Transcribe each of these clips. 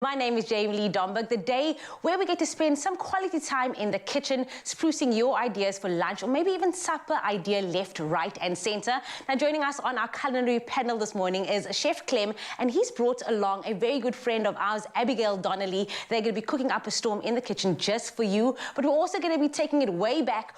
My name is Jamie Lee Domberg, the day where we get to spend some quality time in the kitchen, sprucing your ideas for lunch or maybe even supper idea left, right and center. Now joining us on our culinary panel this morning is Chef Clem, and he's brought along a very good friend of ours, Abigail Donnelly. They're going to be cooking up a storm in the kitchen just for you, but we're also going to be taking it way back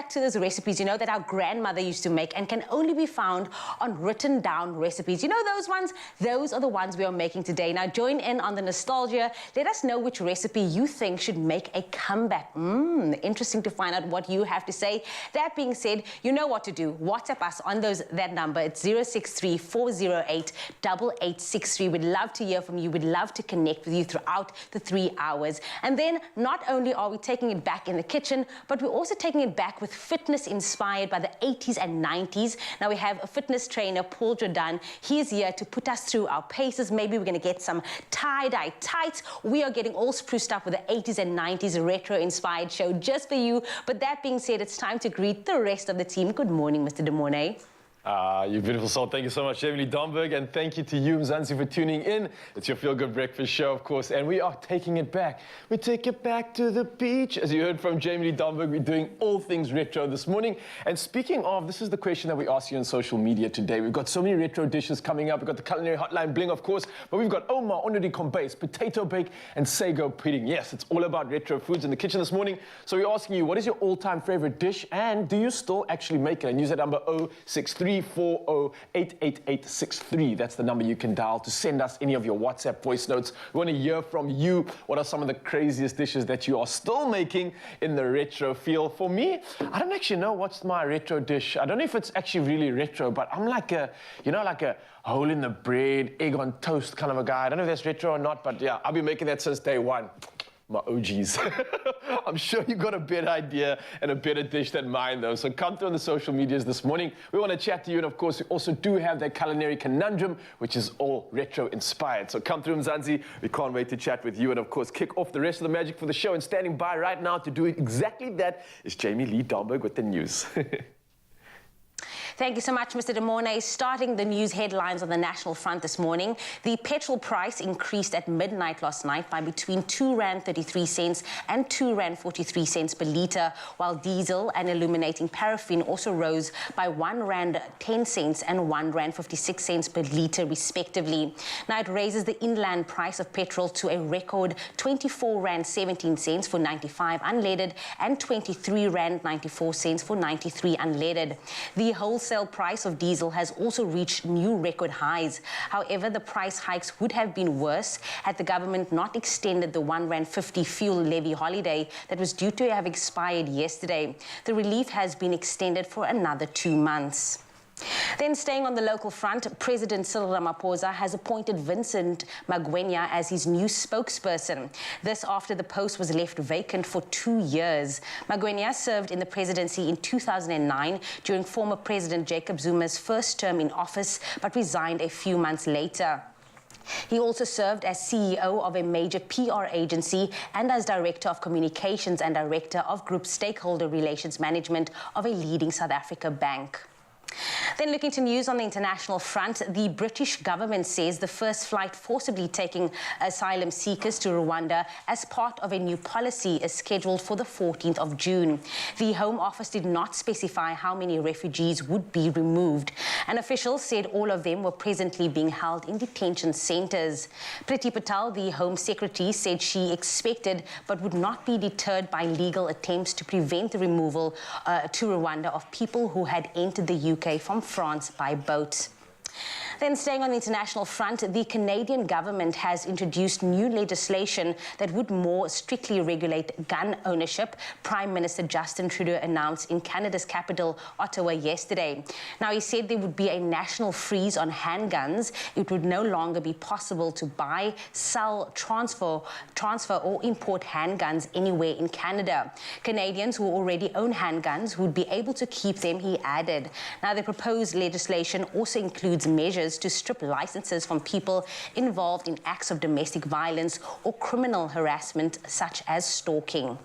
to those recipes, you know, that our grandmother used to make and can only be found on written down recipes. You know those ones? Those are the ones we are making today. Now join in on the nostalgia. Let us know which recipe you think should make a comeback. Interesting to find out what you have to say. That being said, you know what to do. WhatsApp us on that number. It's 063 408 8863. We'd love to hear from you. We'd love to connect with you throughout the 3 hours. And then not only are we taking it back in the kitchen, but we're also taking it back with fitness inspired by the 80s and 90s. Now we have a fitness trainer, Paul Jordan. He is here to put us through our paces. Maybe we're going to get some tie-dye tights. We are getting all spruced up with the 80s and 90s retro-inspired show just for you. But that being said, it's time to greet the rest of the team. Good morning, Mr. De Mornay. You beautiful soul. Thank you so much, Jamie Lee Domberg, and thank you to you, Mzansi, for tuning in. It's your Feel Good Breakfast show, of course, and we are taking it back. We take it back to the beach. As you heard from Jamie Lee Domberg, we're doing all things retro this morning. And speaking of, this is the question that we ask you on social media today. We've got so many retro dishes coming up. We've got the culinary hotline bling, of course, but we've got Omar Onuri Kombe's potato bake and sago pudding. Yes, it's all about retro foods in the kitchen this morning. So we're asking you, what is your all-time favorite dish, and do you still actually make it? And use that number 06340888863. That's the number you can dial to send us any of your WhatsApp voice notes. We want to hear from you. What are some of the craziest dishes that you are still making in the retro feel? For me, I don't actually know what's my retro dish. I don't know if it's actually really retro, but I'm like a, you know, like a hole in the bread, egg on toast kind of a guy. I don't know if that's retro or not, but yeah, I've been making that since day one. My OGs. I'm sure you got a better idea and a better dish than mine, though. So come through on the social medias this morning. We want to chat to you, and of course, we also do have that culinary conundrum, which is all retro-inspired. So come through, Mzansi. We can't wait to chat with you, and of course, kick off the rest of the magic for the show. And standing by right now to do exactly that is Jamie Lee Domberg with the news. Thank you so much, Mr. De Mornay. Starting the news headlines on the national front this morning, the petrol price increased at midnight last night by between R2.33 and R2.43 per litre, while diesel and illuminating paraffin also rose by R1.10 and R1.56 per litre, respectively. Now, it raises the inland price of petrol to a record R24.17 for 95 unleaded and R23.94 for 93 unleaded. The wholesale price of diesel has also reached new record highs. However, the price hikes would have been worse had the government not extended the R1.50 fuel levy holiday that was due to have expired yesterday. The relief has been extended for another 2 months. Then staying on the local front, President Cyril Ramaphosa has appointed Vincent Magwenya as his new spokesperson. This after the post was left vacant for 2 years. Magwenya served in the presidency in 2009 during former President Jacob Zuma's first term in office, but resigned a few months later. He also served as CEO of a major PR agency and as Director of Communications and Director of Group Stakeholder Relations Management of a leading South Africa bank. Then looking to news on the international front, the British government says the first flight forcibly taking asylum seekers to Rwanda as part of a new policy is scheduled for the 14th of June. The Home Office did not specify how many refugees would be removed. An official said all of them were presently being held in detention centres. Priti Patel, the Home Secretary, said she expected but would not be deterred by legal attempts to prevent the removal to Rwanda of people who had entered the UK from France by boat. Then staying on the international front, the Canadian government has introduced new legislation that would more strictly regulate gun ownership, Prime Minister Justin Trudeau announced in Canada's capital, Ottawa, yesterday. Now, he said there would be a national freeze on handguns. It would no longer be possible to buy, sell, transfer or import handguns anywhere in Canada. Canadians who already own handguns would be able to keep them, he added. Now, the proposed legislation also includes measures to strip licenses from people involved in acts of domestic violence or criminal harassment, such as stalking.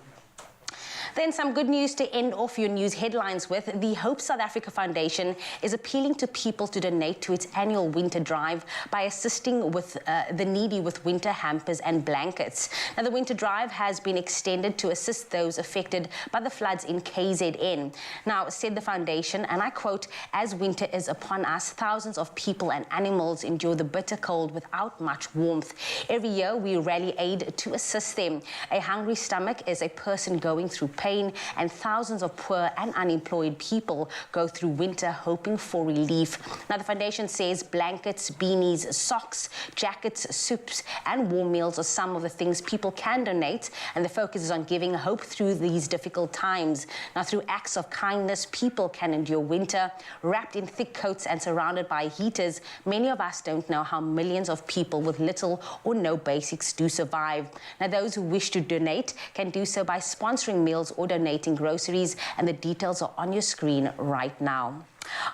Then some good news to end off your news headlines with. The Hope South Africa Foundation is appealing to people to donate to its annual winter drive by assisting with the needy with winter hampers and blankets. Now, the winter drive has been extended to assist those affected by the floods in KZN. Now, said the foundation, and I quote, "As winter is upon us, thousands of people and animals endure the bitter cold without much warmth. Every year, we rally aid to assist them. A hungry stomach is a person going through pain, and thousands of poor and unemployed people go through winter hoping for relief." Now, the foundation says blankets, beanies, socks, jackets, soups, and warm meals are some of the things people can donate, and the focus is on giving hope through these difficult times. Now, through acts of kindness, people can endure winter. Wrapped in thick coats and surrounded by heaters, many of us don't know how millions of people with little or no basics do survive. Now, those who wish to donate can do so by sponsoring meals or donating groceries, and the details are on your screen right now.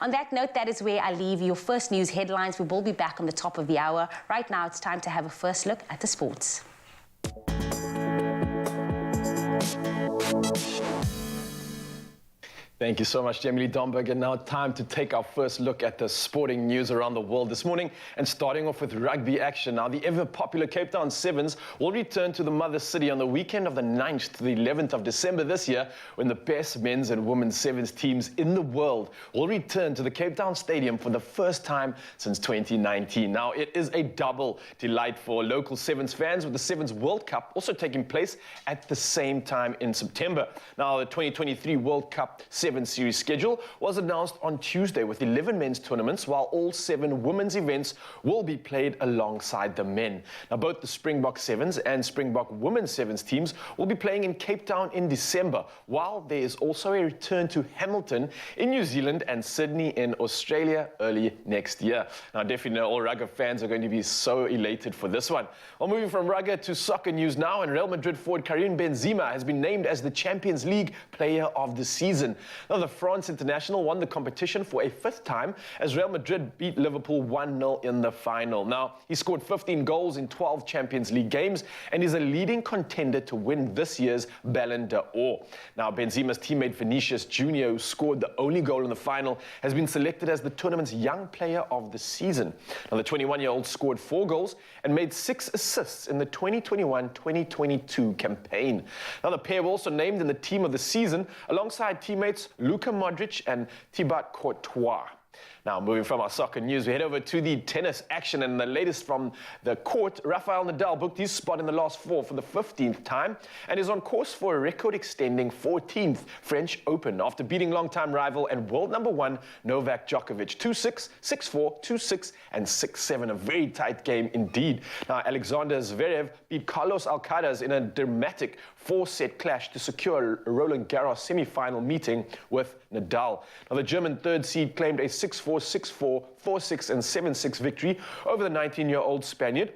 On that note, that is where I leave your first news headlines. We will be back on the top of the hour. Right now, it's time to have a first look at the sports. Thank you so much, Jamie Domberg. And now time to take our first look at the sporting news around the world this morning. And starting off with rugby action. Now, the ever-popular Cape Town Sevens will return to the mother city on the weekend of the 9th to the 11th of December this year, when the best men's and women's Sevens teams in the world will return to the Cape Town Stadium for the first time since 2019. Now, it is a double delight for local Sevens fans, with the Sevens World Cup also taking place at the same time in September. Now, the 2023 World Cup Sevens Series schedule was announced on Tuesday, with 11 men's tournaments, while all 7 women's events will be played alongside the men. Now, both the Springbok Sevens and Springbok Women's Sevens teams will be playing in Cape Town in December, while there is also a return to Hamilton in New Zealand and Sydney in Australia early next year. Now, definitely all rugby fans are going to be so elated for this one. Well, moving from rugby to soccer news now, and Real Madrid forward Karim Benzema has been named as the Champions League Player of the Season. Now, the France international won the competition for a 5th time as Real Madrid beat Liverpool 1-0 in the final. Now, he scored 15 goals in 12 Champions League games and is a leading contender to win this year's Ballon d'Or. Now, Benzema's teammate Vinicius Jr., who scored the only goal in the final, has been selected as the tournament's Young Player of the Season. Now, the 21-year-old scored 4 goals and made 6 assists in the 2021-2022 campaign. Now, the pair were also named in the Team of the Season alongside teammates Luka Modric and Thibaut Courtois. Now, moving from our soccer news, we head over to the tennis action, and the latest from the court. Rafael Nadal booked his spot in the last 4 for the 15th time and is on course for a record-extending 14th French Open after beating longtime rival and world number 1 Novak Djokovic 2-6, 6-4, 2-6, and 6-7. A very tight game indeed. Now, Alexander Zverev beat Carlos Alcaraz in a dramatic 4-set clash to secure a Roland Garros semi-final meeting with Nadal. Now, the German third seed claimed a 6-4, 6-4, 4-6, and 7-6 victory over the 19-year-old Spaniard,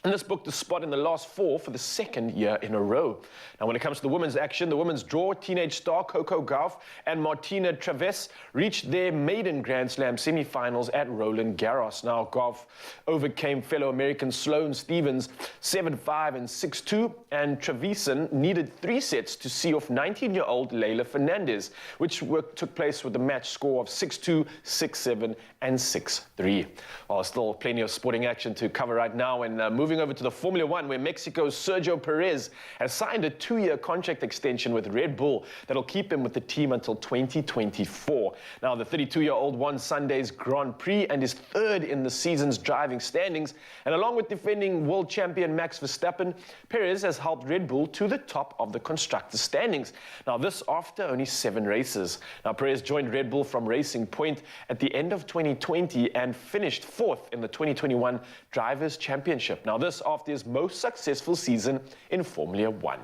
and this booked a spot in the last 4 for the 2nd year in a row. Now, when it comes to the women's action, the women's draw, teenage star Coco Gauff and Martina Traves reached their maiden Grand Slam semi-finals at Roland Garros. Now, Gauff overcame fellow American Sloane Stephens 7-5 and 6-2, and Trevisan needed 3 sets to see off 19-year-old Leylah Fernandez, which took place with a match score of 6-2, 6-7, and 6-3. Well, still plenty of sporting action to cover right now, and moving over to the Formula One, where Mexico's Sergio Perez has signed a 2-year contract extension with Red Bull that'll keep him with the team until 2024. Now, the 32-year-old won Sunday's Grand Prix and is 3rd in the season's driving standings. And along with defending world champion Max Verstappen, Perez has helped Red Bull to the top of the constructors' standings. Now, this after only 7 races. Now, Perez joined Red Bull from Racing Point at the end of 2020 and finished 4th in the 2021 Drivers' Championship. Now, this after his most successful season in Formula One.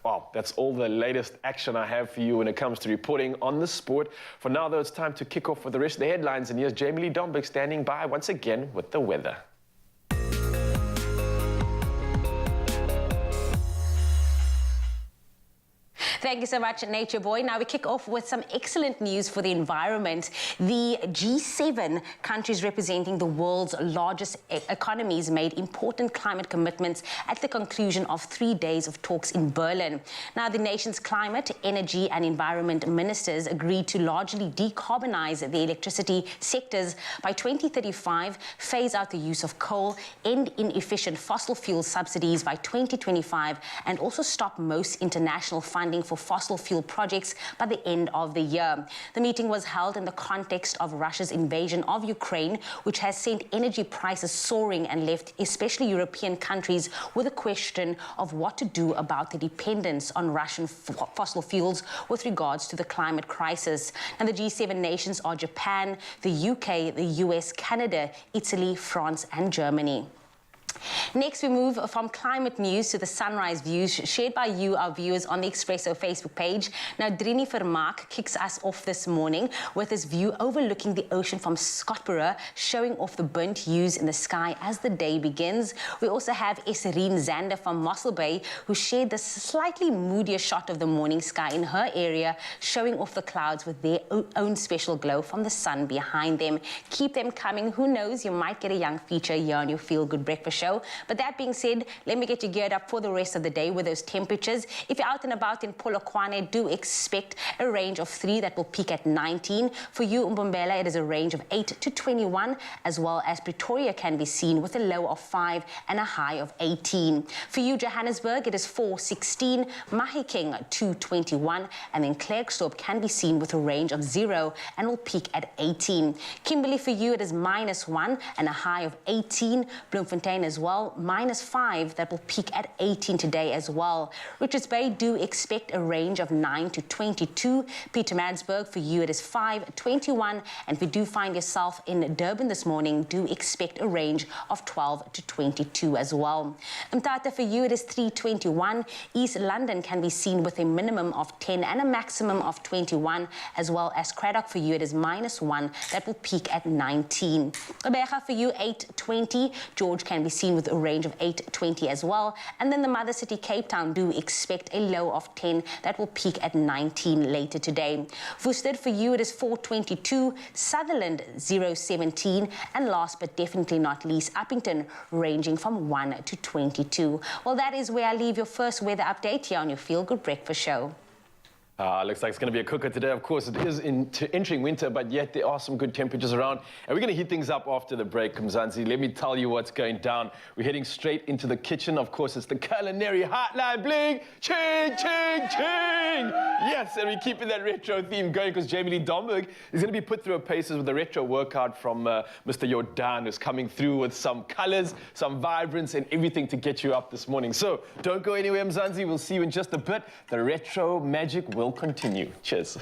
Well, that's all the latest action I have for you when it comes to reporting on the sport. For now, though, it's time to kick off with the rest of the headlines. And here's Jamie Lee Domberg standing by once again with the weather. Thank you so much, Nature Boy. Now we kick off with some excellent news for the environment. The G7 countries representing the world's largest economies made important climate commitments at the conclusion of 3 days of talks in Berlin. Now, the nation's climate, energy and environment ministers agreed to largely decarbonize the electricity sectors by 2035, phase out the use of coal, end inefficient fossil fuel subsidies by 2025, and also stop most international funding for fossil fuel projects by the end of the year. The meeting was held in the context of Russia's invasion of Ukraine, which has sent energy prices soaring and left especially European countries with a question of what to do about the dependence on Russian fossil fuels with regards to the climate crisis. And the G7 nations are Japan, the UK, the US, Canada, Italy, France and Germany. Next, we move from climate news to the sunrise views shared by you, our viewers, on the Expresso Facebook page. Now, Drini Vermaak kicks us off this morning with his view overlooking the ocean from Scottsboro, showing off the burnt hues in the sky as the day begins. We also have Esreen Zander from Mossel Bay, who shared this slightly moodier shot of the morning sky in her area, showing off the clouds with their own special glow from the sun behind them. Keep them coming. Who knows, you might get a young feature here on your Feel Good Breakfast Show. But that being said, let me get you geared up for the rest of the day with those temperatures. If you're out and about in Polokwane, do expect a range of 3 that will peak at 19. For you, Mbombela, it is a range of 8 to 21, as well as Pretoria can be seen with a low of 5 and a high of 18. For you, Johannesburg, it is 4:16, Mahikeng 2:21, and then Klerksdorp can be seen with a range of 0 and will peak at 18. Kimberley, for you, it is -1 and a high of 18. Bloemfontein as well, -5, that will peak at 18 today as well. Richards Bay, do expect a range of 9 to 22. Pietermaritzburg, for you, it is 5:21. And if you do find yourself in Durban this morning, do expect a range of 12 to 22 as well. Mthatha, for you, it is 3:21. East London can be seen with a minimum of 10 and a maximum of 21, as well as Craddock, for you, it is -1, that will peak at 19. Gqeberha, for you, 8:20. George can be seen with a range of 8:20 as well. And then the mother city, Cape Town, do expect a low of 10 that will peak at 19 later today. Worcester, for you, it is 4:22. Sutherland, 0:17. And last but definitely not least, Uppington, ranging from 1 to 22. Well, that is where I leave your first weather update here on your Feel Good Breakfast Show. Looks like it's going to be a cooker today. Of course, it is entering winter, but yet there are some good temperatures around. And we're going to heat things up after the break, Mzansi. Let me tell you what's going down. We're heading straight into the kitchen. Of course, it's the culinary hotline. Bling! Ching, ching, ching! Yes, and we're keeping that retro theme going because Jamie Lee Domberg is going to be put through her paces with a retro workout from Mr. Jordan, who's coming through with some colors, some vibrance, and everything to get you up this morning. So don't go anywhere, Mzansi. We'll see you in just a bit. The retro magic will continue. Cheers.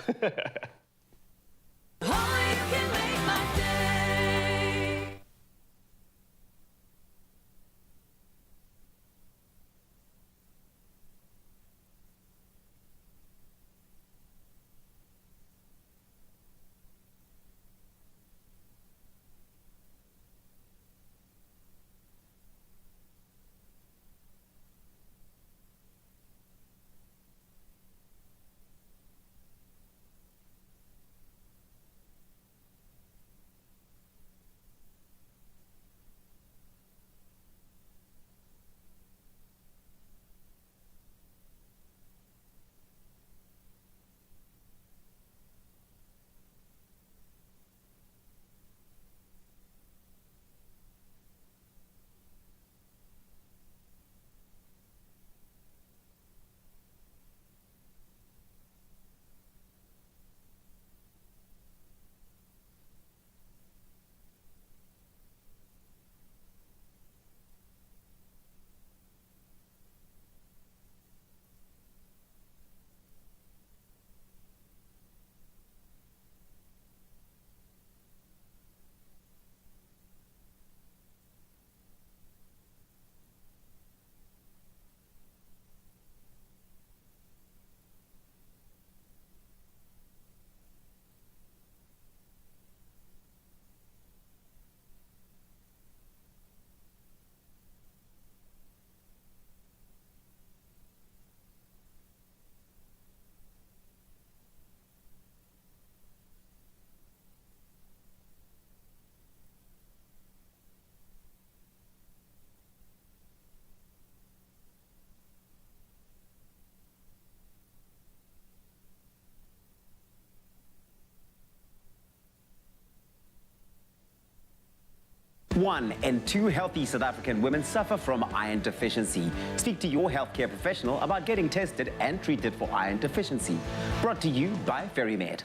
1 in 2 healthy South African women suffer from iron deficiency. Speak to your healthcare professional about getting tested and treated for iron deficiency. Brought to you by FerryMed.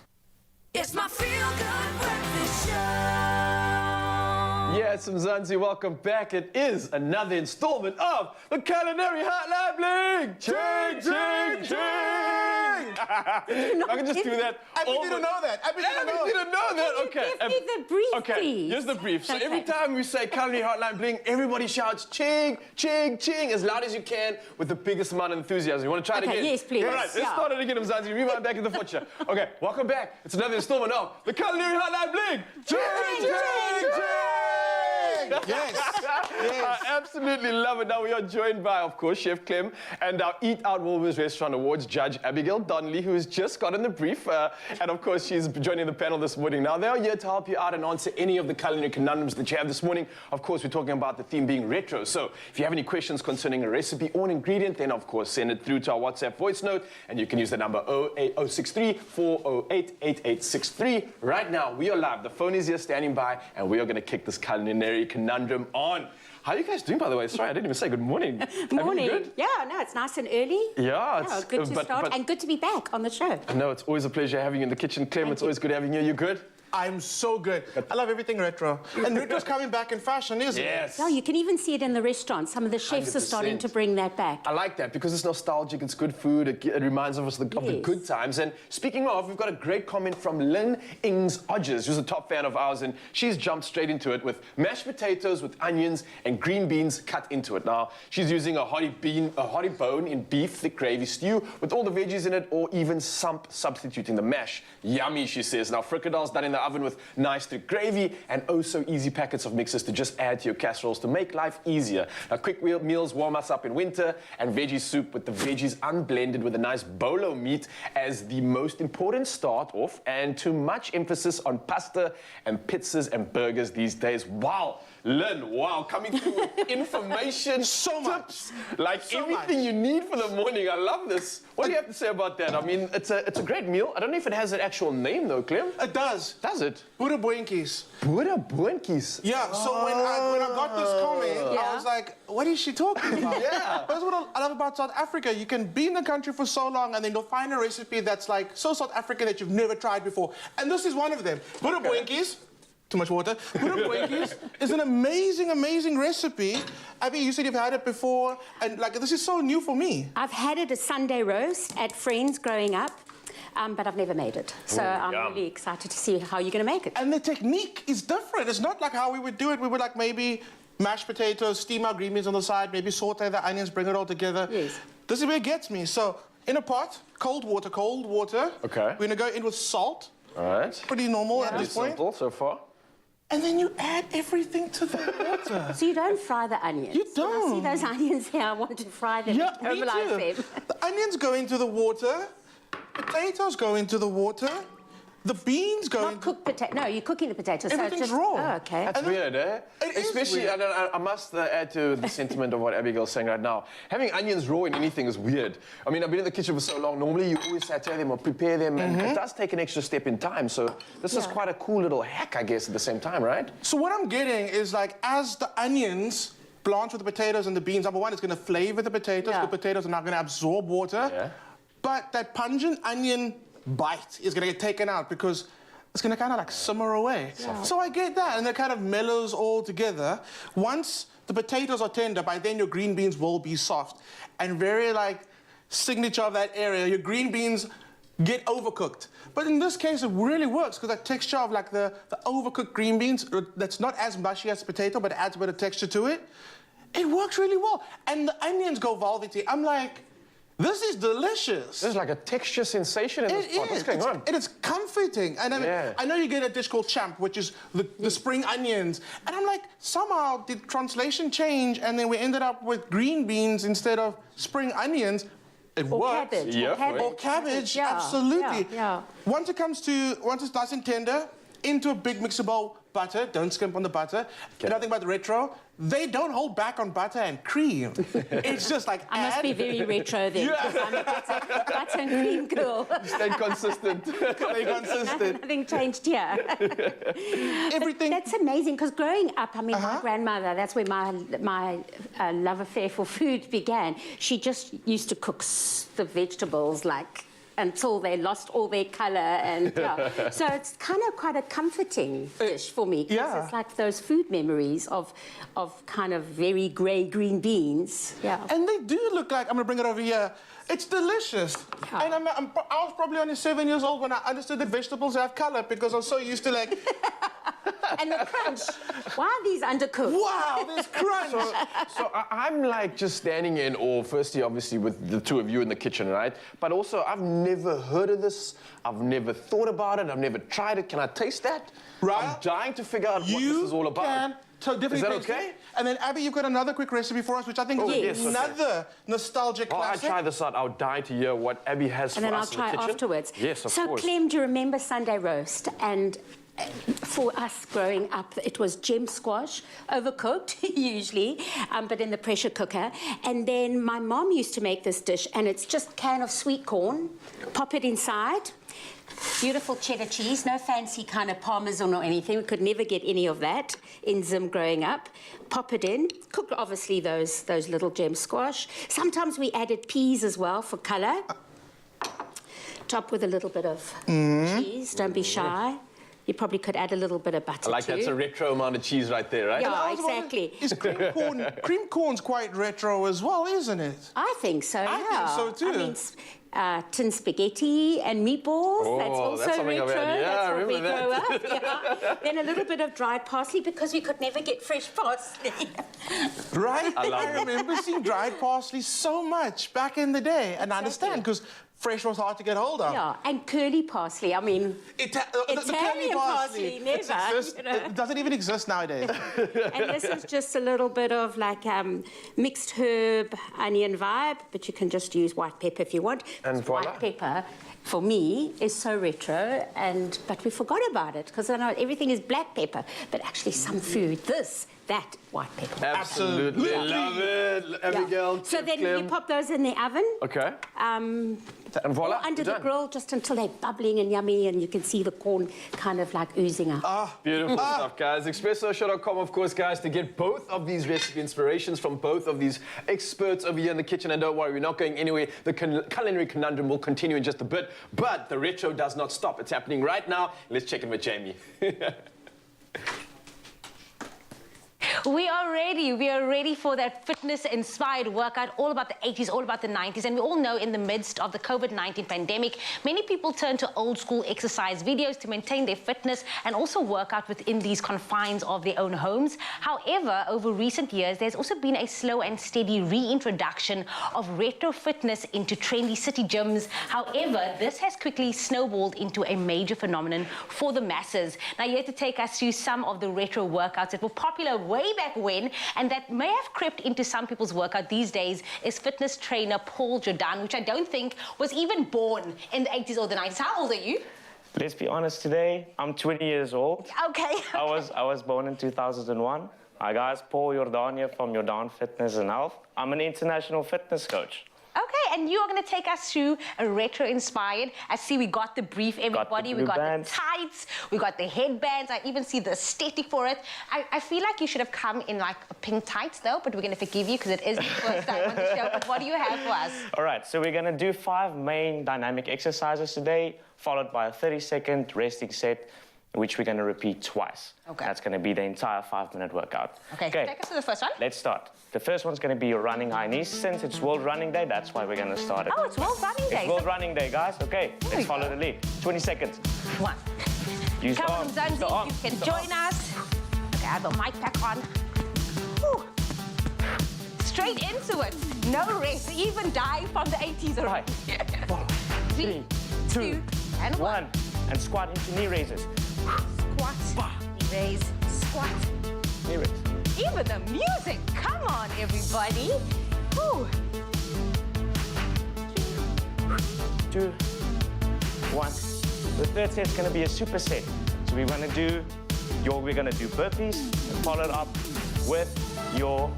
It's my feel-good breakfast show. Yes, Mzansi, welcome back. It is another installment of the Culinary Hotline Bling. Ching, ching, ching. I can just do that. Abby didn't know that. Abby didn't know that. Okay. Give me the brief, Okay, please. here's the brief. So Okay. every time we say Culinary Hotline Bling, everybody shouts ching, ching, ching as loud as you can with the biggest amount of enthusiasm. You want to try it Okay, again? yes, please. All right, let's Yeah. start it again, Mzansi. Rewind back in the future. Okay, welcome back. It's another installment of the Culinary Hotline Bling. Ching, ching, ching. Yes. I absolutely love it. Now we are joined by, of course, Chef Clem and our Eat Out Woolworths Restaurant Awards judge, Abigail Donnelly, who's just gotten the brief. And of course, she's joining the panel this morning. Now, they are here to help you out and answer any of the culinary conundrums that you have this morning. Of course, we're talking about the theme being retro. So if you have any questions concerning a recipe or an ingredient, then of course, send it through to our WhatsApp voice note. And you can use the number 063 408 8863. Right now, we are live. The phone is here standing by, and we are going to kick this culinary conundrum on. How are you guys doing, by the way? Sorry, I didn't even say good morning. Morning. Good? Yeah, no, it's nice and early. Yeah, it's good to start and good to be back on the show. No, it's always a pleasure having you in the kitchen, Clem. It's always good having you. You good? I'm so good. I love everything retro. And retro's coming back in fashion, isn't it? Yes. Yeah, you can even see it in the restaurants. Some of the chefs are starting 100%. to bring that back. I like that because it's nostalgic, it's good food, it reminds us of the Yes. good times. And speaking of, we've got a great comment from Lynn Ings Odgers, who's a top fan of ours, and she's jumped straight into it with mashed potatoes with onions and green beans cut into it. Now, she's using a hearty bone in beef thick gravy stew with all the veggies in it, or even substituting the mash. Yummy, she says. Now, fricadelles done in the oven with nice thick gravy, and oh so easy packets of mixes to just add to your casseroles to make life easier. Now, quick meals warm us up in winter, and veggie soup with the veggies unblended with a nice bolo meat as the most important start off, and too much emphasis on pasta and pizzas and burgers these days. Wow, Lynn, wow, coming through with information, So tips, much. like So everything much. you need for the morning. I love this. What do you have to say about that? I mean, it's a great meal. I don't know if it has an actual name though, Clem. It does. Does it? Buddha Boinkies. Buddha Boinkies. Yeah, so when I got this comment, I was like, what is she talking about? Yeah. That's what I love about South Africa. You can be in the country for so long and then you'll find a recipe that's like so South African that you've never tried before. And this is one of them. Buddha Boinkies. Too much water. Buddha Boinkies is an amazing, amazing recipe. Abby, you said you've had it before, and like this is so new for me. I've had it a Sunday roast at Friends growing up, but I've never made it. So I'm yum. really excited to see how you're going to make it. And the technique is different. It's not like how we would do it. We would like maybe mash potatoes, steam our green beans on the side, maybe saute the onions, bring it all together. Yes. This is where it gets me. So in a pot, cold water. Okay. We're gonna go in with salt. All right. Pretty normal at Pretty this point. simple so far. And then you add everything to the water. So you don't fry the onions. You When I see don't. those onions here, I want to fry them, Yeah, me caramelize too. them. The onions go into the water. Potatoes go into the water. The beans go Not into... cooked potato. No, you're cooking the potatoes. Everything's so it's just, raw. Oh, okay. That's And then- weird, eh? It is Especially, weird. I must add to the sentiment of what Abigail's saying right now. Having onions raw in anything is weird. I mean, I've been in the kitchen for so long. Normally, you always saute them or prepare them, and it does take an extra step in time. So this is Yeah. quite a cool little hack, I guess, at the same time, right? So what I'm getting is like, as the onions blanch with the potatoes and the beans, number one, it's going to flavor the potatoes. Yeah. The potatoes are not going to absorb water. Yeah. But that pungent onion bite is going to get taken out because it's going to kind of like simmer away. So I get that, and it kind of mellows all together. Once the potatoes are tender, by then your green beans will be soft. And very like signature of that area, your green beans get overcooked. But in this case, it really works because that texture of like the overcooked green beans, that's not as mushy as potato, but it adds a bit of texture to it. It works really well. And the onions go velvety. I'm like, this is delicious. There's like a texture sensation in this pot. What's going on? And it's comforting. And I mean, Yeah. I know you get a dish called champ, which is the spring onions. And I'm like, somehow did translation change and then we ended up with green beans instead of spring onions. It Or works. cabbage. Yeah, or cabbage. Or cabbage, Yeah, absolutely. Yeah, Once it's nice and tender, into a big mixer bowl, butter, don't skimp on the butter. Another thing about the retro, they don't hold back on butter and cream. It's just like I must be very retro then, because I'm a butter and cream girl. Stay consistent. Stay consistent. Nothing changed here. Everything. But that's amazing, because growing up, I mean, my grandmother, that's where my love affair for food began. She just used to cook the vegetables like until they lost all their colour, and so it's kind of quite a comforting dish for me, because it's like those food memories of kind of very grey green beans. Yeah. And they do look like, I'm gonna bring it over here. It's delicious. Yeah. And I was probably only 7 years old when I understood that vegetables have colour, because I was so used to like, And the crunch. Why are these undercooked? wow, there's crunch. So I'm like just standing in awe, firstly, obviously, with the two of you in the kitchen, right? But also, I've never heard of this. I've never thought about it. I've never tried it. Can I taste that? Right. I'm dying to figure out what this is all about. Can definitely Is that taste okay? it. And then, Abby, you've got another quick recipe for us, which I think is yes, okay. another nostalgic While I classic. try this out, I'll die to hear what Abby has And for then I'll us in try the kitchen. afterwards. Yes, of so, course. Clem, do you remember Sunday roast? And for us growing up, it was gem squash, overcooked usually, but in the pressure cooker. And then my mom used to make this dish, and it's just a can of sweet corn, pop it inside, beautiful cheddar cheese, no fancy kind of parmesan or anything. We could never get any of that in Zim growing up. Pop it in, cook obviously those little gem squash. Sometimes we added peas as well for colour. Top with a little bit of cheese, don't be shy. You probably could add a little bit of butter Like too. that's a retro amount of cheese right there, right? Yeah, exactly. Is cream corn? Cream corn's quite retro as well, isn't it? I think so, I think so too. I mean, tin spaghetti and meatballs, that's also that's something I've retro. had. Yeah, that's I what we remember grow up. Yeah. Then a little bit of dried parsley, because we could never get fresh parsley. Right? love I remember seeing dried parsley so much back in the day, and I understand because fresh was hard to get hold of. Yeah, and curly parsley. I mean, The Italian curly parsley, never, exists, you know. It doesn't even exist nowadays. and this is just a little bit of like mixed herb onion vibe, but you can just use white pepper if you want. And voila. White pepper, for me, is so retro, but we forgot about it, because I know everything is black pepper, but actually some food, that white pepper. Absolutely. Love it. Abigail, So then Clem. you pop those in the oven. Okay. And voila, Under the done. grill, just until they're bubbling and yummy, and you can see the corn kind of like oozing out. Beautiful stuff, guys. ExpressoShow.com, of course, guys, to get both of these recipe inspirations from both of these experts over here in the kitchen. And don't worry, we're not going anywhere. The culinary conundrum will continue in just a bit, but the retro does not stop. It's happening right now. Let's check in with Jamie. We are ready for that fitness-inspired workout, all about the 80s, all about the 90s. And we all know in the midst of the COVID-19 pandemic, many people turn to old-school exercise videos to maintain their fitness and also work out within these confines of their own homes. However, over recent years, there's also been a slow and steady reintroduction of retro fitness into trendy city gyms. However, this has quickly snowballed into a major phenomenon for the masses. Now, here to take us through some of the retro workouts that were popular way back when, and that may have crept into some people's workout these days, is fitness trainer Paul Jordan, which I don't think was even born in the 80s or the 90s. How old are you? Let's be honest today, I'm 20 years old. Okay. I was born in 2001. Hi guys, Paul Jordan here from Jordan Fitness and Health. I'm an international fitness coach. Okay, and you are going to take us through a retro-inspired. I see we got the brief, everybody. We blue got bands. the tights, we got the headbands. I even see the aesthetic for it. I feel like you should have come in like pink tights, though, but we're going to forgive you because it is the first time on the show. But what do you have for us? All right, so we're gonna do 5 main dynamic exercises today, followed by a 30-second resting set, which we're gonna repeat twice. Okay. That's gonna be the entire 5-minute workout. Okay, take us to the first one. Let's start. The first one's gonna be your running high knees. Since it's World Running Day, that's why we're gonna start it. Oh, it's World Running Day. It's World Running Day, guys. Okay, we let's follow go. the lead. 20 seconds. One. Use the Come on, arms, use the Zanzi, arms, you can use the join arms. us. Okay, I have the mic pack on. Whew. Straight into it. No rest. Even dive from the 80s already. 3, 2, and 1. And squat into knee raises. Squat, knee raise, squat. Knee raise. Even the music. Come on, everybody. Whew. 2, 1. The third set's gonna be a superset. So we're gonna do we're gonna do burpees and follow it up with your,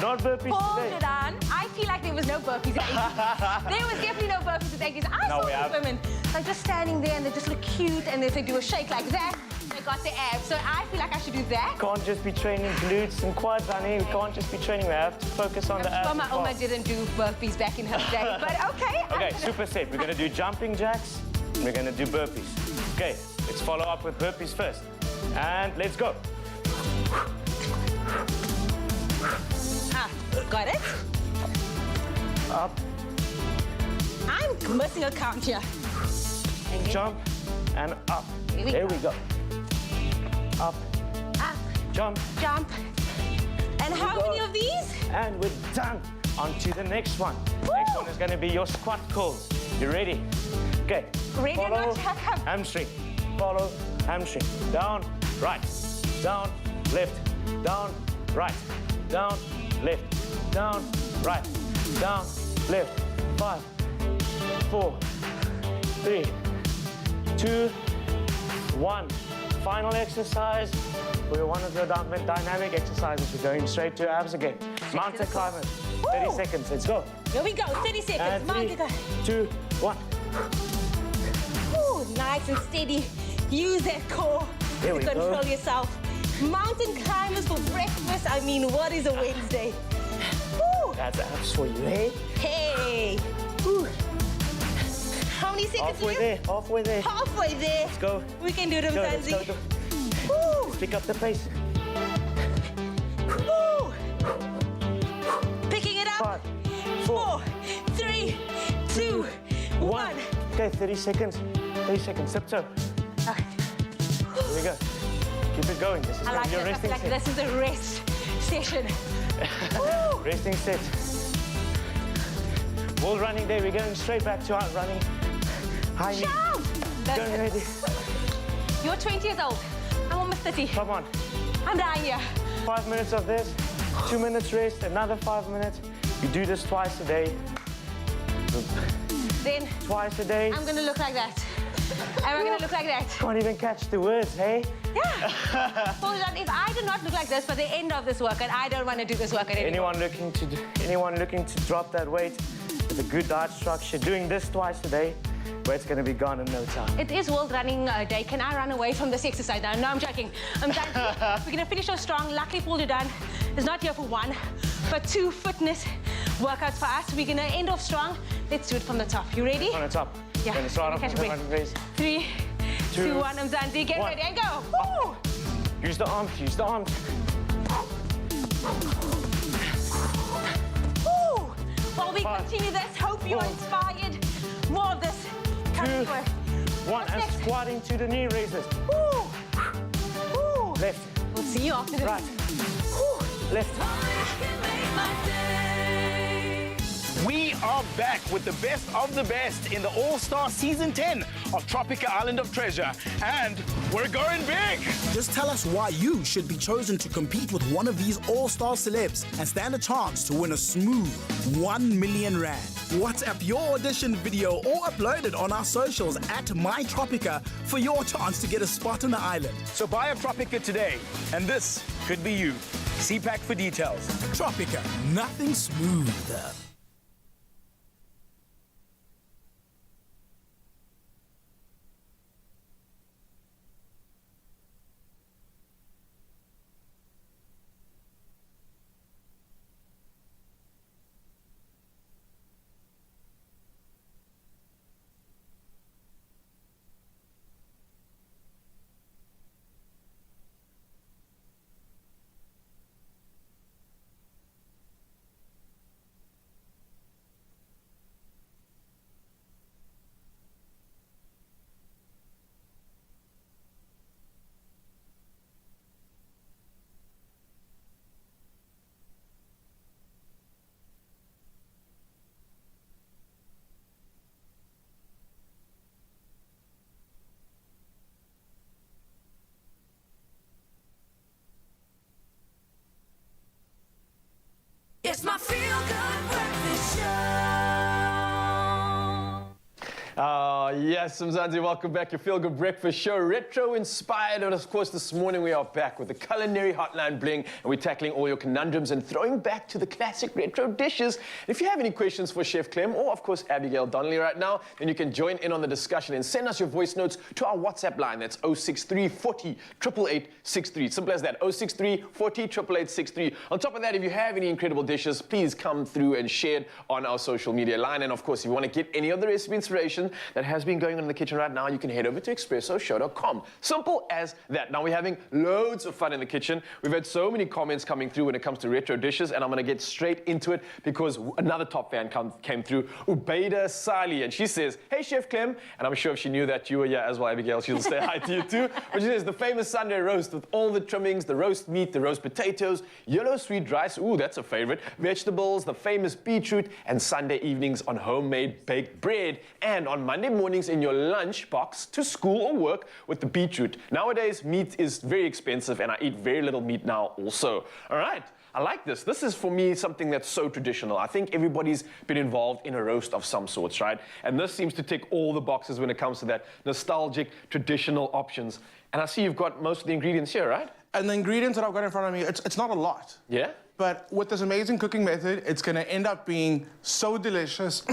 not burpees Hold today. it on. I feel like there was no burpees at 80s. There was definitely no burpees at 80s. I No, saw we these have. women like just standing there and they just look cute, and if they do a shake like that, they got the abs. So I feel like I should do that. Can't just be training glutes and quads, honey. We can't just be training. We have to focus on the abs. Well, my as well. Oma didn't do burpees back in her day, but okay. Okay, super set. We're gonna do jumping jacks, and we're gonna do burpees. Okay, let's follow up with burpees first. And let's go. Ah, got it? Up, I'm missing a count here. jump, and up. Here we There go. we go. Up, Up, jump, jump. And how go. many of these? and we're done. On to the next one. Next one is gonna be your squat curls. You ready? Okay. Ready or Follow not, Jacob? hamstring. Follow hamstring. Down, right. Down, left. Down, right. Down, left. Down, right. Down, left. 5, 4, 3, 2, 1. Final exercise. For one of your dynamic exercises, we're going straight to abs again. Mountain climbers. 30 seconds. Let's go. Here we go, 30 seconds. And 3, Mountain 2, 1. Ooh, nice and steady. Use that core There to we go. control yourself. Mountain climbers for breakfast. I mean, what is a Wednesday? Woo. That's abs for you, eh? Hey. Woo. How many seconds Halfway left? there, halfway there. Halfway there. Let's go. We can do it, Go, let's Mzansi. go. Woo. Pick up the pace. Woo. Picking it up. 5, 4, 3, 2, 1. Okay, 30 seconds. 30 seconds. Step toe. Okay. Here we go. Keep it going. This is I gonna like be your it. I resting feel like set. this is a rest session. Woo. Resting set. Wall running there. We're going straight back to our running. High knee. Jump. That's Going it. ready. You're 20 years old. I'm almost 30. Come on. I'm dying here. 5 minutes of this. 2 minutes rest. Another 5 minutes. You do this twice a day. Then Twice a day. I'm gonna look like that. Am I gonna look like that? Can't even catch the words, hey? Yeah. Hold on. If I do not look like this by the end of this workout, I don't want to do this workout anymore. Anyone looking to drop that weight with a good diet structure, doing this twice a day, weight's gonna be gone in no time. It is World Running Day. Can I run away from this exercise now? No, I'm joking. I'm done. We're gonna finish off strong. Luckily, Paul Dudan is not here for 1, but 2 fitness workouts for us. We're gonna end off strong. Let's do it from the top. You ready? On the top. Yeah. Gonna start off Catch with a the breath. running race. 3, 2, 2, 1. Mzansi, get 1. ready and go. Woo! Use the arms, use the arms. Woo! While we 5, continue this, hope you're 4, inspired. More of this. Coming 2, your way. 1, and next? squatting to the knee raises. Woo! Woo! Left, We'll see you after this. right, Woo! left. We are back with the best of the best in the All-Star Season 10 of Tropica Island of Treasure. And we're going big! Just tell us why you should be chosen to compete with one of these all-star celebs and stand a chance to win a smooth 1 million rand. WhatsApp your audition video or upload it on our socials at MyTropica for your chance to get a spot on the island. So buy a Tropica today, and this could be you. CPAC for details. Tropica, nothing smoother. Yes, Mzansi, welcome back. Your Feel Good Breakfast Show, retro inspired. And of course, this morning we are back with the culinary hotline bling, and we're tackling all your conundrums and throwing back to the classic retro dishes. And if you have any questions for Chef Clem or, of course, Abigail Donnelly right now, then you can join in on the discussion and send us your voice notes to our WhatsApp line. That's 063 40 888 63. Simple as that, 063 40 888 63. On top of that, if you have any incredible dishes, please come through and share it on our social media line. And of course, if you want to get any of the recipe inspiration that has been going on in the kitchen right now, you can head over to expressoshow.com. Simple as that. Now we're having loads of fun in the kitchen. We've had so many comments coming through when it comes to retro dishes, and I'm going to get straight into it because another top fan came through, Ubaida Sali, and she says, "Hey Chef Clem," and I'm sure if she knew that you were here as well, Abigail, she'll say hi to you too. But she says, "The famous Sunday roast with all the trimmings, the roast meat, the roast potatoes, yellow sweet rice," ooh, that's a favorite, vegetables, the famous beetroot, and Sunday evenings on homemade baked bread, and on Monday mornings in your lunch box to school or work with the beetroot. Nowadays, meat is very expensive, and I eat very little meat now also. All right. I like this. This is, for me, something that's so traditional. I think everybody's been involved in a roast of some sorts, right? And this seems to tick all the boxes when it comes to that nostalgic, traditional options. And I see you've got most of the ingredients here, right? And the ingredients that I've got in front of me, it's not a lot. Yeah? But with this amazing cooking method, it's going to end up being so delicious.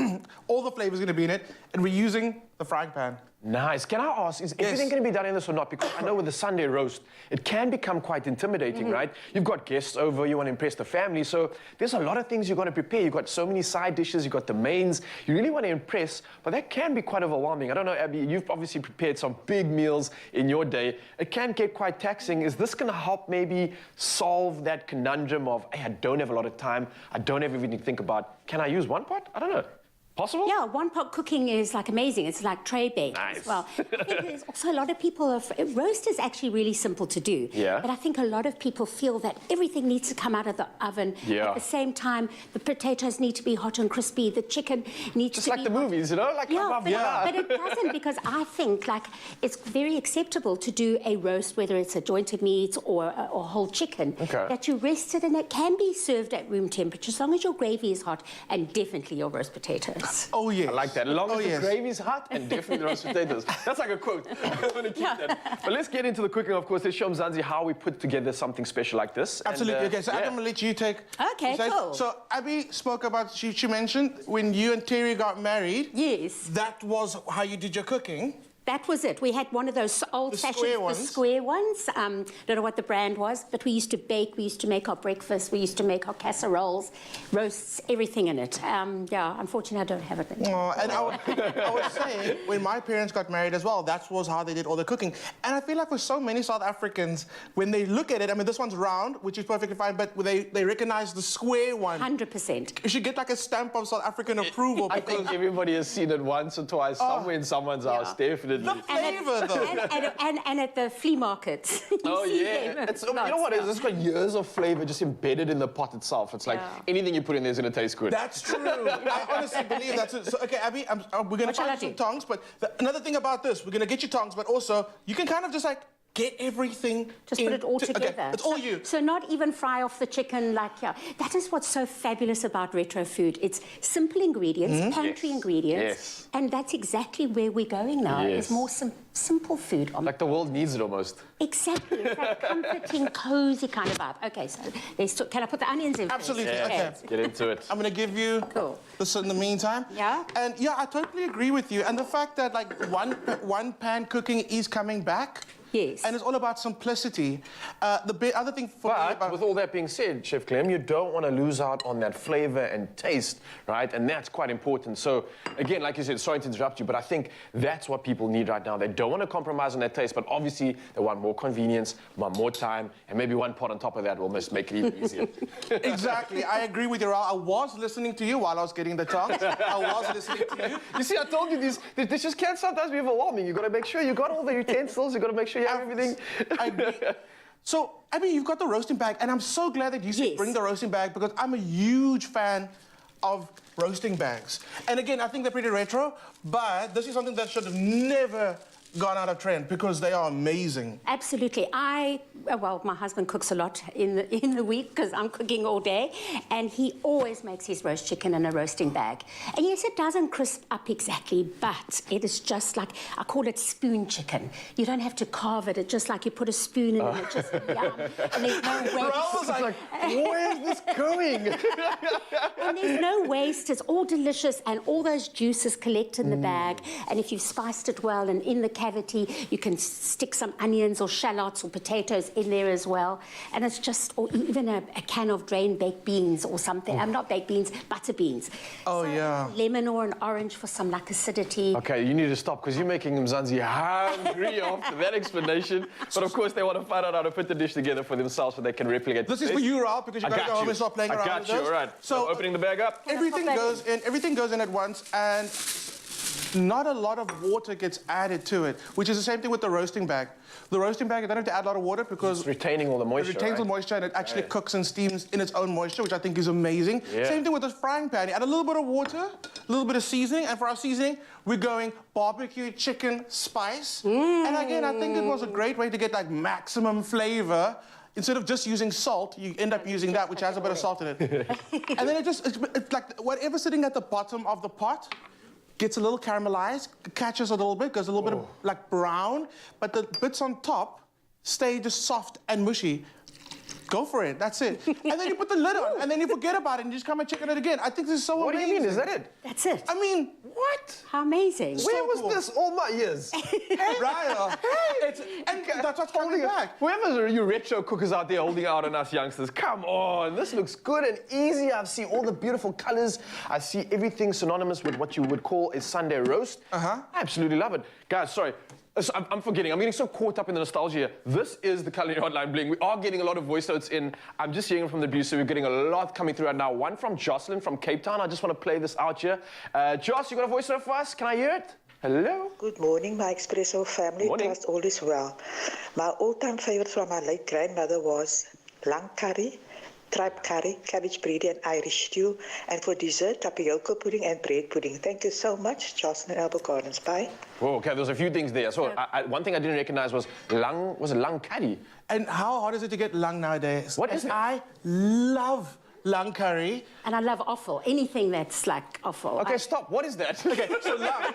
All the flavors going to be in it. And we're using the frying pan. Nice. Can I ask, is everything going to be done in this or not? Because I know with the Sunday roast, it can become quite intimidating, right? You've got guests over, you want to impress the family, so there's a lot of things you've got to prepare. You've got so many side dishes, you've got the mains. You really want to impress, but that can be quite overwhelming. I don't know, Abby, you've obviously prepared some big meals in your day. It can get quite taxing. Is this going to help maybe solve that conundrum of, hey, I don't have a lot of time, I don't have everything to think about. Can I use one pot? I don't know. Possible? Yeah, one-pot cooking is like amazing. It's like tray-baked as well. I think there's also a lot of people, roast is actually really simple to do. Yeah. But I think a lot of people feel that everything needs to come out of the oven. Yeah. At the same time, the potatoes need to be hot and crispy. The chicken needs Just to like be the movies, you know? Like, but it doesn't, because I think like it's very acceptable to do a roast, whether it's a jointed meat or a whole chicken, that you rest it, and it can be served at room temperature as long as your gravy is hot, and definitely your roast potatoes. Oh, yes. I like that. As long as the gravy's hot and definitely roast potatoes. That's like a quote. I'm going to keep that. But let's get into the cooking, of course. Let's show Mzansi how we put together something special like this. Absolutely. Okay, so I'm going to let you take... Okay, cool. So Abby spoke about, she mentioned when you and Terry got married. Yes. That was how you did your cooking. That was it. We had one of those old-fashioned, square ones. Don't know what the brand was, but we used to bake. We used to make our breakfast. We used to make our casseroles, roasts, everything in it. Yeah, unfortunately, I don't have it anymore. And I was saying, when my parents got married as well, that was how they did all the cooking. And I feel like for so many South Africans, when they look at it, I mean, this one's round, which is perfectly fine, but they recognize the square one. 100%. You should get like a stamp of South African approval. I think everybody has seen it once or twice, somewhere in someone's house, definitely. The flavour, though. And at the flea markets. Oh, yeah. You know what it is? It's got years of flavour just embedded in the pot itself. It's like anything you put in there is going to taste good. That's true. I honestly believe that's it. So, okay, Abby, we're going to find some tongs, but another thing about this, we're going to get you tongs, but also you can kind of just like get everything. Just put it all together. Okay, it's all you. So not even fry off the chicken like, that is what's so fabulous about retro food. It's simple ingredients, pantry ingredients, and that's exactly where we're going now. It's more simple food. Like the world needs it almost. Exactly. It's that comforting, cozy kind of vibe. Okay, so can I put the onions in? Absolutely. First? Okay. Let's get into it. I'm going to give you this in the meantime. Yeah. And yeah, I totally agree with you. And the fact that like one pan cooking is coming back. Yes. And it's all about simplicity. The other thing for me about... with all that being said, Chef Clem, you don't want to lose out on that flavour and taste, right? And that's quite important. So, again, like you said, sorry to interrupt you, but I think that's what people need right now. They don't want to compromise on their taste, but obviously they want more convenience, want more time, and maybe one pot on top of that will just make it even easier. Exactly. I agree with you, Raul. I was listening to you while I was getting the tongs. I was listening to you. You see, I told you these dishes can sometimes be overwhelming. You've got to make sure you got all the utensils. You've got to make sure you have everything. I agree. So, I mean, you've got the roasting bag, and I'm so glad that you said bring the roasting bag, because I'm a huge fan of roasting bags. And again, I think they're pretty retro, but this is something that should never gone out of trend because they are amazing. Absolutely. Well, my husband cooks a lot in the week because I'm cooking all day, and he always makes his roast chicken in a roasting bag. And yes, it doesn't crisp up exactly, but it is just like, I call it spoon chicken. You don't have to carve it. It's just like you put a spoon in and it just, yum. And there's no waste. I was like, where's this going? And there's no waste. It's all delicious, and all those juices collect in the bag. And if you've spiced it well, and in the cavity, you can stick some onions or shallots or potatoes in there as well. And it's just, or even a can of drained baked beans or something. Not baked beans, butter beans. Oh, yeah. Lemon or an orange for some like acidity. Okay, you need to stop because you're making Mzansi hungry after that explanation. But of course, they want to find out how to put the dish together for themselves so they can replicate. This is for you, Ralph, because you got to go home and start playing around with I got you, those. all right. So opening the bag up. Everything goes in at once, and not a lot of water gets added to it, which is the same thing with the roasting bag. The roasting bag, you don't have to add a lot of water because it's retaining all the moisture. It retains the moisture, and it actually cooks and steams in its own moisture, which I think is amazing. Yeah. Same thing with the frying pan. You add a little bit of water, a little bit of seasoning, and for our seasoning, we're going barbecue chicken spice. And again, I think it was a great way to get like maximum flavor. Instead of just using salt, you end up using that, which has a bit of salt in it. And then it's like whatever's sitting at the bottom of the pot gets a little caramelized, catches a little bit, goes a little bit of like brown, but the bits on top stay just soft and mushy. Go for it, that's it. And then you put the lid on, and then you forget about it, and you just come and chicken it again. I think this is so amazing. What do you mean, is that it? That's it. I mean, what? How amazing. Where was cool. this all my years? Raya. And that's what's coming back. Whoever you retro cookers out there holding out on us youngsters, come on, this looks good and easy. I see all the beautiful colors. I see everything synonymous with what you would call a Sunday roast. I absolutely love it. Guys, sorry. I'm forgetting. I'm getting so caught up in the nostalgia here. This is the Culinary Hotline Bling. We are getting a lot of voice notes in. I'm just hearing from the producer. We're getting a lot coming through right now. One from Jocelyn from Cape Town. I just want to play this out here. Joss, you got a voice note for us? Can I hear it? Hello? Good morning, my Expresso family. Morning. Trust all is well. My all-time favorite from my late grandmother was lang curry, tripe curry, cabbage bready and Irish stew. And for dessert, tapioca pudding and bread pudding. Thank you so much, Jocelyn Albert Gardens. Bye. Whoa, okay, there's a few things there. So one thing I didn't recognize was lang curry. And how hard is it to get lang nowadays? What is it? I love lang curry. And I love offal, anything that's like offal. Okay, stop. What is that? Okay, so lang,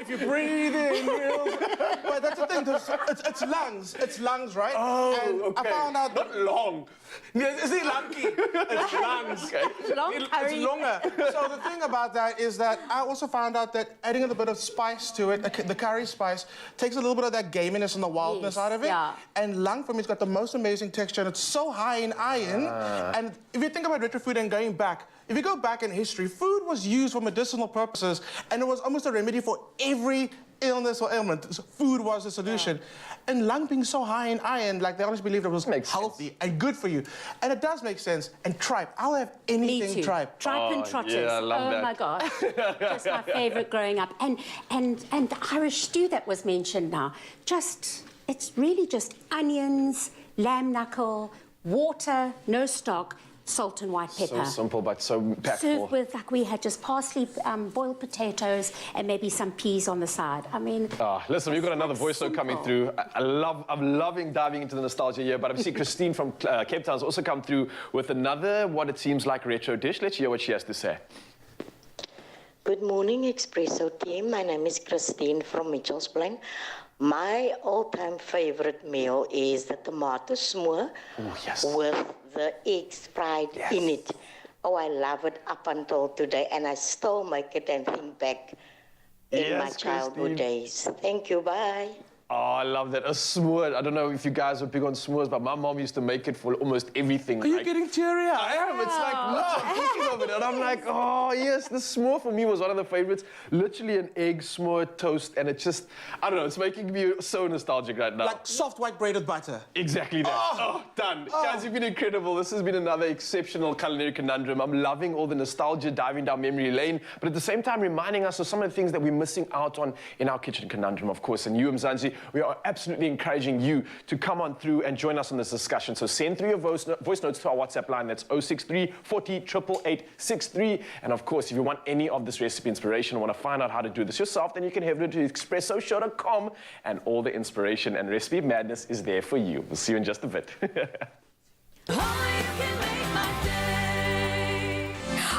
if you breathe in real... But that's the thing, it's lungs, right? Oh, and okay. I found out... Not long. Is it lanky? It's lungs. Okay. Long curry. It's longer. So the thing about that is that I also found out that adding a little bit of spice to it, the curry spice, takes a little bit of that gaminess and the wildness out of it. Yeah. And lang for me, it's got the most amazing texture, and it's so high in iron. And if you think about retro food and going back, if you go back in history, food was used for medicinal purposes, and it was almost a remedy for every illness or ailment. So food was the solution. And lang being so high in iron, like they always believed it was healthy and good for you. And it does make sense. And tripe, I'll have anything Me too. tripe. Tripe and trotters. yeah, I love that. My gosh. Just my favorite growing up. And the Irish stew that was mentioned now, it's really just onions, lamb knuckle, water, no stock, salt and white pepper. So simple, but so impactful. Served with, like we had, just parsley, boiled potatoes, and maybe some peas on the side. I mean... Listen, we've got another voice note coming through. I'm loving diving into the nostalgia here, but I see Christine from Cape Town has also come through with another, what it seems like, retro dish. Let's hear what she has to say. Good morning, Expresso team. My name is Christine from Mitchell's Plain. My all-time favorite meal is the tomato smoor with the eggs fried in it. Oh, I love it up until today, and I still make it and think back in my childhood days. Thank you, bye. Oh, I love that. A smoor. I don't know if you guys are big on s'mores, but my mom used to make it for almost everything. Are you getting teary-eyed? I am. It's like, look, I'm thinking of it, and I'm like, oh, yes, the s'more for me was one of the favorites. Literally an egg s'more toast, and it just, I don't know, it's making me so nostalgic right now. Like soft white bread with butter. Exactly that. Oh, done. Guys, you've been incredible. This has been another exceptional culinary conundrum. I'm loving all the nostalgia, diving down memory lane, but at the same time reminding us of some of the things that we're missing out on in our kitchen conundrum, of course. And you, Mzansi, we are absolutely encouraging you to come on through and join us on this discussion. So send through your voice notes to our WhatsApp line. That's 063 40 888 63. And of course, if you want any of this recipe inspiration and want to find out how to do this yourself, then you can head over to expressoshow.com, and all the inspiration and recipe madness is there for you. We'll see you in just a bit.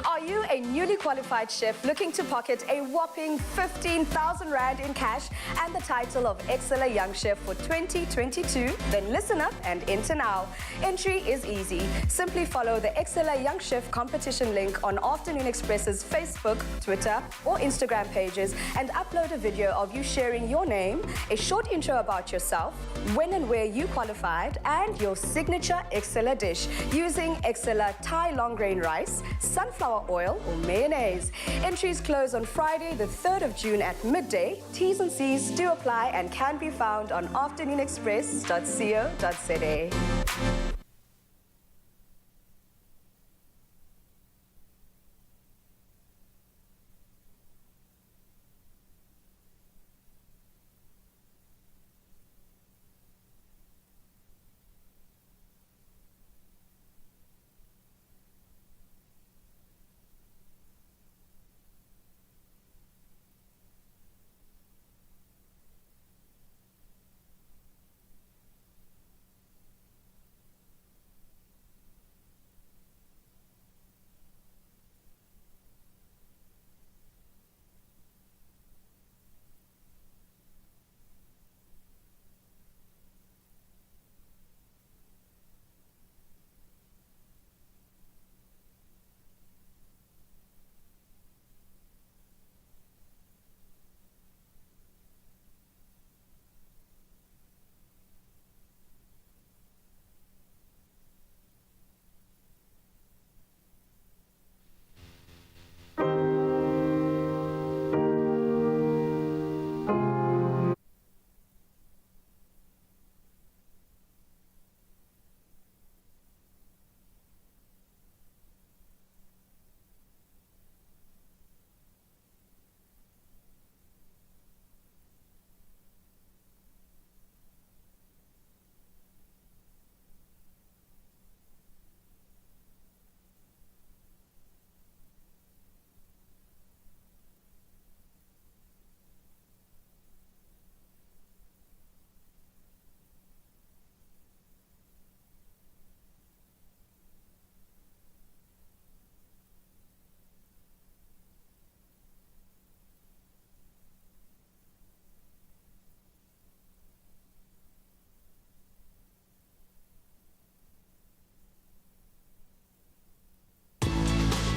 Are you a newly qualified chef looking to pocket a whopping 15,000 Rand in cash and the title of Excellent Young Chef for 2022? Then listen up and enter now. Entry is easy. Simply follow the Excellent Young Chef competition link on Afternoon Express's Facebook, Twitter, or Instagram pages and upload a video of you sharing your name, a short intro about yourself, when and where you qualified, and your signature Excella dish using Excella Thai long grain rice, sunflower oil, or mayonnaise. Entries close on Friday, the 3rd of June at midday. T's and C's do apply and can be found on afternoonexpress.co.za.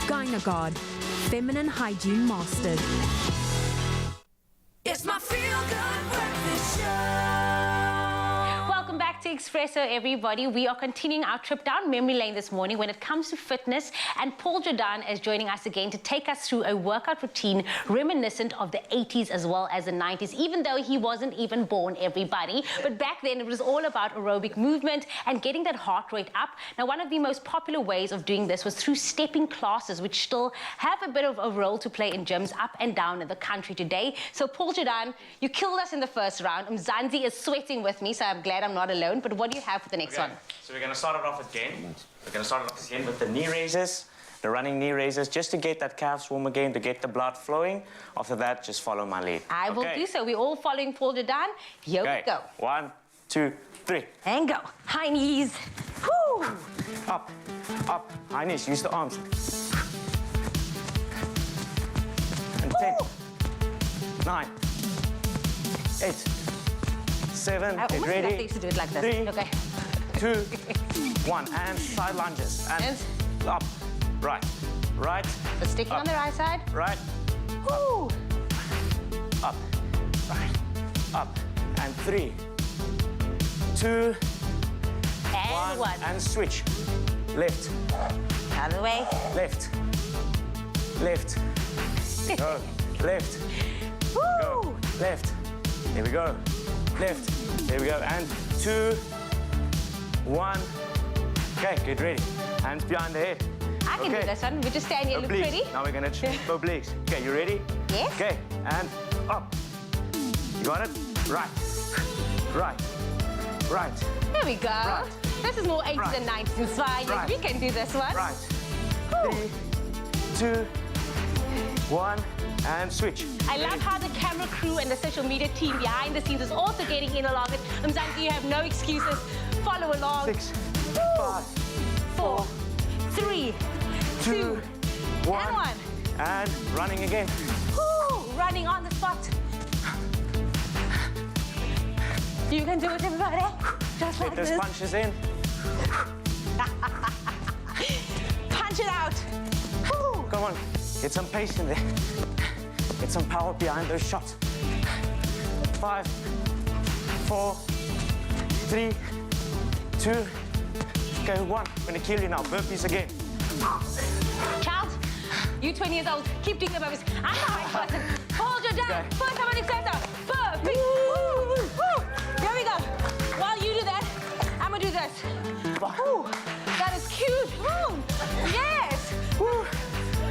Gynagard, feminine hygiene mastered. It's my feel-good breakfast show. Welcome back to Expresso, everybody. We are continuing our trip down memory lane this morning when it comes to fitness, and Paul Jordan is joining us again to take us through a workout routine reminiscent of the 80s as well as the 90s, even though he wasn't even born, everybody. But back then, it was all about aerobic movement and getting that heart rate up. Now, one of the most popular ways of doing this was through stepping classes, which still have a bit of a role to play in gyms up and down in the country today. So, Paul Jordan, you killed us in the first round. Mzansi is sweating with me, so I'm glad I'm not alone. But what do you have for the next one? So we're going to start it off again. We're going to start it off again with the knee raises, the running knee raises, just to get that calves warm again, to get the blood flowing. After that, just follow my lead. I will do so. We're all following Paul Jordan. Here we go. 1, 2, 3. And go. High knees. Woo! Up, up. High knees. Use the arms. And 10, 9, 8, 7. I Get almost ready. like they used to do it like this. 3, Okay. 2, 1. And side lunges. And up. Right. Right. So sticking up. on the right side. Right. Woo! Up. Right. Up. And 3, 2, And 1. And switch. Left. Out of the way. Left. Left. Go. Left. Woo! Go. Left. There we go. Left. There we go. And 2, 1. Okay, get ready. Hands behind the head. I can do this one. We just stand here, look Obliques. pretty. Now we're going to obliques. Okay, you ready? Yes. Okay, and up. You got it? Right. right, right. There we go. Right. This is more 80s and 90s inspired. Right. We can do this one. Right. Woo. 3, 2, 1, and switch. I love how the camera crew and the social media team behind the scenes is also getting in along it. Mzansi, you have no excuses. Follow along. 6, 5, 4, 3, 2, 1, and 1. And running again. Woo. Running on the spot. You can do it, everybody. Just like Get those this. punches in. Punch it out. Woo. Come on, get some pace in there. Get some power behind those shots. 5, 4, 3, 2, okay, 1. I'm gonna kill you now. Burpees again. Child, you 20 years old, keep doing the burpees. I'm the right person. Hold your down. Okay. First time on Expresso. Burpee. Woo. Woo. Here we go. While you do that, I'm gonna do this. Woo. That is cute. Woo. Yes. Woo.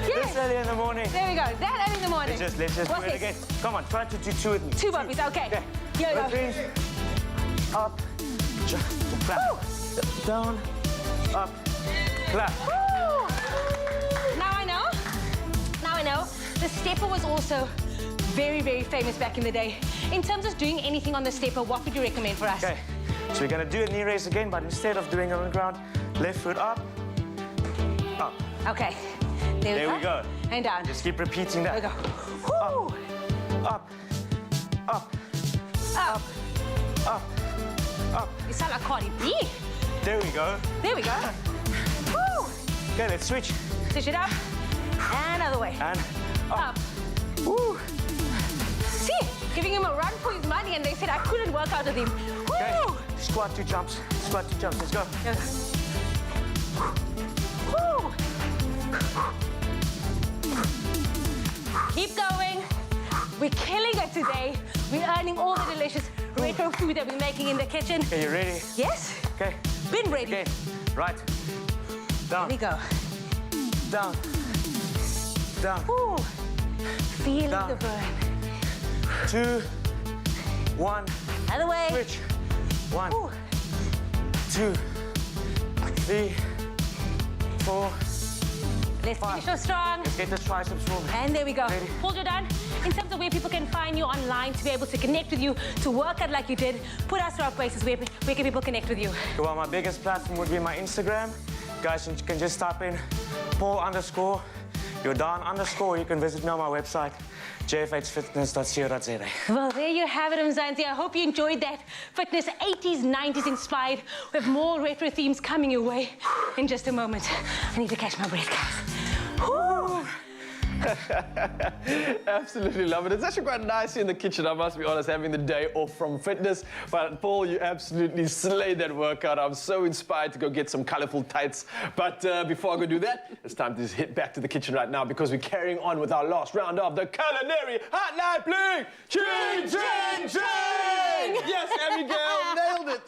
Yes. This early in the morning. There we go. That early in the morning. Let's just What's do it this? again. Come on, try to do 2 with me. 2 burpees, okay. Okay. Here we go. Burpees. Up. Clap. Down. Up. Clap. Woo. Now I know. Now I know. The stepper was also very, very famous back in the day. In terms of doing anything on the stepper, what would you recommend for us? Okay, so we're gonna do a knee raise again, but instead of doing it on the ground, left foot up, up. Okay. There we go. And down. Just keep repeating that. There we go. Woo. Up, up, Up. up, up. You sound like Cardi B. There we go. There we go. Woo. Okay, let's switch. Switch it up. And other way. And Up. Woo. See, giving him a run for his money, and they said I couldn't work out with him. Okay, Woo. squat 2 jumps. Squat 2 jumps. Let's go. Woo. Keep going. We're killing it today. We're earning all the delicious retro food that we're making in the kitchen. Okay, you ready? Yes. Okay. Been ready. Okay. Right. Down. Here we go. Down. Down. Woo. Feeling Down. the burn. 2, 1. Other way. Switch. 1, Woo. 2, 3, 4. Let's finish so strong. Let's get the triceps moving. And there we go. Ready? Hold your down. In terms of where people can find you online to be able to connect with you, to work out like you did, put us through our places. Where can people connect with you? Well, my biggest platform would be my Instagram. Guys, you can just type in Paul_, Jordan_. You can visit me on my website, jfhfitness.co.za. Well, there you have it, Mzansi. I hope you enjoyed that fitness 80s, 90s inspired. We have more retro themes coming your way in just a moment. I need to catch my breath, guys. Woo. Absolutely love it. It's actually quite nice here in the kitchen, I must be honest, having the day off from fitness. But Paul, you absolutely slayed that workout. I'm so inspired to go get some colorful tights. But before I go do that, it's time to just hit back to the kitchen right now because we're carrying on with our last round of the culinary hotline bling. Ching, ching, ching! Yes, Abigail nailed it.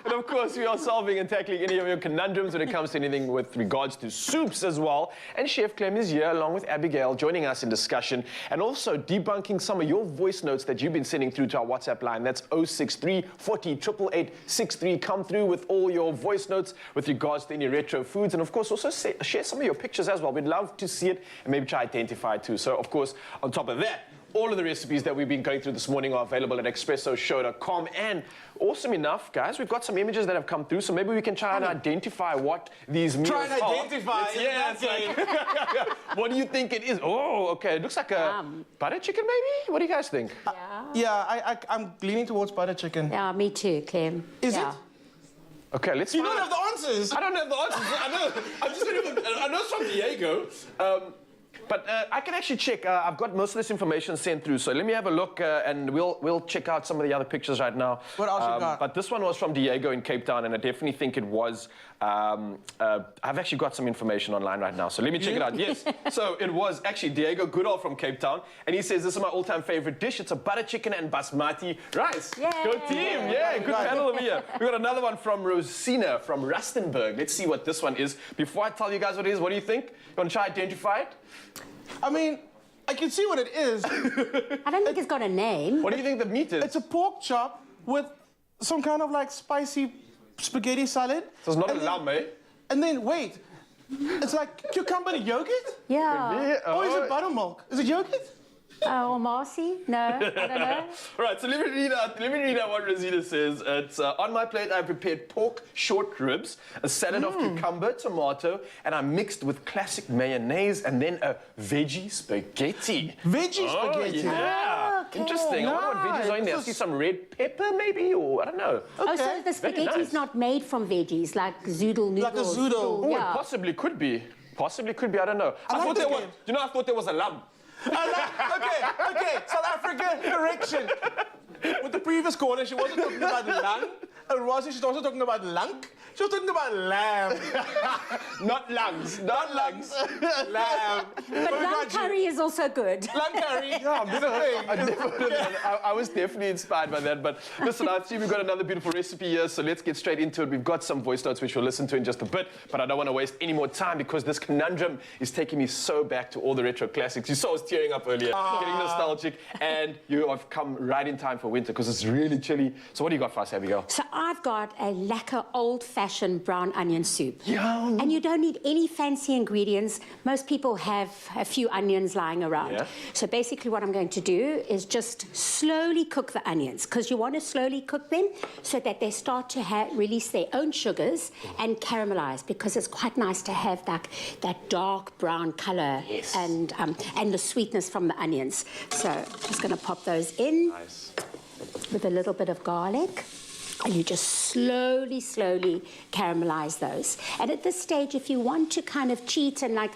And of course, we are solving and tackling any of your conundrums when it comes to anything with regards to soups as well. And Chef Clem is here along with Abigail joining us in discussion and also debunking some of your voice notes that you've been sending through to our WhatsApp line. That's 063 40 888 63. Come through with all your voice notes with regards to any retro foods. And of course, also share some of your pictures as well. We'd love to see it and maybe try to identify it too. So of course, on top of that, all of the recipes that we've been going through this morning are available at expressoshow.com. And awesome enough, guys, we've got some images that have come through, so maybe we can try and identify what these meals are. Try and identify. Yeah, it's like, what do you think it is? Oh, okay, it looks like a butter chicken, maybe? What do you guys think? I'm leaning towards butter chicken. Yeah, me too, Clem. Is it? Okay, let's You find don't out. have the answers. I don't have the answers. I know. I'm just I know it's from Diego. But I can actually check. I've got most of this information sent through, so let me have a look, and we'll check out some of the other pictures right now. What else you got? But this one was from Diego in Cape Town, and I definitely think it was. I've actually got some information online right now, so let me check it out. Yes, so it was actually Diego Goodall from Cape Town, and he says this is my all-time favorite dish. It's a butter chicken and basmati rice. Yay. Good team, yeah, good panel over here. We got another one from Rosina from Rustenburg. Let's see what this one is. Before I tell you guys what it is, what do you think? You want to try to identify it? I mean, I can see what it is. I don't think it's got a name. What do you think the meat is? It's a pork chop with some kind of like spicy spaghetti salad. So it's not and a lamb, eh? And then wait, it's like cucumber and yogurt? Yeah. Or is it buttermilk? Is it yogurt? Or Marcy? No, I don't know. Right, so let me read out what Rosita says. It's on my plate I prepared pork short ribs, a salad of cucumber, tomato, and I mixed with classic mayonnaise and then a veggie spaghetti. Veggie spaghetti? Yeah. Okay. Interesting. I wonder what veggies are in there. I see some red pepper maybe, or I don't know. Oh, so the spaghetti is not made from veggies, like zoodle noodles. Like a zoodle. Oh, Yeah. it possibly could be. Possibly could be, I don't know. I thought there was, I thought there was a lamb. Okay, South Africa, correction. With the previous caller, she wasn't talking about lung. And Rosie, she's also talking about lunk. She was talking about lamb. Not lungs, not lungs. Lamb. But lamb curry is also good. Lamb curry. Yeah, I was definitely inspired by that. But listen, I see we've got another beautiful recipe here, so let's get straight into it. We've got some voice notes which we'll listen to in just a bit, but I don't want to waste any more time because this conundrum is taking me so back to all the retro classics. You saw us tearing up earlier, getting nostalgic, and you have come right in time for winter because it's really chilly. So what do you got for us, Abigail? So I've got a lekker old-fashioned brown onion soup. Yum. And you don't need any fancy ingredients. Most people have a few onions lying around. Yeah. So basically what I'm going to do is just slowly cook the onions because you want to slowly cook them so that they start to release their own sugars and caramelize because it's quite nice to have that dark brown color and the sweetness from the onions. So just going to pop those in with a little bit of garlic. And you just slowly caramelize those. And at this stage, if you want to kind of cheat and like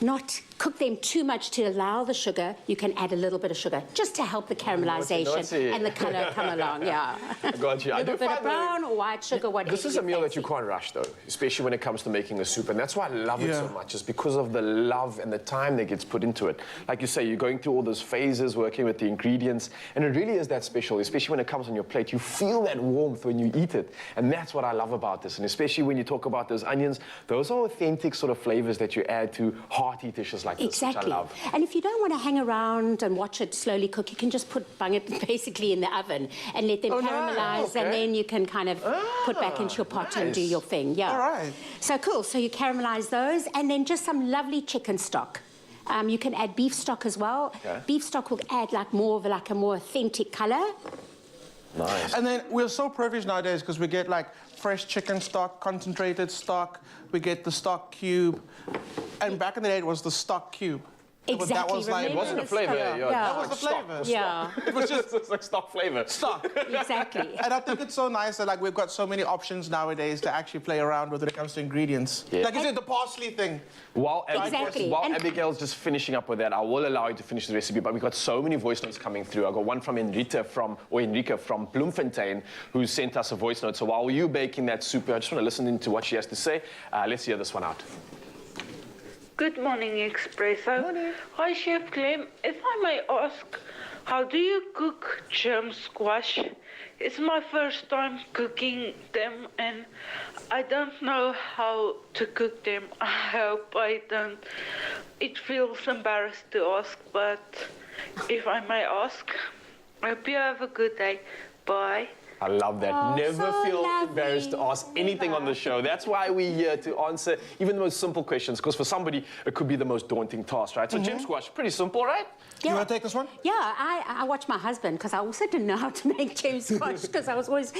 not cook them too much to allow the sugar, you can add a little bit of sugar just to help the caramelization and the color come along. Yeah. I got you. A little bit of brown or white sugar, whatever. This is a meal that you can't rush, though, especially when it comes to making a soup. And that's why I love it so much, is because of the love and the time that gets put into it. Like you say, you're going through all those phases, working with the ingredients, and it really is that special, especially when it comes on your plate. You feel that warmth when you eat it. And that's what I love about this. And especially when you talk about those onions, those are authentic sort of flavors that you add to hearty dishes like this, which I love. And if you don't want to hang around and watch it slowly cook, you can just bung it basically in the oven and let them caramelize, and then you can kind of put back into your pot and do your thing. Yeah. All right. So cool. So you caramelize those, and then just some lovely chicken stock. You can add beef stock as well. Okay. Beef stock will add like more of a more authentic color. Nice. And then we're so privileged nowadays because we get like fresh chicken stock, concentrated stock, we get the stock cube. And back in the day, it was the stock cube. Exactly. That was like, it wasn't a flavor. That was the flavor. Yeah. It was just it's like stock flavor. stock. Exactly. And I think it's so nice that like we've got so many options nowadays to actually play around with when it comes to ingredients. Yeah. Like you said, the parsley thing. While Exactly. Abigail's just finishing up with that, I will allow you to finish the recipe, but we've got so many voice notes coming through. I got one from Enrica from Bloemfontein, who sent us a voice note. So while you're baking that soup, I just want to listen to what she has to say. Let's hear this one out. Good morning, Expresso. Morning. Hi, Chef Clem. If I may ask, how do you cook germ squash? It's my first time cooking them, and I don't know how to cook them. I hope I don't. It feels embarrassed to ask, but if I may ask, I hope you have a good day. Bye. I love that. Oh, Never so feel lovely. embarrassed to ask anything on the show. That's why we're here to answer even the most simple questions, because for somebody, it could be the most daunting task, right? So gem squash, pretty simple, right? You want to take this one? Yeah, I watch my husband because I also didn't know how to make gem squash because I was always,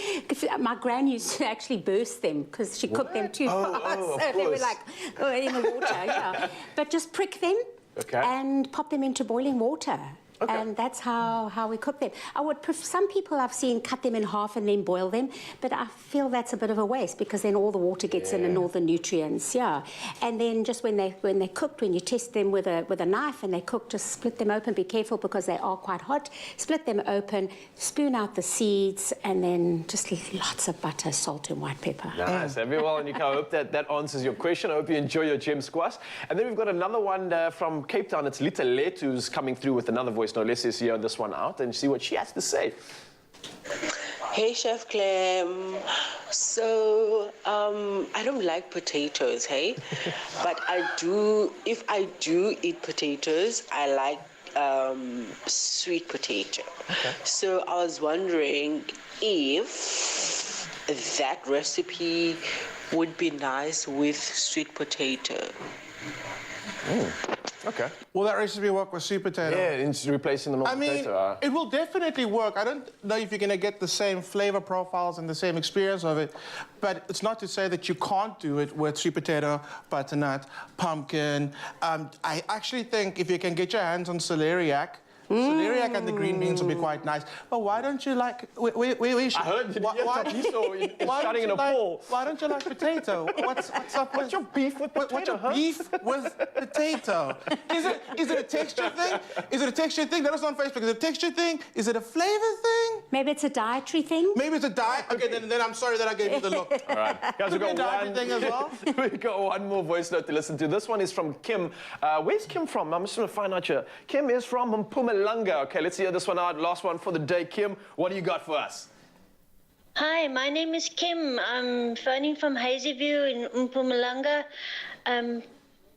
my gran used to actually burst them because she cooked them too fast. So they were like in the water, yeah. But just prick them and pop them into boiling water. Okay. And that's how we cook them. I would some people I've seen cut them in half and then boil them, but I feel that's a bit of a waste because then all the water gets in and all the nutrients. Yeah. And then just when they're cooked, when you test them with a knife and they cook, just split them open. Be careful because they are quite hot. Split them open, spoon out the seeds, and then just lots of butter, salt, and white pepper. Nice, everyone. And I hope that answers your question. I hope you enjoy your gem squash. And then we've got another one from Cape Town. It's Lita Let who's coming through with another voice. So let's just hear this one out and see what she has to say. Hey, Chef Clem. So, I don't like potatoes, hey? But if I do eat potatoes, I like sweet potato. Okay. So I was wondering if that recipe would be nice with sweet potato. Okay. Will that recipe work with sweet potato? Yeah, it's replacing the normal I mean, potato. it will definitely work. I don't know if you're going to get the same flavor profiles and the same experience of it, but it's not to say that you can't do it with sweet potato, butternut, pumpkin. I actually think if you can get your hands on celeriac, celeriac and the green beans will be quite nice. But why don't you like... I heard you starting in a poll. Why don't you like potato? What's up with... What's your beef with potato, What's your beef with potato? Is it a texture thing? Is it a texture thing? Let us know on Facebook. Is it a texture thing? Is it a flavor thing? Maybe it's a dietary thing? Maybe it's a diet. Okay, then I'm sorry that I gave you the look. All right. Guys, we've got dietary thing as well. we got one more voice note to listen to. This one is from Kim. Where's Kim from? I'm just going to find out here. Kim is from Mpumalanga. Okay, let's hear this one out. Last one for the day. Kim, what do you got for us? Hi, my name is Kim. I'm phoning from Hazyview in Mpumalanga.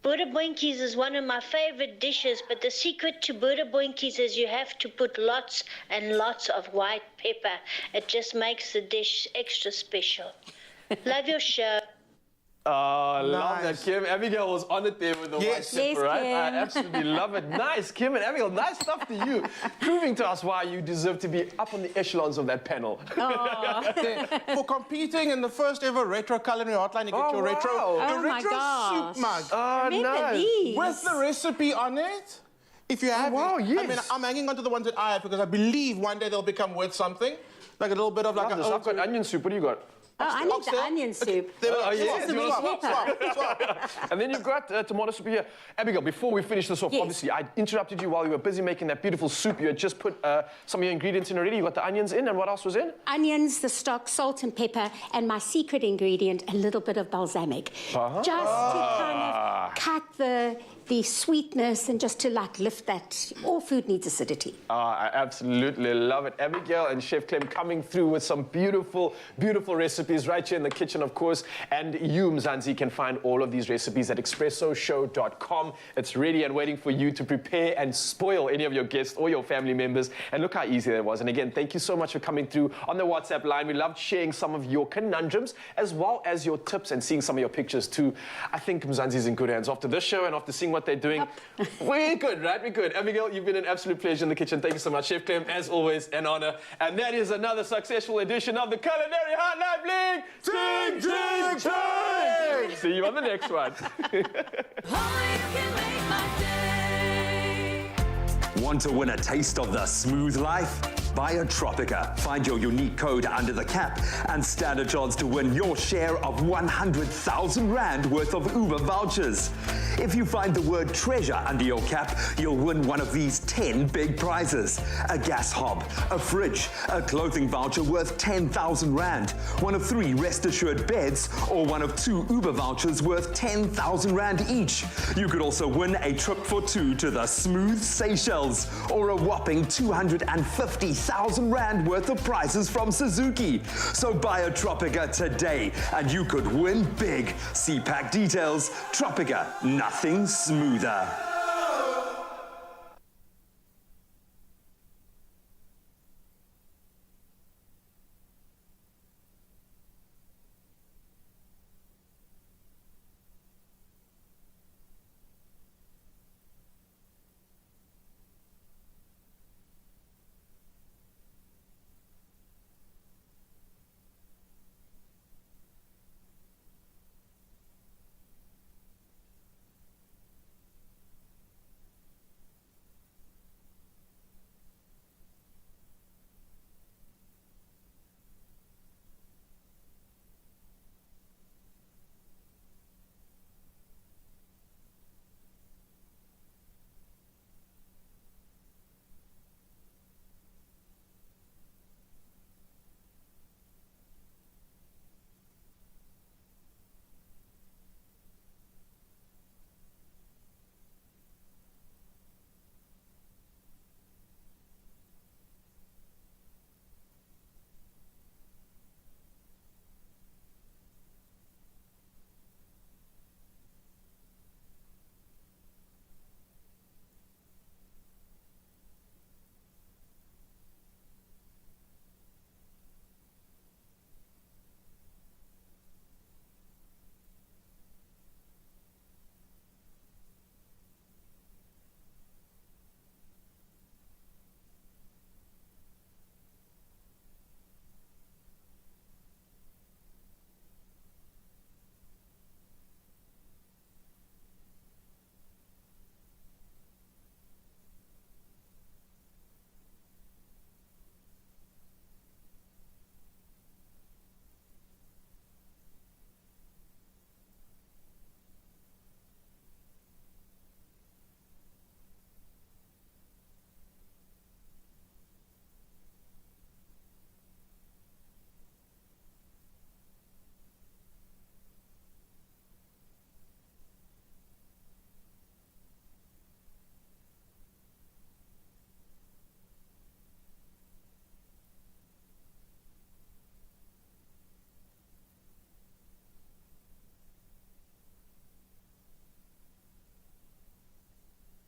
Buddha boinkies is one of my favorite dishes, but the secret to Buddha boinkies is you have to put lots and lots of white pepper. It just makes the dish extra special. Love your show. Oh, love that, Kim. Abigail was on it there with the white pepper, right? I absolutely love it. Nice, Kim and Abigail. Nice stuff to you. Proving to us why you deserve to be up on the echelons of that panel. For competing in the first ever retro culinary hotline, you get your retro, soup mug. Oh, nice. With the recipe on it. If you have wow, it. yes. I mean, I'm hanging on to the ones that I have because I believe one day they'll become worth something. Like a little bit of like I've got onion soup. What do you got? Oh, I need the onion soup. And then you've got tomato soup here. Abigail, before we finish this off, obviously, I interrupted you while you were busy making that beautiful soup. You had just put some of your ingredients in already. You got the onions in, and what else was in? Onions, the stock, salt and pepper, and my secret ingredient, a little bit of balsamic. Just to kind of cut the sweetness and just to like lift that. All food needs acidity. I absolutely love it. Abigail and Chef Clem coming through with some beautiful, beautiful recipes right here in the kitchen, of course. And you, Mzansi, can find all of these recipes at expressoshow.com. It's ready and waiting for you to prepare and spoil any of your guests or your family members. And look how easy that was. And again, thank you so much for coming through on the WhatsApp line. We loved sharing some of your conundrums as well as your tips and seeing some of your pictures too. I think Mzansi's in good hands. After this show and after seeing what they're doing, we're good, right? We're good. Abigail, you've been an absolute pleasure in the kitchen. Thank you so much. Chef Clem, as always, an honor. And that is another successful edition of the Culinary Hotline Bling. Ting, ting, ting! See you on the next one. Want to win a taste of the smooth life? Buy a Tropica. Find your unique code under the cap and stand a chance to win your share of 100,000 Rand worth of Uber vouchers. If you find the word treasure under your cap, you'll win one of these 10 big prizes. A gas hob, a fridge, a clothing voucher worth 10,000 Rand, one of 3 Rest Assured beds, or one of 2 Uber vouchers worth 10,000 Rand each. You could also win a trip for 2 to the smooth Seychelles, or a whopping 250,000 Rand worth of prizes from Suzuki. So buy a Tropica today and you could win big. See pack details. Tropica, nothing smoother.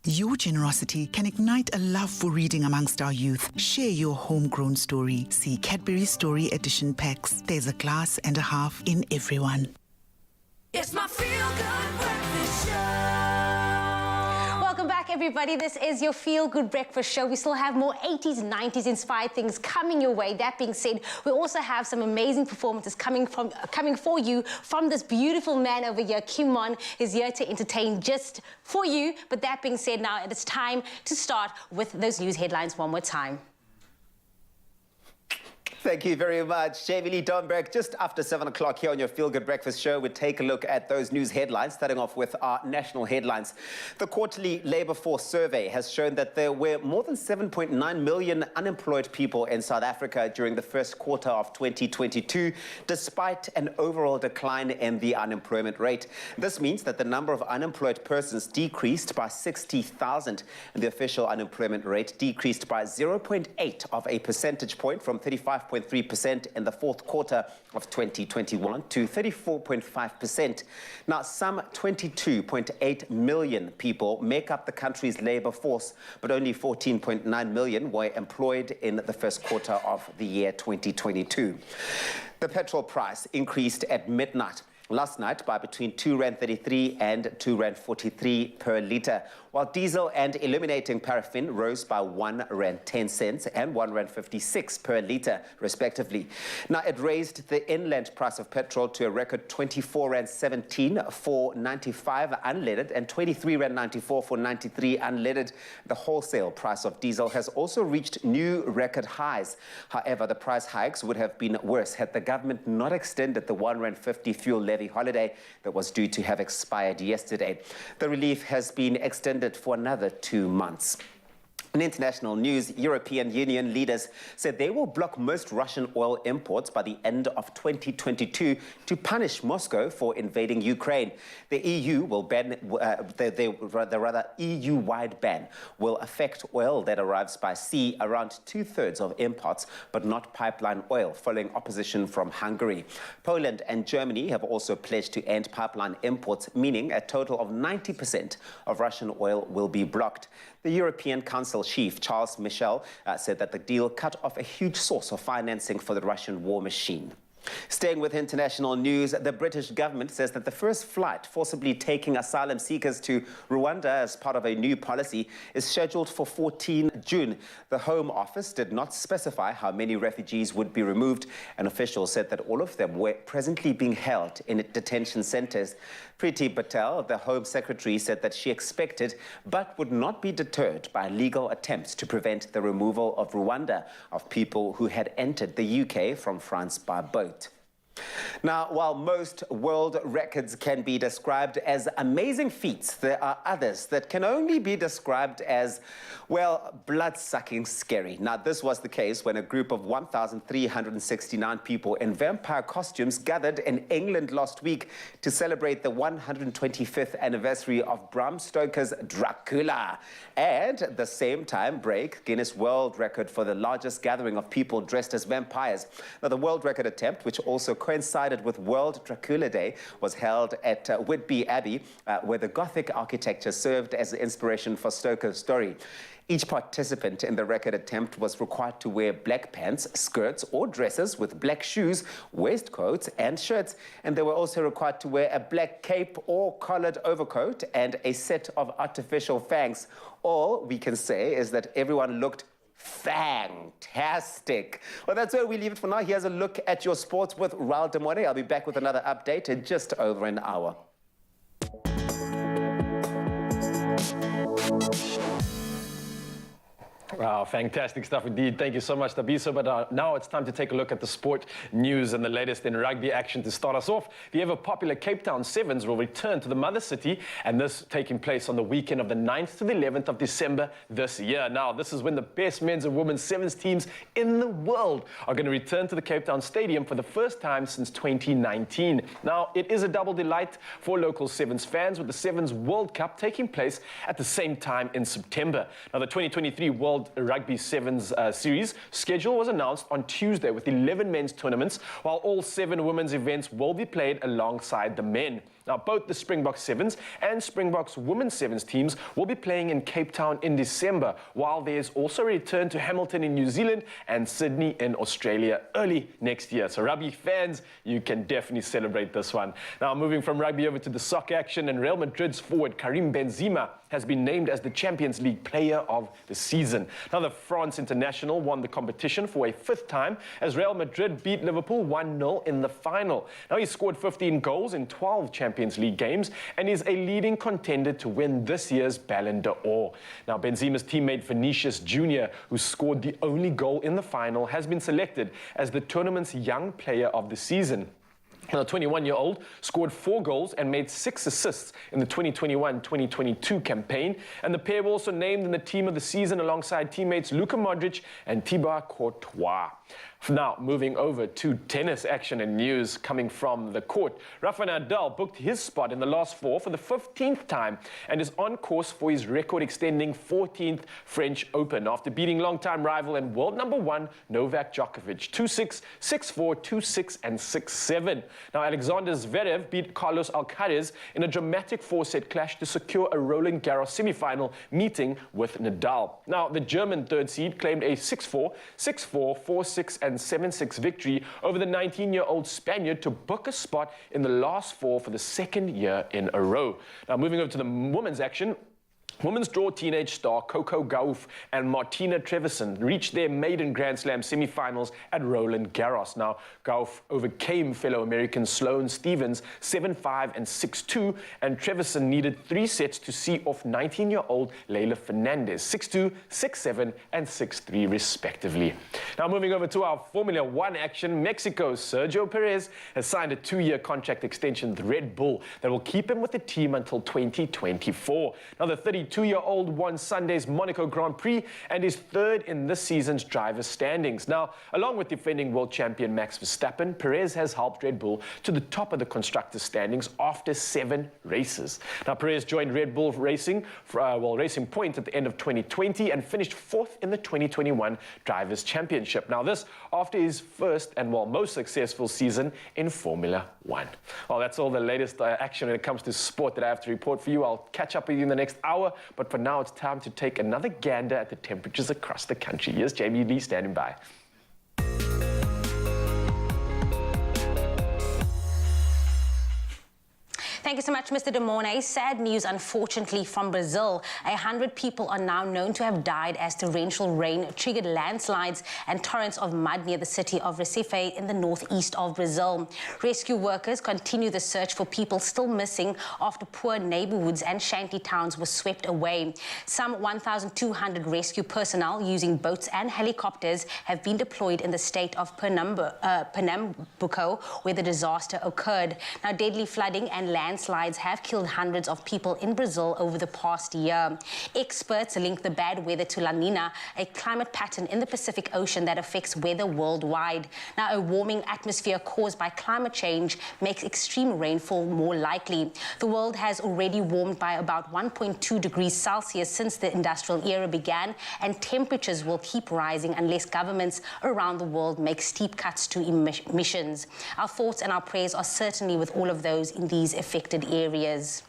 Your generosity can ignite a love for reading amongst our youth. Share your homegrown story. See Cadbury Story Edition packs. There's a glass and a half in everyone. It's my feel-good breakfast show. Welcome back, everybody. This is your Feel Good Breakfast Show. We still have more 80s, 90s inspired things coming your way. That being said, we also have some amazing performances coming for you from this beautiful man over here. Kim Mon is here to entertain just for you. But that being said, now it is time to start with those news headlines one more time. Thank you very much, Jamie Lee Domberg. Just after 7 o'clock here on your Feel Good Breakfast Show, we take a look at those news headlines, starting off with our national headlines. The quarterly labour force survey has shown that there were more than 7.9 million unemployed people in South Africa during the first quarter of 2022, despite an overall decline in the unemployment rate. This means that the number of unemployed persons decreased by 60,000, and the official unemployment rate decreased by 0.8 of a percentage point from 35.3% in the fourth quarter of 2021 to 34.5%. Now, some 22.8 million people make up the country's labour force, but only 14.9 million were employed in the first quarter of the year 2022. The petrol price increased at midnight last night by between R2.33 and R2.43 per litre, while diesel and illuminating paraffin rose by R1.10 and R1.56 per litre, respectively. Now, it raised the inland price of petrol to a record R24.17 for 95 unleaded and R23.94 for 93 unleaded. The wholesale price of diesel has also reached new record highs. However, the price hikes would have been worse had the government not extended the R1.50 fuel levy holiday that was due to have expired yesterday. The relief has been extended for another 2 months. In international news, European Union leaders said they will block most Russian oil imports by the end of 2022 to punish Moscow for invading Ukraine. The EU will ban, the EU-wide ban will affect oil that arrives by sea, around 2/3 of imports, but not pipeline oil, following opposition from Hungary. Poland and Germany have also pledged to end pipeline imports, meaning a total of 90% of Russian oil will be blocked. The European Council chief, Charles Michel, said that the deal cut off a huge source of financing for the Russian war machine. Staying with international news, the British government says that the first flight forcibly taking asylum seekers to Rwanda as part of a new policy is scheduled for 14 June. The Home Office did not specify how many refugees would be removed, and officials said that all of them were presently being held in detention centres. Priti Patel, the Home Secretary, said that she expected but would not be deterred by legal attempts to prevent the removal of Rwanda of people who had entered the UK from France by boat. Now, while most world records can be described as amazing feats, there are others that can only be described as, well, blood-sucking scary. Now, this was the case when a group of 1,369 people in vampire costumes gathered in England last week to celebrate the 125th anniversary of Bram Stoker's Dracula, and at the same time break Guinness World Record for the largest gathering of people dressed as vampires. Now, the world record attempt, which also coincided with World Dracula Day, was held at Whitby Abbey, where the Gothic architecture served as the inspiration for Stoker's story. Each participant in the record attempt was required to wear black pants, skirts or dresses with black shoes, waistcoats and shirts, and they were also required to wear a black cape or collared overcoat and a set of artificial fangs. All we can say is that everyone looked fantastic. Well, that's where we leave it for now. Here's a look at your sports with Raul Demore. I'll be back with another update in just over an hour. Wow, fantastic stuff indeed. Thank you so much, Tabiso. But now it's time to take a look at the sport news and the latest in rugby action. To start us off, the ever-popular Cape Town Sevens will return to the mother city, and this taking place on the weekend of the 9th to the 11th of December this year. Now, this is when the best men's and women's Sevens teams in the world are going to return to the Cape Town Stadium for the first time since 2019. Now, it is a double delight for local Sevens fans, with the Sevens World Cup taking place at the same time in September. Now, the 2023 World Rugby Sevens series schedule was announced on Tuesday, with 11 men's tournaments, while all 7 women's events will be played alongside the men. Now, both the Springboks Sevens and Springboks Women's Sevens teams will be playing in Cape Town in December, while there's also a return to Hamilton in New Zealand and Sydney in Australia early next year. So rugby fans, you can definitely celebrate this one. Now, moving from rugby over to the soccer action, and Real Madrid's forward Karim Benzema has been named as the Champions League Player of the Season. Now, the France international won the competition for a 5th time as Real Madrid beat Liverpool 1-0 in the final. Now, he scored 15 goals in 12 Champions League games and is a leading contender to win this year's Ballon d'Or. Now, Benzema's teammate Vinicius Jr., who scored the only goal in the final, has been selected as the tournament's Young Player of the Season. The 21-year-old scored 4 goals and made 6 assists in the 2021-2022 campaign, and the pair were also named in the Team of the Season alongside teammates Luka Modric and Thibaut Courtois. Now, moving over to tennis action and news coming from the court. Rafa Nadal booked his spot in the last 4 for the 15th time and is on course for his record-extending 14th French Open after beating longtime rival and world number 1 Novak Djokovic 2-6, 6-4, 2-6 and 6-7. Now, Alexander Zverev beat Carlos Alcaraz in a dramatic 4-set clash to secure a Roland Garros semi-final meeting with Nadal. Now, the German third seed claimed a 6-4, 6-4, 4-6 and 7-6 victory over the 19-year-old Spaniard to book a spot in the last 4 for the 2nd year in a row. Now, moving over to the women's action. Women's draw teenage star Coco Gauff and Martina Trevisan reached their maiden Grand Slam semi-finals at Roland Garros. Now, Gauff overcame fellow American Sloane Stephens 7-5 and 6-2, and Trevisan needed 3 sets to see off 19-year-old Leylah Fernandez 6-2, 6-7 and 6-3 respectively. Now, moving over to our Formula One action, Mexico's Sergio Perez has signed a 2-year contract extension with Red Bull that will keep him with the team until 2024. Now, the 32-year-old won Sunday's Monaco Grand Prix and is 3rd in this season's driver's standings. Now, along with defending world champion Max Verstappen, Perez has helped Red Bull to the top of the constructors' standings after 7 races. Now, Perez joined Red Bull Racing Point at the end of 2020 and finished 4th in the 2021 Drivers' Championship. Now, this after his first and most successful season in Formula One. Well, that's all the latest action when it comes to sport that I have to report for you. I'll catch up with you in the next hour, but for now, it's time to take another gander at the temperatures across the country. Here's Jamie Lee standing by. Thank you so much, Mr. De Mornay. Sad news, unfortunately, from Brazil. 100 people are now known to have died as torrential rain triggered landslides and torrents of mud near the city of Recife in the northeast of Brazil. Rescue workers continue the search for people still missing after poor neighborhoods and shanty towns were swept away. Some 1,200 rescue personnel using boats and helicopters have been deployed in the state of Pernambuco, where the disaster occurred. Now, deadly flooding and landslides have killed hundreds of people in Brazil over the past year. Experts link the bad weather to La Nina, a climate pattern in the Pacific Ocean that affects weather worldwide. Now, a warming atmosphere caused by climate change makes extreme rainfall more likely. The world has already warmed by about 1.2 degrees Celsius since the industrial era began, and temperatures will keep rising unless governments around the world make steep cuts to emissions. Our thoughts and our prayers are certainly with all of those in these affected areas.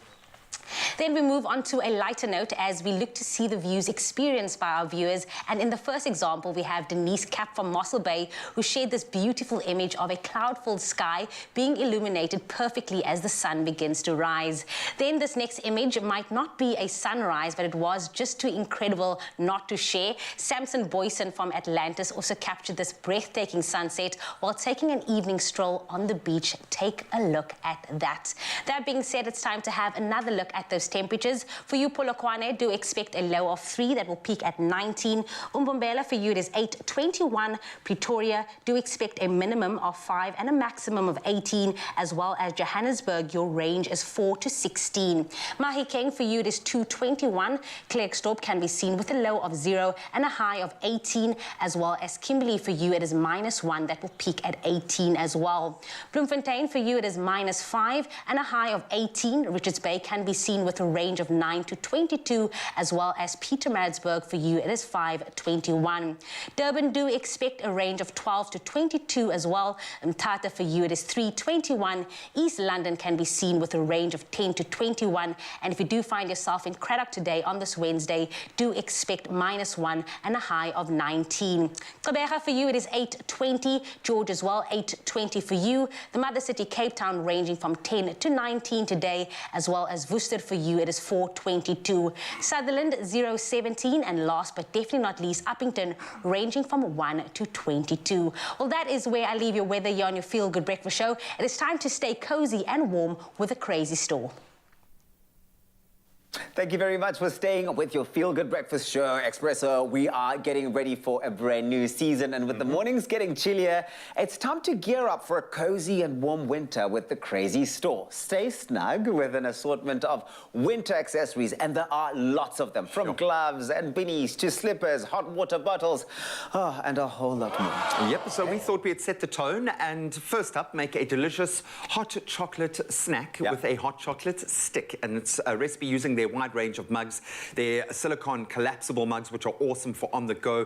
Then we move on to a lighter note as we look to see the views experienced by our viewers. And in the first example, we have Denise Cap from Mossel Bay, who shared this beautiful image of a cloud-filled sky being illuminated perfectly as the sun begins to rise. Then this next image might not be a sunrise, but it was just too incredible not to share. Samson Boyson from Atlantis also captured this breathtaking sunset while taking an evening stroll on the beach. Take a look at that. That being said, it's time to have another look at those temperatures. For you, Polokwane, do expect a low of 3 that will peak at 19. Umbombela, for you, it is 8. 21. Pretoria, do expect a minimum of 5 and a maximum of 18, as well as Johannesburg, your range is 4 to 16. Mahikeng, for you, it is 2. 21. Klerksdorp can be seen with a low of 0 and a high of 18, as well as Kimberley, for you, it is -1 that will peak at 18 as well. Bloemfontein, for you, it is -5 and a high of 18. Richards Bay can be seen with a range of 9 to 22, as well as Pietermaritzburg for you, it is 5-21. Durban, do expect a range of 12 to 22 as well. Mthatha for you, it is 3-21. East London can be seen with a range of 10 to 21. And if you do find yourself in Craddock today on this Wednesday, do expect -1 and a high of 19. Gqeberha for you, it is 8-20. George as well, 8-20 for you. The Mother City, Cape Town, ranging from 10 to 19 today, as well as Worcester for you, it is 4-22. Sutherland, 0-17. And last but definitely not least, Uppington, ranging from 1 to 22. Well, that is where I leave your weather here on your Feel Good Breakfast Show. It is time to stay cozy and warm with a crazy store. Thank you very much for staying with your Feel Good Breakfast Show, Expresso. We are getting ready for a brand new season, and with the mornings getting chillier, it's time to gear up for a cozy and warm winter with the Crazy Store. Stay snug with an assortment of winter accessories, and there are lots of them, from gloves and beanies to slippers, hot water bottles, and a whole lot more. Yep, so we thought we'd set the tone, and first up, make a delicious hot chocolate snack with a hot chocolate stick, and it's a recipe using their wide range of mugs. They're silicone collapsible mugs, which are awesome for on the go,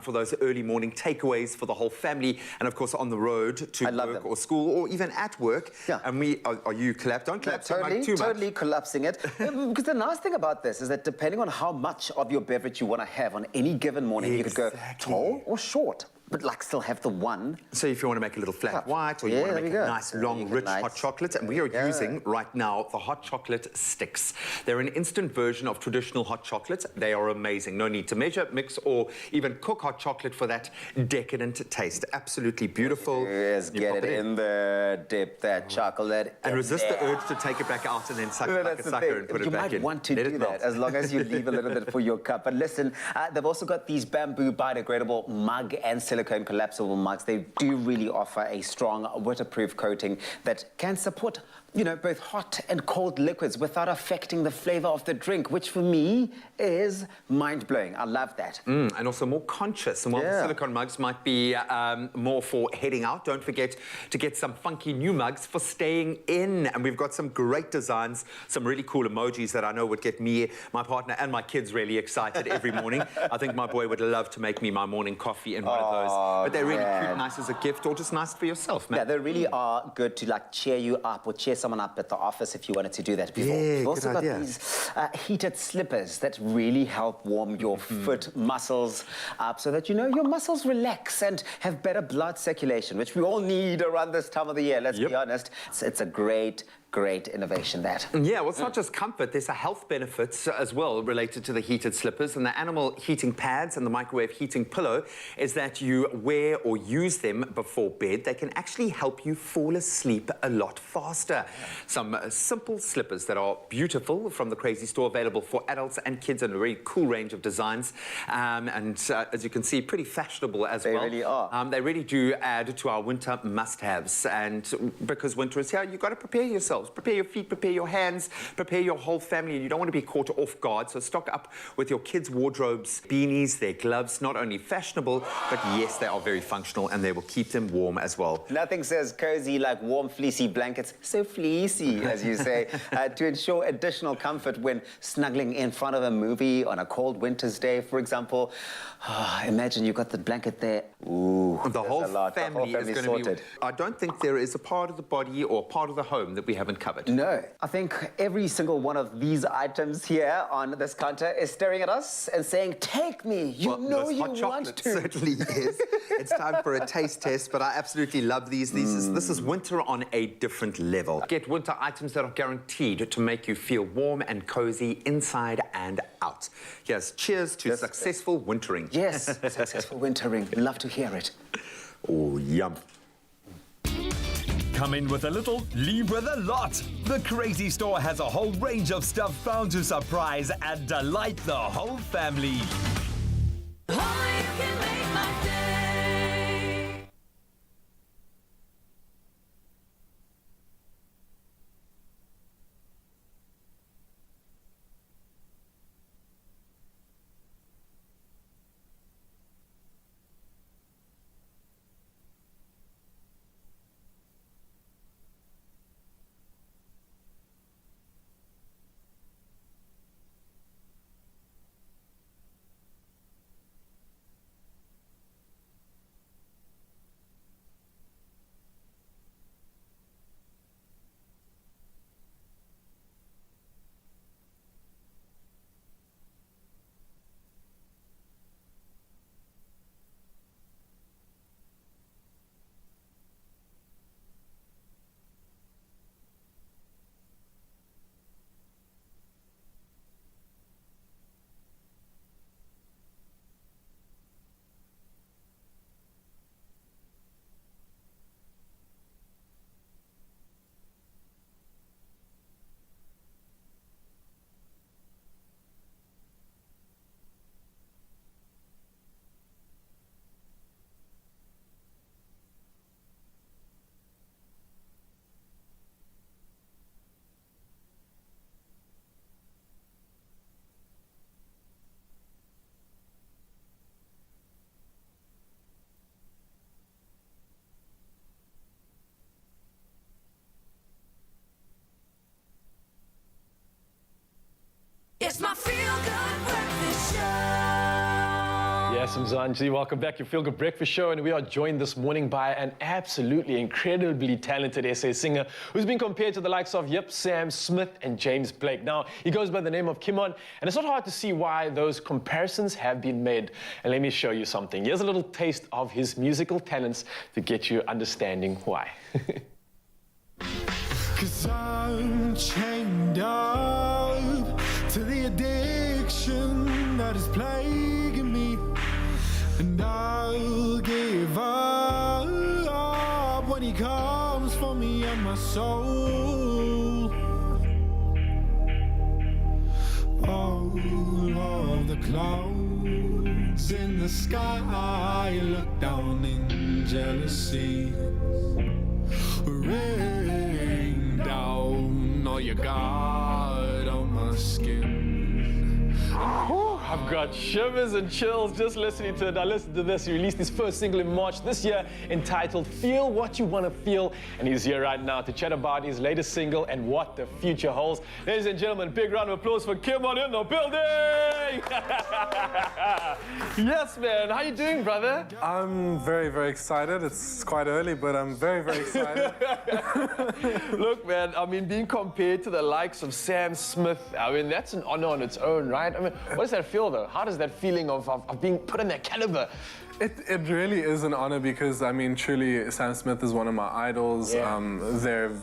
for those early morning takeaways for the whole family, and of course on the road to work or school or even at work. Yeah. And are you collapsed? Don't collapse your mug too much. Totally collapsing it. Because the nice thing about this is that depending on how much of your beverage you want to have on any given morning, you could go tall or short, but like still have the one. So if you want to make a little flat white, or you want to make a nice, long, rich hot chocolate, and we are using right now the hot chocolate sticks. They're an instant version of traditional hot chocolate. They are amazing. No need to measure, mix, or even cook hot chocolate for that decadent taste. Absolutely beautiful. Yes, get it in there, dip that chocolate and resist the urge to take it back out and then suck it like a sucker and put it back in. You might want to do that as long as you leave a little bit for your cup. But listen, they've also got these bamboo biodegradable mug and silicone collapsible mugs. They do really offer a strong waterproof coating that can support, you know, both hot and cold liquids without affecting the flavor of the drink, which for me is mind-blowing. I love that. And also more conscious. And while the silicone mugs might be more for heading out, don't forget to get some funky new mugs for staying in. And we've got some great designs, some really cool emojis that I know would get me, my partner, and my kids really excited every morning. I think my boy would love to make me my morning coffee in one of those. But they're really cute, nice as a gift, or just nice for yourself, man. Yeah, they really are good to like cheer you up or cheer someone up at the office if you wanted to do that before. We've also got these heated slippers that really help warm your foot muscles up so that, you know, your muscles relax and have better blood circulation, which we all need around this time of the year, let's be honest. It's a great innovation, that. Yeah, well, it's not just comfort. There's a health benefits as well related to the heated slippers, and the animal heating pads and the microwave heating pillow is that you wear or use them before bed. They can actually help you fall asleep a lot faster. Some simple slippers that are beautiful from the Crazy Store, available for adults and kids in a very cool range of designs, and as you can see, pretty fashionable as well. They really are. They really do add to our winter must-haves, and because winter is here, you've got to prepare yourself. Prepare your feet, prepare your hands, prepare your whole family, and you don't want to be caught off guard. So stock up with your kids' wardrobes, beanies, their gloves, not only fashionable, but yes, they are very functional, and they will keep them warm as well. Nothing says cozy like warm, fleecy blankets, so fleecy, as you say, to ensure additional comfort when snuggling in front of a movie on a cold winter's day, for example. Imagine you've got the blanket there. Ooh, the whole family is going sorted. to be... I don't think there is a part of the body or part of the home that we haven't covered. No. I think every single one of these items here on this counter is staring at us and saying, take me, you know you want to. Certainly is. It's time for a taste test, but I absolutely love these. This is winter on a different level. Get winter items that are guaranteed to make you feel warm and cozy inside and out. Yes, cheers to successful wintering. Yes, successful wintering. Love to hear it. Oh, yum. Come in with a little, leave with a lot. The Crazy Store has a whole range of stuff bound to surprise and delight the whole family. Nice, Mzanji. Welcome back. Your Feel Good Breakfast Show, and we are joined this morning by an absolutely incredibly talented SA singer who's been compared to the likes of Sam Smith and James Blake. Now, he goes by the name of Kimon, and it's not hard to see why those comparisons have been made. And let me show you something. Here's a little taste of his musical talents to get you understanding why. 'Cause I'm chained up to the addiction that is plaguing me, and I'll give up when he comes for me and my soul. All of the clouds in the sky look down in jealousy. Rain down all you got on my skin. I've got shivers and chills just listening to it. Now listen to this. He released his first single in March this year entitled Feel What You Want to Feel. And he's here right now to chat about his latest single and what the future holds. Ladies and gentlemen, big round of applause for Kimon in the building! Yes, man. How you doing, brother? I'm very, very excited. It's quite early, but I'm very, very excited. Look, man, I mean, being compared to the likes of Sam Smith, I mean, that's an honor on its own, right? I mean, what does that feel, though? How does that feeling of being put in that caliber? It really is an honor because, I mean, truly, Sam Smith is one of my idols. Yeah.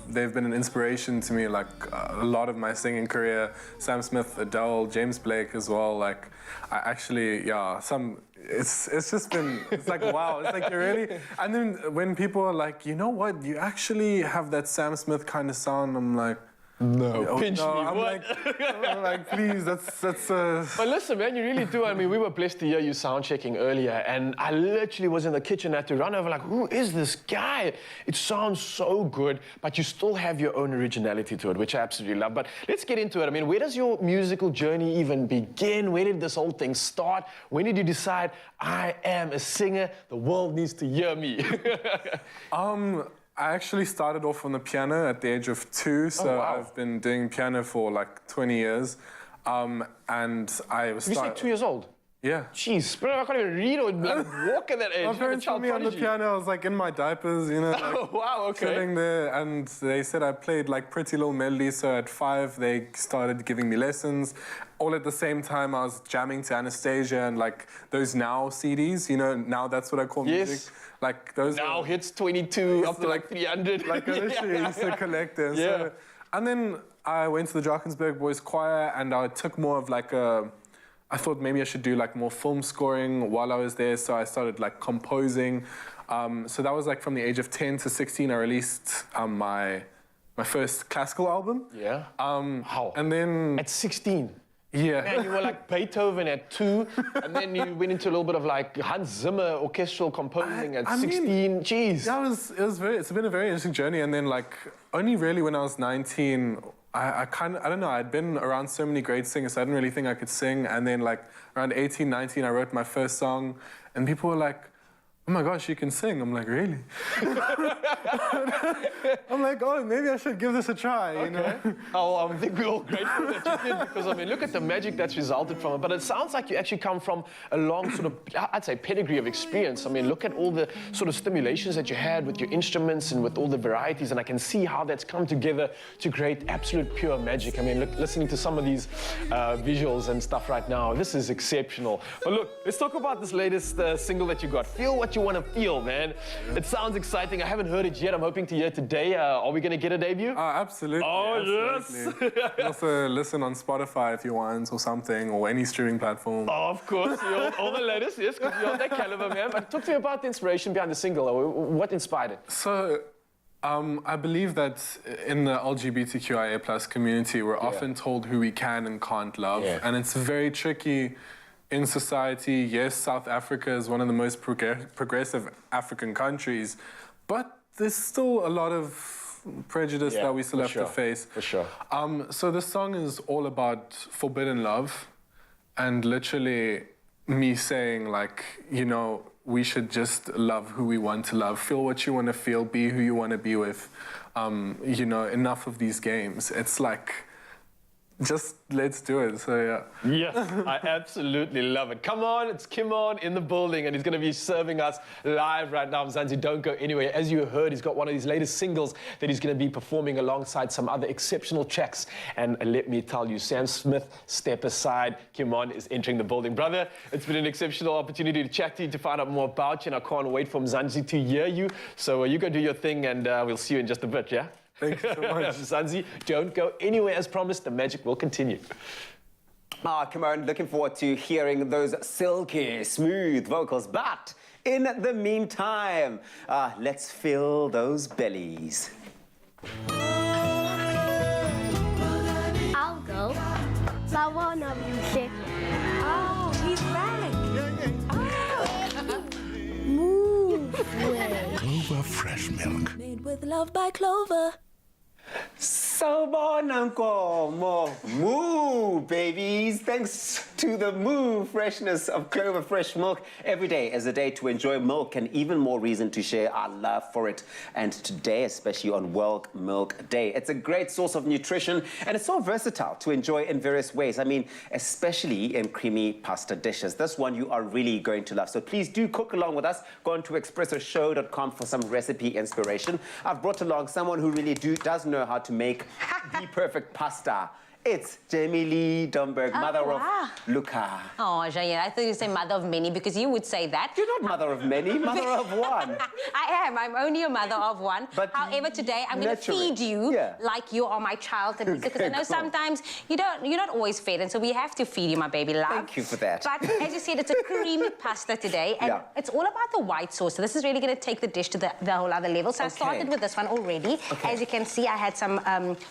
They've been an inspiration to me, like, a lot of my singing career. Sam Smith, Adele, James Blake as well. Like, I actually, yeah, it's just been, it's like, wow, it's like, you really, and then when people are like, you know what, you actually have that Sam Smith kind of sound, I'm like, no, pinch me, I'm what? I'm like, please, that's. But listen, man, you really do. I mean, we were blessed to hear you sound checking earlier, and I literally was in the kitchen. I had to run over, like, who is this guy? It sounds so good, but you still have your own originality to it, which I absolutely love. But let's get into it. I mean, where does your musical journey even begin? Where did this whole thing start? When did you decide, I am a singer, the world needs to hear me? I actually started off on the piano at the age of 2, so wow. I've been doing piano for like 20 years. And I was. You said 2 years old? Yeah. Jeez, bro, I can't even read or like, walk at that age. My parents put me on the piano. I was like in my diapers, you know. Like, oh, wow, okay. Sitting there, and they said I played like pretty little melodies. So at 5, they started giving me lessons. All at the same time, I was jamming to Anastasia and like those Now CDs. You know, now that's what I call music. Like those. Now hits 22 up to like 300. Like I literally used to collect them. Yeah. So, and then I went to the Drakensberg Boys Choir, and I took more of like a. I thought maybe I should do like more film scoring while I was there, so I started like composing. So that was like from the age of 10 to 16. I released my first classical album. Yeah. How? And then at 16. Yeah. Man, you were like Beethoven at 2, and then you went into a little bit of like Hans Zimmer orchestral composing at 16. Jeez. Yeah, it's been a very interesting journey. And then like only really when I was 19. I don't know, I'd been around so many great singers, so I didn't really think I could sing. And then like around 18, 19, I wrote my first song, and people were like, oh my gosh, you can sing. I'm like, really? I'm like, oh, maybe I should give this a try, you know? Oh, I think we're all grateful that you did, because I mean, look at the magic that's resulted from it. But it sounds like you actually come from a long sort of, I'd say, pedigree of experience. I mean, look at all the sort of stimulations that you had with your instruments and with all the varieties, and I can see how that's come together to create absolute pure magic. I mean, look, listening to some of these visuals and stuff right now, this is exceptional. But look, let's talk about this latest single that you got. Feel What You Want to Feel, man. It sounds exciting. I haven't heard it yet. I'm hoping to hear it today. Are we going to get a debut? Absolutely. Oh, absolutely. You can also listen on Spotify if you want, or something, or any streaming platform. Oh, of course. All the latest, yes, because you're on that caliber, man. But talk to me about the inspiration behind the single. What inspired it? So, I believe that in the LGBTQIA+ community, we're often told who we can and can't love. Yeah. And it's very tricky in society. Yes, South Africa is one of the most progressive African countries, but there's still a lot of prejudice that we still have to face. For sure. So this song is all about forbidden love, and literally me saying, like, you know, we should just love who we want to love, feel what you want to feel, be who you want to be with. You know, enough of these games. It's like, just let's do it. So yeah. Yes, I absolutely love it. Come on, it's Kimon in the building, and he's going to be serving us live right now. Mzansi, don't go anywhere. As you heard, he's got one of his latest singles that he's going to be performing alongside some other exceptional tracks. And let me tell you, Sam Smith, step aside. Kimon is entering the building. Brother, it's been an exceptional opportunity to chat to you, to find out more about you, and I can't wait for Mzansi to hear you. So you go do your thing, and we'll see you in just a bit, yeah? Thank you so much. Mzansi, don't go anywhere. As promised, the magic will continue. Come on, looking forward to hearing those silky, smooth vocals. But in the meantime, let's fill those bellies. I'll go. But one of you said, oh, he's back. Move away. Clover fresh milk. Made with love by Clover. More moo, babies. Thanks to the moo freshness of Clover Fresh Milk. Every day is a day to enjoy milk, and even more reason to share our love for it. And today, especially on World Milk Day, it's a great source of nutrition, and it's so versatile to enjoy in various ways. I mean, especially in creamy pasta dishes. This one you are really going to love. So please do cook along with us. Go on to expressoshow.com for some recipe inspiration. I've brought along someone who really does know how to make the perfect pasta. It's Jamie Lee Domberg, mother of Luca. Oh, Jayan, I thought you would say mother of many, because you would say that. You're not mother of many, mother of one. I am. I'm only a mother of one. But however, today I'm going to feed you like you are my child, because I know sometimes you're not always fed, and so we have to feed you, my baby love. Thank you for that. But as you said, it's a creamy pasta today, and it's all about the white sauce. So this is really going to take the dish to the whole other level. So I started with this one already. As you can see, I had some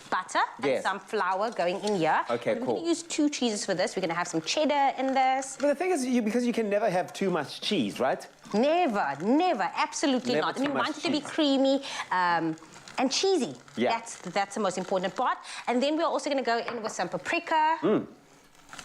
butter and some flour going in here. Okay, We're going to use 2 cheeses for this. We're going to have some cheddar in this. But the thing is, because you can never have too much cheese, right? Never, absolutely not. And we want it to be creamy and cheesy. Yeah. That's the most important part. And then we're also going to go in with some paprika.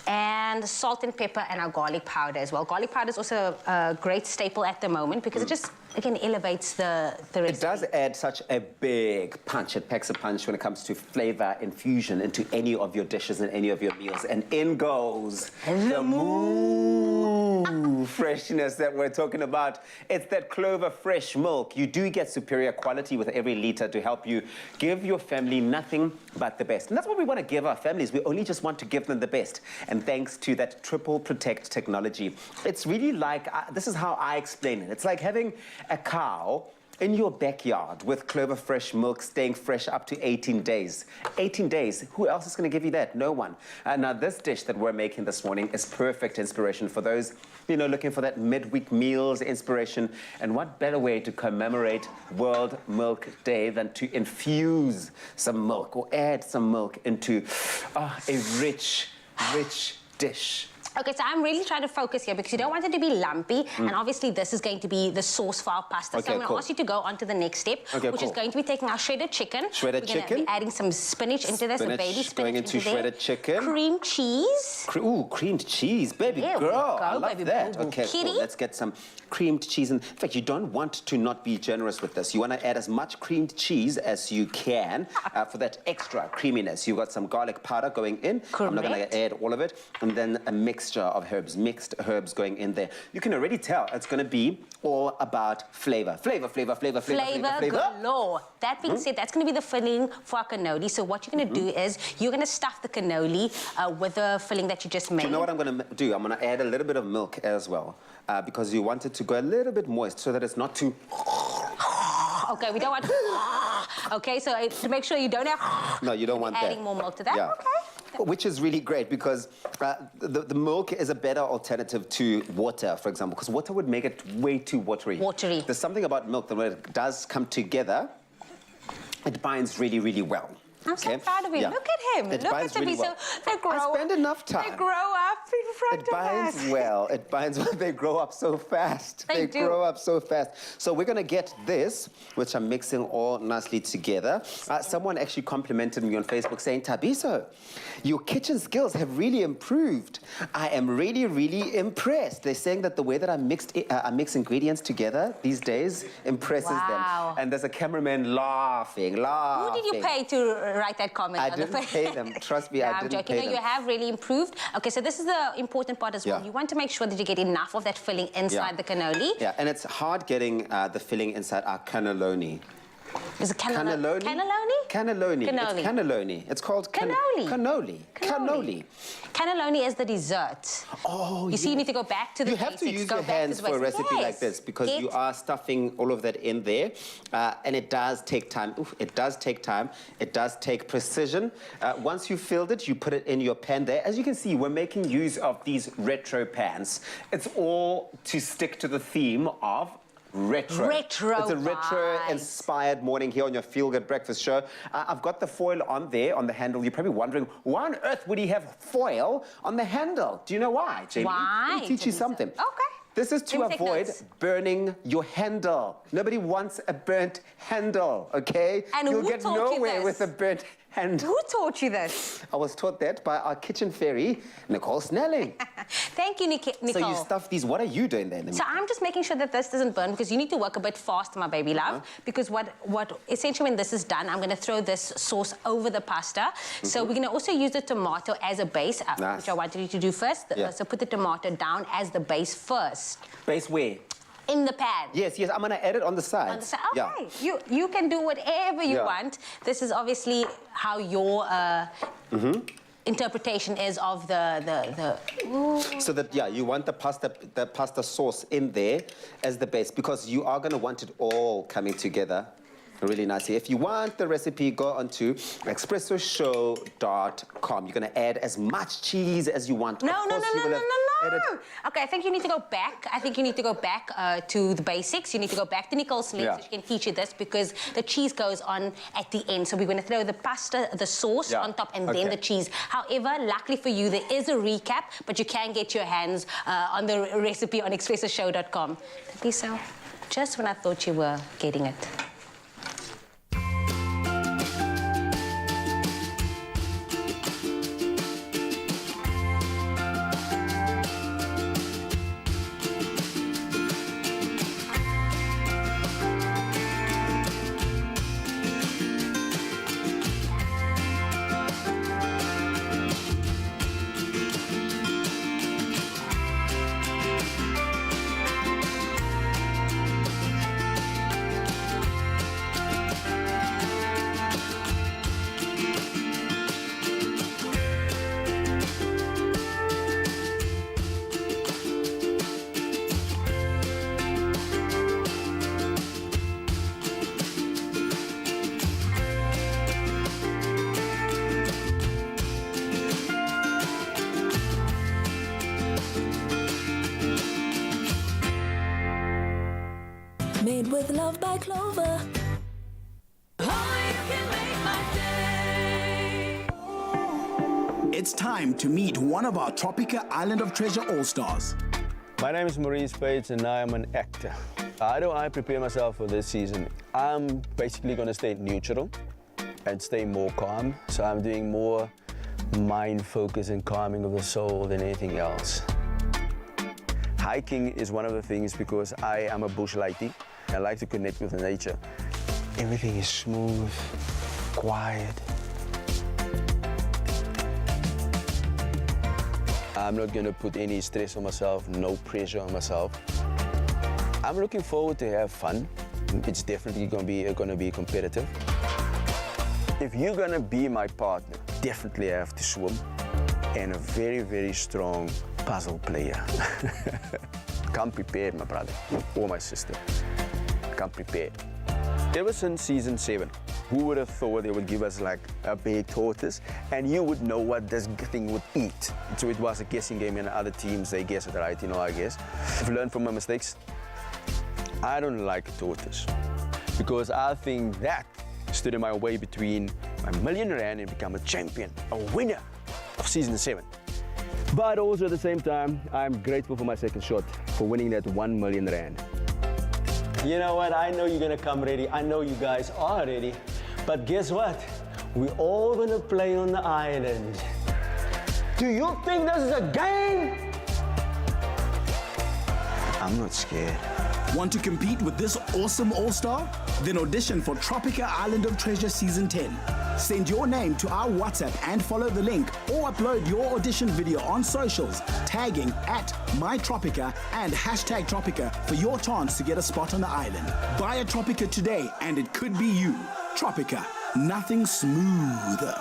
And salt and pepper and our garlic powder as well. Garlic powder is also a great staple at the moment, because it just, again, elevates the recipe. It does add such a big punch. It packs a punch when it comes to flavor infusion into any of your dishes and any of your meals. And in goes the moo freshness that we're talking about. It's that Clover Fresh Milk. You do get superior quality with every liter to help you give your family nothing but the best. And that's what we want to give our families. We only just want to give them the best. And thanks to that triple protect technology, it's really like, this is how I explain it. It's like having a cow in your backyard with Clover Fresh Milk staying fresh up to 18 days. 18 days. Who else is going to give you that? No one. Now, this dish that we're making this morning is perfect inspiration for those, looking for that midweek meals inspiration. And what better way to commemorate World Milk Day than to infuse some milk or add some milk into a rich dish. Okay, so I'm really trying to focus here, because you don't want it to be lumpy, and obviously this is going to be the sauce for our pasta. So I'm going to ask you to go on to the next step, which is going to be taking our shredded chicken. We're going to be adding some spinach into this, the baby spinach going into shredded chicken. Cream cheese. Creamed cheese, baby girl. I love that. Okay, cool. Let's get some creamed cheese. In fact, you don't want to not be generous with this. You want to add as much creamed cheese as you can for that extra creaminess. You've got some garlic powder going in. I'm not going to add all of it. And then a mixture of herbs, mixed herbs going in there. You can already tell it's going to be all about flavor. Flavor galore. That being said, that's going to be the filling for our cannoli. So what you're going to do is you're going to stuff the cannoli with the filling that you just made. Do you know what I'm going to do? I'm going to add a little bit of milk as well, because you want it to go a little bit moist so that it's not too... Okay, we don't want... Okay, so to make sure you don't have... No, you don't want that. Adding more milk to that? Yeah. Okay. Which is really great, because the milk is a better alternative to water, for example, because water would make it way too watery. There's something about milk that when it does come together, it binds really, really well. I'm so proud of him. Yeah. Look at him. Look at him. Really well. They grow I spend enough time. They grow up in front It of binds us. well. It binds well. They grow up so fast. They do. Grow up so fast. So we're going to get this, which I'm mixing all nicely together. Someone actually complimented me on Facebook saying, Tabiso, your kitchen skills have really improved. I am really, really impressed. They're saying that the way that I mix ingredients together these days impresses them. And there's a cameraman laughing. Who did you pay to write that comment? I didn't pay them. Trust me, I I'm didn't joking. pay No, them. you have really improved. Okay, so this is the important part as well. Yeah. You want to make sure that you get enough of that filling inside the cannoli. Yeah, and it's hard getting the filling inside our cannelloni. Is it cannelloni? Cannelloni? Cannelloni. Cannoli. It's cannelloni. It's called Cannoli. Cannoli. Cannelloni is the dessert. Oh, you see, you need to go back to the You have to use your hands for a recipe like this because you are stuffing all of that in there, and it does take time. Oof, it does take time. It does take precision. Once you've filled it, you put it in your pan there. As you can see, we're making use of these retro pans. It's all to stick to the theme of retro. It's a retro-inspired morning here on your Feel Good Breakfast show. I've got the foil on there, on the handle. You're probably wondering, why on earth would he have foil on the handle? Do you know why, Jamie? Why? Let me teach you something. Okay. This is to Let me take avoid notes. burning your handle. Nobody wants a burnt handle, okay? And You'll who get taught you nowhere this? with a burnt handle. Who taught you this? I was taught that by our kitchen fairy, Nicole Snelling. Thank you, Nicole. So you stuff these. What are you doing there? So I'm just making sure that this doesn't burn because you need to work a bit fast, my baby love. Because what essentially when this is done, I'm going to throw this sauce over the pasta. So we're going to also use the tomato as a base, which I wanted you to do first. So put the tomato down as the base first. Base where? In the pan. Yes, yes, I'm going to add it on the side. On the side. Okay, you can do whatever you want. This is obviously how your interpretation is of the So that, you want the pasta sauce in there as the base because you are going to want it all coming together really nicely. If you want the recipe, go onto expressoshow.com. You're going to add as much cheese as you want. No. Okay, I think you need to go back. To the basics. You need to go back to Nicole Smith so she can teach you this because the cheese goes on at the end. So we're going to throw the pasta, the sauce on top and then the cheese. However, luckily for you, there is a recap, but you can get your hands on the recipe on expressoshow.com. So, just when I thought you were getting it. Made with love by Clover. It's time to meet one of our Tropica Island of Treasure All-Stars. My name is Maurice Bates and I am an actor. How do I prepare myself for this season? I'm basically going to stay neutral and stay more calm. So I'm doing more mind focus and calming of the soul than anything else. Hiking is one of the things because I am a bush lighty. I like to connect with the nature. Everything is smooth, quiet. I'm not going to put any stress on myself, no pressure on myself. I'm looking forward to have fun. It's definitely going to be competitive. If you're going to be my partner, definitely have to swim and a very, very strong puzzle player. Come prepared, my brother, or my sister. Come prepared. Ever since season 7, who would have thought they would give us like a big tortoise and you would know what this thing would eat? So it was a guessing game and other teams, they guess it right, I guess. I've learned from my mistakes. I don't like a tortoise because I think that stood in my way between my R1 million and become a champion, a winner of season 7. But also at the same time, I'm grateful for my second shot, for winning that 1 million rand. You know what? I know you're gonna come ready. I know you guys are ready. But guess what? We're all gonna play on the island. Do you think this is a game? I'm not scared. Want to compete with this awesome all-star? Then audition for Tropica Island of Treasure Season 10. Send your name to our WhatsApp and follow the link, or upload your audition video on socials, tagging @mytropica and #Tropica for your chance to get a spot on the island. Buy a Tropica today and it could be you. Tropica, nothing smoother.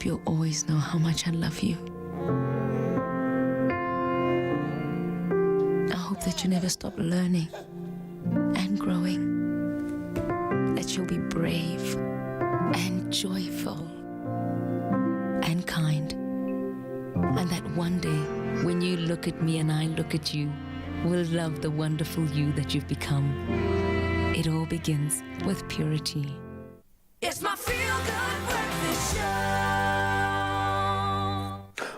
You'll always know how much I love you. I hope that you never stop learning and growing. That you'll be brave and joyful and kind. And that one day, when you look at me and I look at you, we'll love the wonderful you that you've become. It all begins with purity. It's my feel-good breakfast show.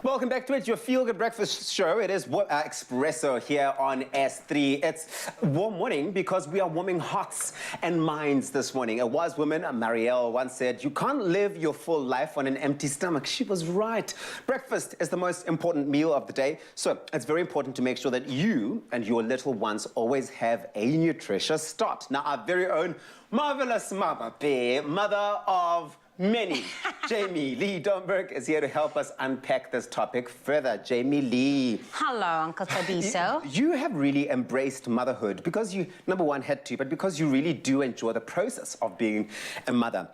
Welcome back to it, your feel-good breakfast show. It is Expresso here on S3. It's warm morning because we are warming hearts and minds this morning. A wise woman, Marielle, once said, "You can't live your full life on an empty stomach." She was right. Breakfast is the most important meal of the day, so it's very important to make sure that you and your little ones always have a nutritious start. Now, our very own marvelous Mama Bear, mother of many, Jamie Lee Domberg is here to help us unpack this topic further. Jamie Lee. Hello, Uncle Tabiso. You have really embraced motherhood because you, number one, had to, but because you really do enjoy the process of being a mother.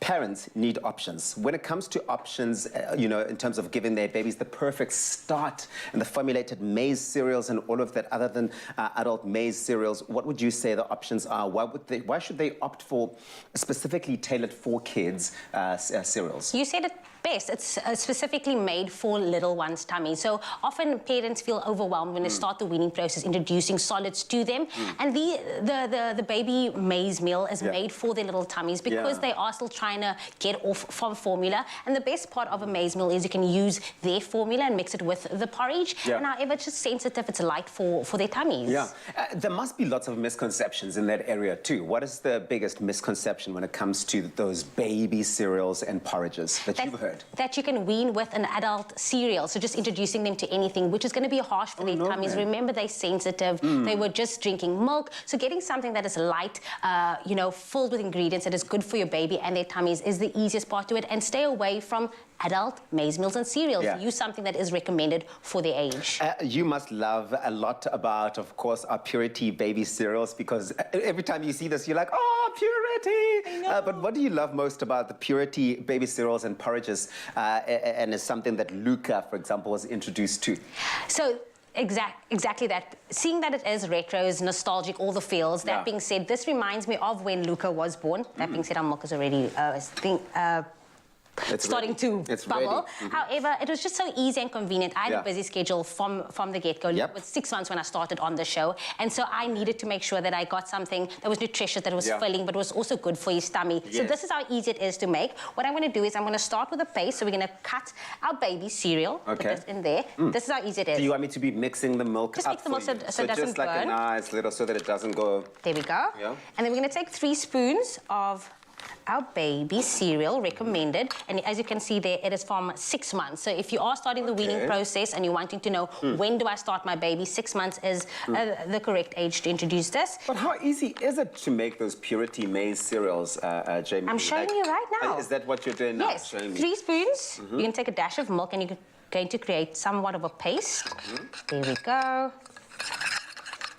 Parents need options. When it comes to options, you know, in terms of giving their babies the perfect start and the formulated maize cereals and all of that, other than adult maize cereals, what would you say the options are? Why should they opt for specifically tailored for kids cereals? You said it best. It's specifically made for little ones' tummies. So often parents feel overwhelmed when they start the weaning process, introducing solids to them. And the baby maize meal is made for their little tummies because they are still trying to get off from formula. And the best part of a maize meal is you can use their formula and mix it with the porridge. And however, it's just sensitive, it's light for their tummies. Yeah. There must be lots of misconceptions in that area too. What is the biggest misconception when it comes to those baby cereals and porridges that you've heard? That you can wean with an adult cereal, so just introducing them to anything, which is going to be harsh for their tummies. Remember, they're sensitive. They were just drinking milk. So getting something that is light, you know, filled with ingredients that is good for your baby and their tummies is the easiest part to it, and stay away from adult maize meals and cereals. Yeah. Use something that is recommended for their age. You must love a lot about, of course, our Purity baby cereals, because every time you see this, you're like, oh, Purity! But what do you love most about the Purity baby cereals and porridges, and is something that Luca, for example, was introduced to? So, exactly that. Seeing that it is retros, nostalgic, all the feels. That being said, this reminds me of when Luca was born. That being said, our milk is already starting to bubble. However, it was just so easy and convenient. I had a busy schedule from the get-go. It was 6 months when I started on the show, and so I needed to make sure that I got something that was nutritious, that was filling, but was also good for his tummy. So this is how easy it is to make. What I'm going to do is I'm going to start with a paste. So we're going to cut our baby cereal, put this in there. This is how easy it is. Do you want me to be mixing the milk just up mix the milk so it doesn't just like burn. a nice little, so that it doesn't go... There we go. Yeah. And then we're going to take 3 spoons of our baby cereal, recommended, and as you can see there, it is from 6 months. So if you are starting the weaning process and you're wanting to know when do I start my baby, 6 months is the correct age to introduce this. But how easy is it to make those Purity maize cereals, Jamie? I'm showing you right now. Is that what you're doing now? Yes, 3 spoons. You're going to take a dash of milk and you're going to create somewhat of a paste. There we go.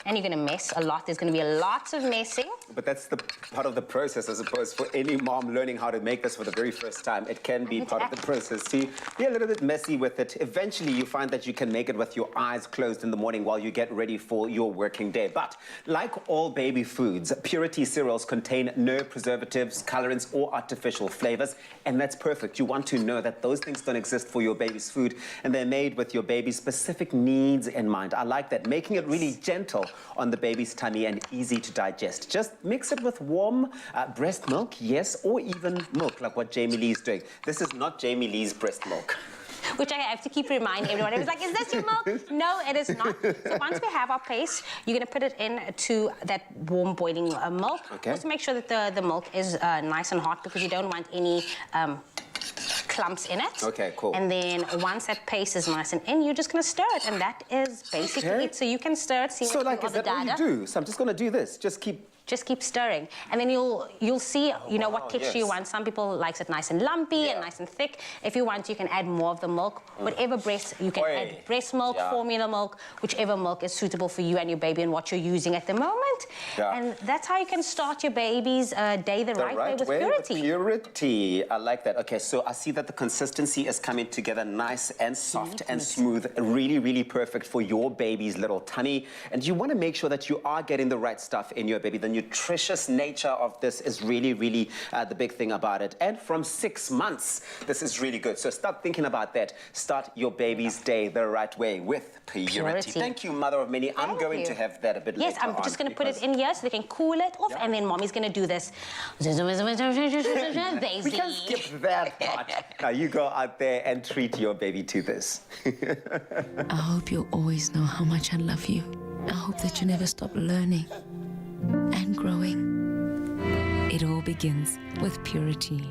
And you're going to mess a lot. There's going to be lots of messing. But that's the part of the process, I suppose, for any mom learning how to make this for the very first time. It can be part of the process to be a little bit messy with it. Eventually, you find that you can make it with your eyes closed in the morning while you get ready for your working day. But like all baby foods, Purity cereals contain no preservatives, colorants, or artificial flavors. And that's perfect. You want to know that those things don't exist for your baby's food, and they're made with your baby's specific needs in mind. I like that, making it really gentle on the baby's tummy and easy to digest. Just mix it with warm breast milk, yes, or even milk, like what Jamie Lee's doing. This is not Jamie Lee's breast milk. Which I have to keep reminding everyone. It was like, is this your milk? No, it is not. So once we have our paste, you're going to put it into that warm boiling milk. Also make sure that the milk is nice and hot, because you don't want any clumps in it. Okay, cool. And then once that paste is nice and in, you're just going to stir it, and that is basically it. So you can stir it. So like, is that all you do? So I'm just going to do this. Just keep stirring, and then you'll see, you know, what texture you want. Some people likes it nice and lumpy and nice and thick. If you want, you can add more of the milk. Whatever breast, you can add breast milk, formula milk, whichever milk is suitable for you and your baby and what you're using at the moment. And that's how you can start your baby's day the right way with Purity. Purity, I like that. Okay, so I see that the consistency is coming together nice and soft and smooth, really, really perfect for your baby's little tummy. And you want to make sure that you are getting the right stuff in your baby. The nutritious nature of this is really, really the big thing about it. And from 6 months, this is really good. So start thinking about that. Start your baby's day the right way with Purity. Thank you, Mother of Many. I'm going to have that a bit later. Yes, I'm just going to put it in here so they can cool it off, and then Mommy's going to do this. We can skip that part. Now you go out there and treat your baby to this. I hope you'll always know how much I love you. I hope that you never stop learning and growing. It all begins with Purity.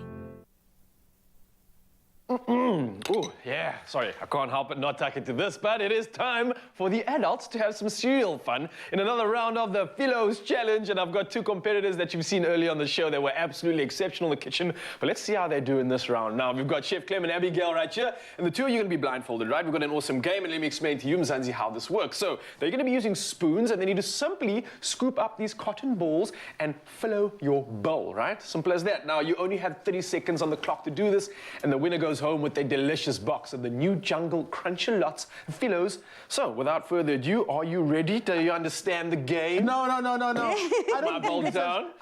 Oh, yeah, sorry, I can't help but not tuck into this, but it is time for the adults to have some cereal fun in another round of the Philos Challenge, and I've got 2 competitors that you've seen earlier on the show. They were absolutely exceptional in the kitchen, but let's see how they do in this round. Now, we've got Chef Clem and Abigail right here, and the 2 of you are going to be blindfolded, right? We've got an awesome game, and let me explain to you, Mzansi, how this works. So, they're going to be using spoons, and they need to simply scoop up these cotton balls and fill your bowl, right? Simple as that. Now, you only have 30 seconds on the clock to do this, and the winner goes home with a delicious box of the new Jungle Crunch-A-Lots Philos. So, without further ado, are you ready? Do you understand the game? No. I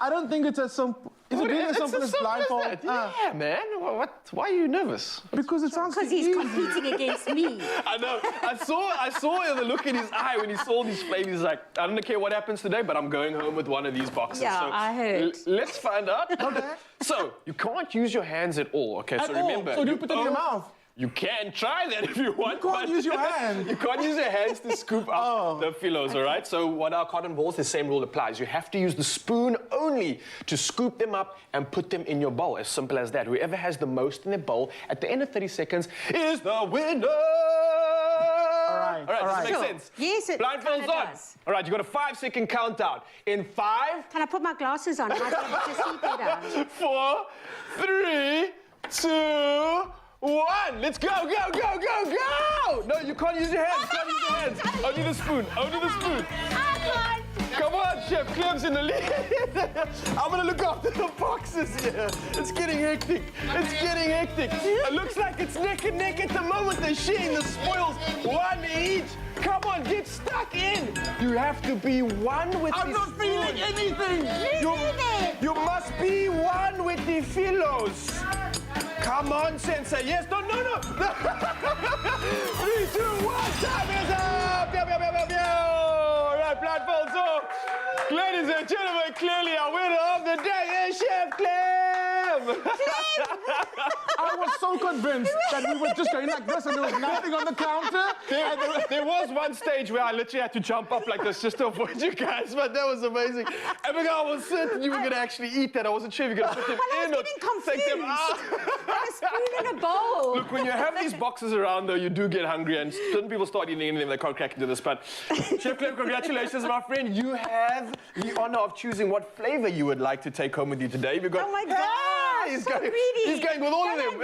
don't think it's as simple. Is it really as simple as blindfold? Yeah, man. Why are you nervous? Because it sounds because he's competing against me. I know. I saw the look in his eye when he saw these flavors. He's like, I don't care what happens today, but I'm going home with one of these boxes. Yeah, so I heard. Let's find out. Okay. So, you can't use your hands at all, okay? So remember. So you put it in your mouth? You can try that if you want. You can't use your hands. You can't use your hands to scoop up the Philos, all right? So what our cotton balls, the same rule applies. You have to use the spoon only to scoop them up and put them in your bowl. As simple as that. Whoever has the most in their bowl at the end of 30 seconds is the winner. All right, does that Sure. make sense? Yes, it Blindfolds kinda on. does. All right, you got a 5-second countdown. In 5, Can I put my glasses on? I might be able to see better. 4, 3, 2, 1. Let's go, go, go, go, go! No, you can't use your hands. Can't use your hands. Only the spoon. Only the spoon. Come on, Chef Clem's in the lead. I'm gonna look after the boxes here. It's getting hectic. It's getting hectic. It looks like it's neck and neck at the moment. They're sharing the spoils, 1 each. Come on, get stuck in. You have to be one with the spoon. I'm not feeling anything. You must be one with the philos. Come on, Sensei. Yes, no. 3, 2, 1. Time is up. All right, blindfolds off. Ladies and gentlemen, clearly our winner of the day is Chef Clem. I was so convinced that we were just going like this and there was nothing on the counter. There was one stage where I literally had to jump up like this just to avoid you guys, but that was amazing. And I was certain you were going to actually eat that. I wasn't sure if you were going to put them in or take them out. A spoon in a bowl. Look, when you have these boxes around, though, you do get hungry, and certain people start eating anything they can't crack into this. But Chef Clem, congratulations, my friend. You have the honor of choosing what flavor you would like to take home with you today. We've got, oh my God! He's so going, greedy. He's going with all of them.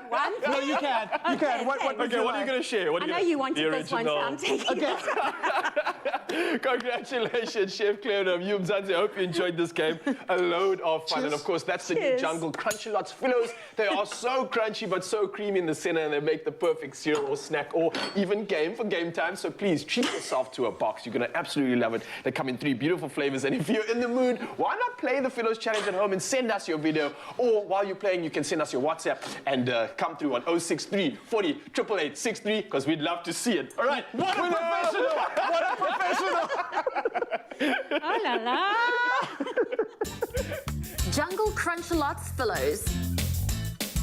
One. No, you can. You can. What Okay, what are you going to share? What I are know you you wanted this one, so I'm taking it. Congratulations, Chef Clem of Mzansi. I hope you enjoyed this game. A load of fun. And of course, that's the new Jungle Crunchy Lots Philos. They are so crunchy but so creamy in the center, and they make the perfect cereal or snack or even game for game time. So please treat yourself to a box. You're going to absolutely love it. They come in 3 beautiful flavors. And if you're in the mood, why not play the Philos Challenge at home and send us your video? Or while you're playing, you can send us your WhatsApp and come through on 063 40 888 63 because we'd love to see it. All right. What a professional! What a professional! Oh la la! Jungle Crunch-A-Lots Philos.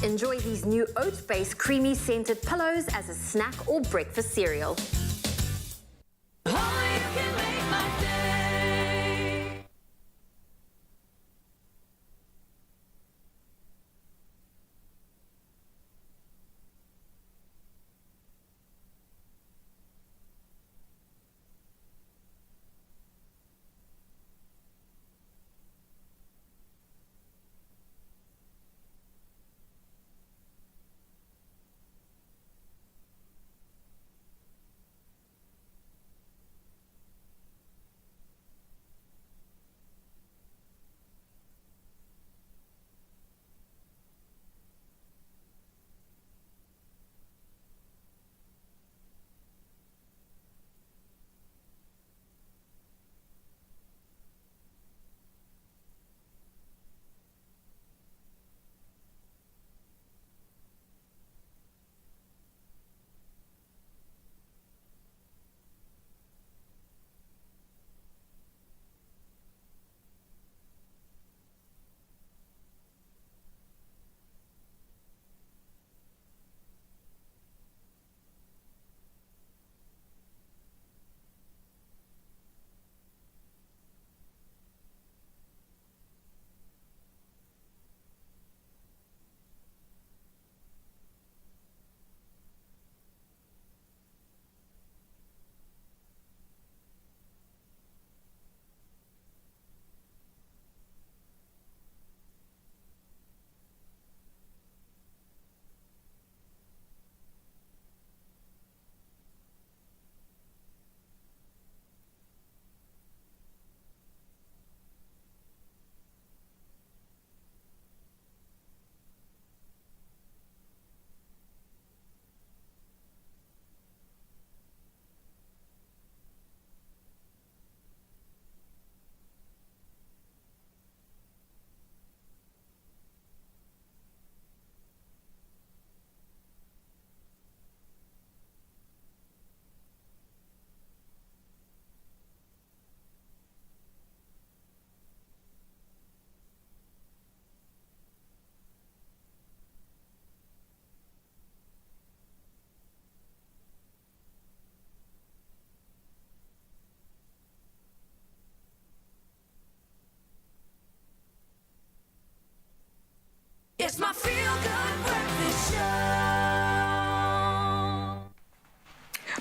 Enjoy these new oat-based creamy scented pillows as a snack or breakfast cereal. It's my feel-good breakfast show.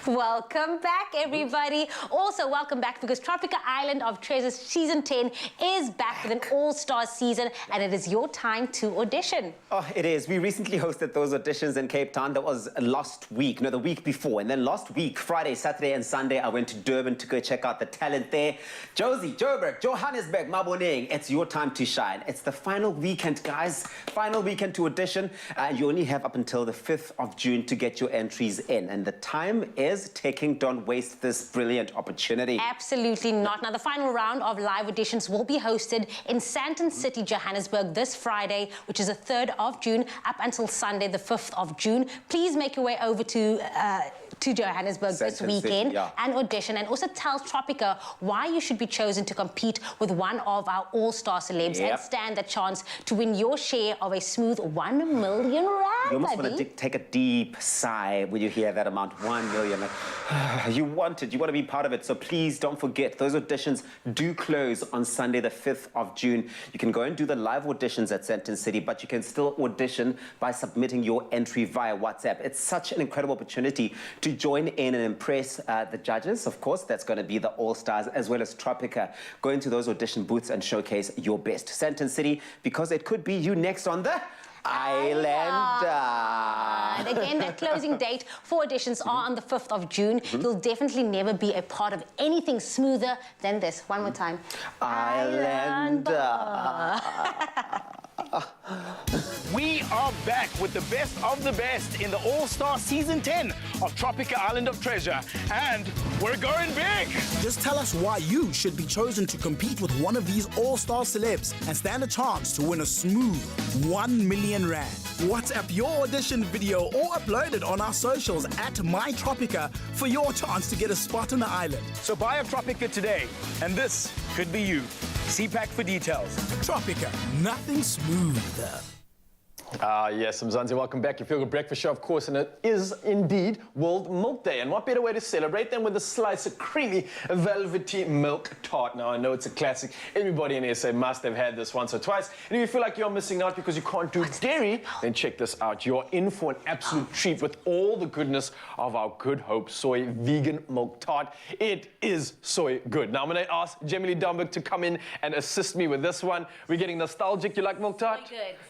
Welcome back, everybody. Also, welcome back because Tropica Island of Treasure Season 10 is back with an all-star season, and it is your time to audition. Oh, it is. We recently hosted those auditions in Cape Town. That was last week, no, the week before. And then last week, Friday, Saturday, and Sunday, I went to Durban to go check out the talent there. Josie, Joburg, Johannesburg, Maboneng, it's your time to shine. It's the final weekend, guys. Final weekend to audition. And you only have up until the 5th of June to get your entries in. And the time is ticking. Don't waste this brilliant opportunity. Absolutely not. Now, the final round of live auditions will be hosted in Sandton City, Johannesburg this Friday, which is the 3rd of June, up until Sunday, the 5th of June. Please make your way over to Johannesburg this weekend and audition, and also tell Tropica why you should be chosen to compete with one of our all-star celebs and stand the chance to win your share of a smooth 1 million rand. You almost want to take a deep sigh when you hear that amount, 1 million. Like, you want it, you want to be part of it. So please don't forget, those auditions do close on Sunday, the 5th of June. You can go and do the live auditions at Sandton City, but you can still audition by submitting your entry via WhatsApp. It's such an incredible opportunity to join in and impress the judges. Of course, that's going to be the All-Stars as well as Tropica. Go into those audition booths and showcase your best. Sandton City, because it could be you next on the Island. And again, that closing date for auditions are on the 5th of June. You'll definitely never be a part of anything smoother than this. One more time. Island. We are back with the best of the best in the All-Star Season 10 of Tropica Island of Treasure. And we're going big! Just tell us why you should be chosen to compete with one of these all-star celebs and stand a chance to win a smooth 1 million rand. WhatsApp your audition video or upload it on our socials at MyTropica for your chance to get a spot on the island. So buy a Tropica today, and this could be you. CPAC for details. Tropica, nothing smoother. Yes, Mzansi, welcome back. Your Feel Good Breakfast Show, of course, and it is indeed World Milk Day. And what better way to celebrate than with a slice of creamy, velvety milk tart. Now, I know it's a classic. Everybody in SA must have had this once or twice. And if you feel like you're missing out because you can't do dairy, then check this out. You're in for an absolute treat with all the goodness of our Good Hope Soy Vegan Milk Tart. It is soy good. Now, I'm going to ask Gemily Dumberg to come in and assist me with this one. We're getting nostalgic. You like milk tart?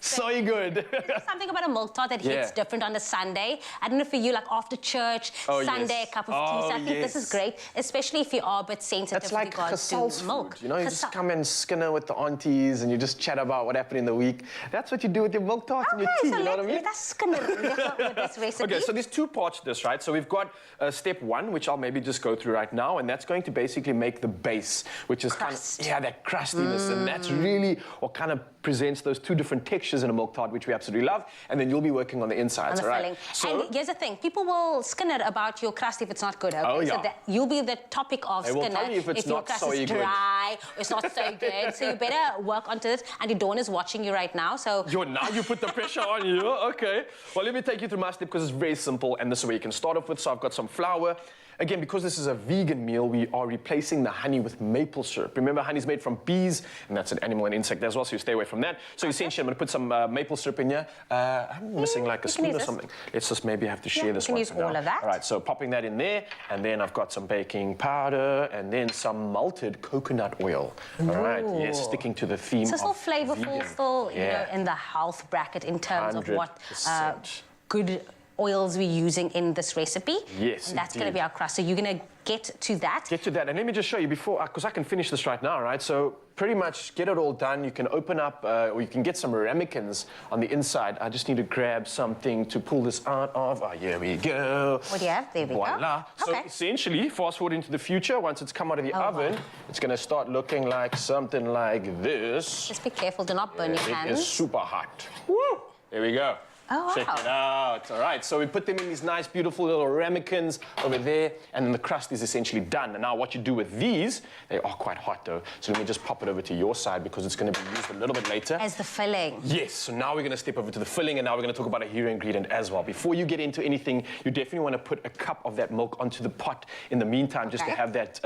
Soy good. Soy good. There's something about a milk tart that hits different on a Sunday. I don't know for you, like after church, Sunday, a cup of tea. So I think this is great, especially if you are a bit sensitive it's like regards to milk. Food, you know, you just come and skinner with the aunties and you just chat about what happened in the week. That's what you do with your milk tart and your tea, so you know what I mean? let us skinner with this recipe. Okay, so there's two parts to this, right? So we've got step one, which I'll maybe just go through right now, and that's going to basically make the base, which is crust. kind of, that crustiness, and that's really what kind of presents those two different textures in a milk tart, which we absolutely love, and then you'll be working on the insides, on the right? filling. So, and here's the thing, people will skinner about your crust if it's not good, okay? So that you'll be the topic of they will skinner tell you if it's your not crust so is good. dry, or it's not so good. So you better work onto this. And your Dawn is watching you right now, so... Now you put the pressure on you, okay. Well, let me take you through my step because it's very simple, and this is where you can start off with. So I've got some flour. Again, because this is a vegan meal, we are replacing the honey with maple syrup. Remember, honey's made from bees, and that's an animal and insect as well, so you stay away from that. So essentially, I'm going to put some maple syrup in here. I'm missing like a spoon or something. Let's just maybe have to share this one. You can use all of that. All right, so popping that in there, and then I've got some baking powder, and then some malted coconut oil. Ooh. All right, yes, sticking to the theme So still of flavorful, vegan. still, you know, in the health bracket in terms of what good oils we're using in this recipe. Yes, and that's going to be our crust. So you're going to get to that. Get to that. And let me just show you before, because I can finish this right now, right? So pretty much get it all done. You can open up, or you can get some ramekins on the inside. I just need to grab something to pull this out of. Oh, here we go. What do you have? There we Voila. go. So essentially, fast forward into the future, once it's come out of the oven, it's going to start looking like something like this. Just be careful, do not burn your hands. It is super hot. Woo! There we go. Oh, Check wow. it out. All right, so we put them in these nice, beautiful little ramekins over there, and then the crust is essentially done. And now what you do with these, they are quite hot though, so let me just pop it over to your side because it's going to be used a little bit later. As the filling. Yes, so now we're going to step over to the filling, and now we're going to talk about a hero ingredient as well. Before you get into anything, you definitely want to put a cup of that milk onto the pot in the meantime, just to have that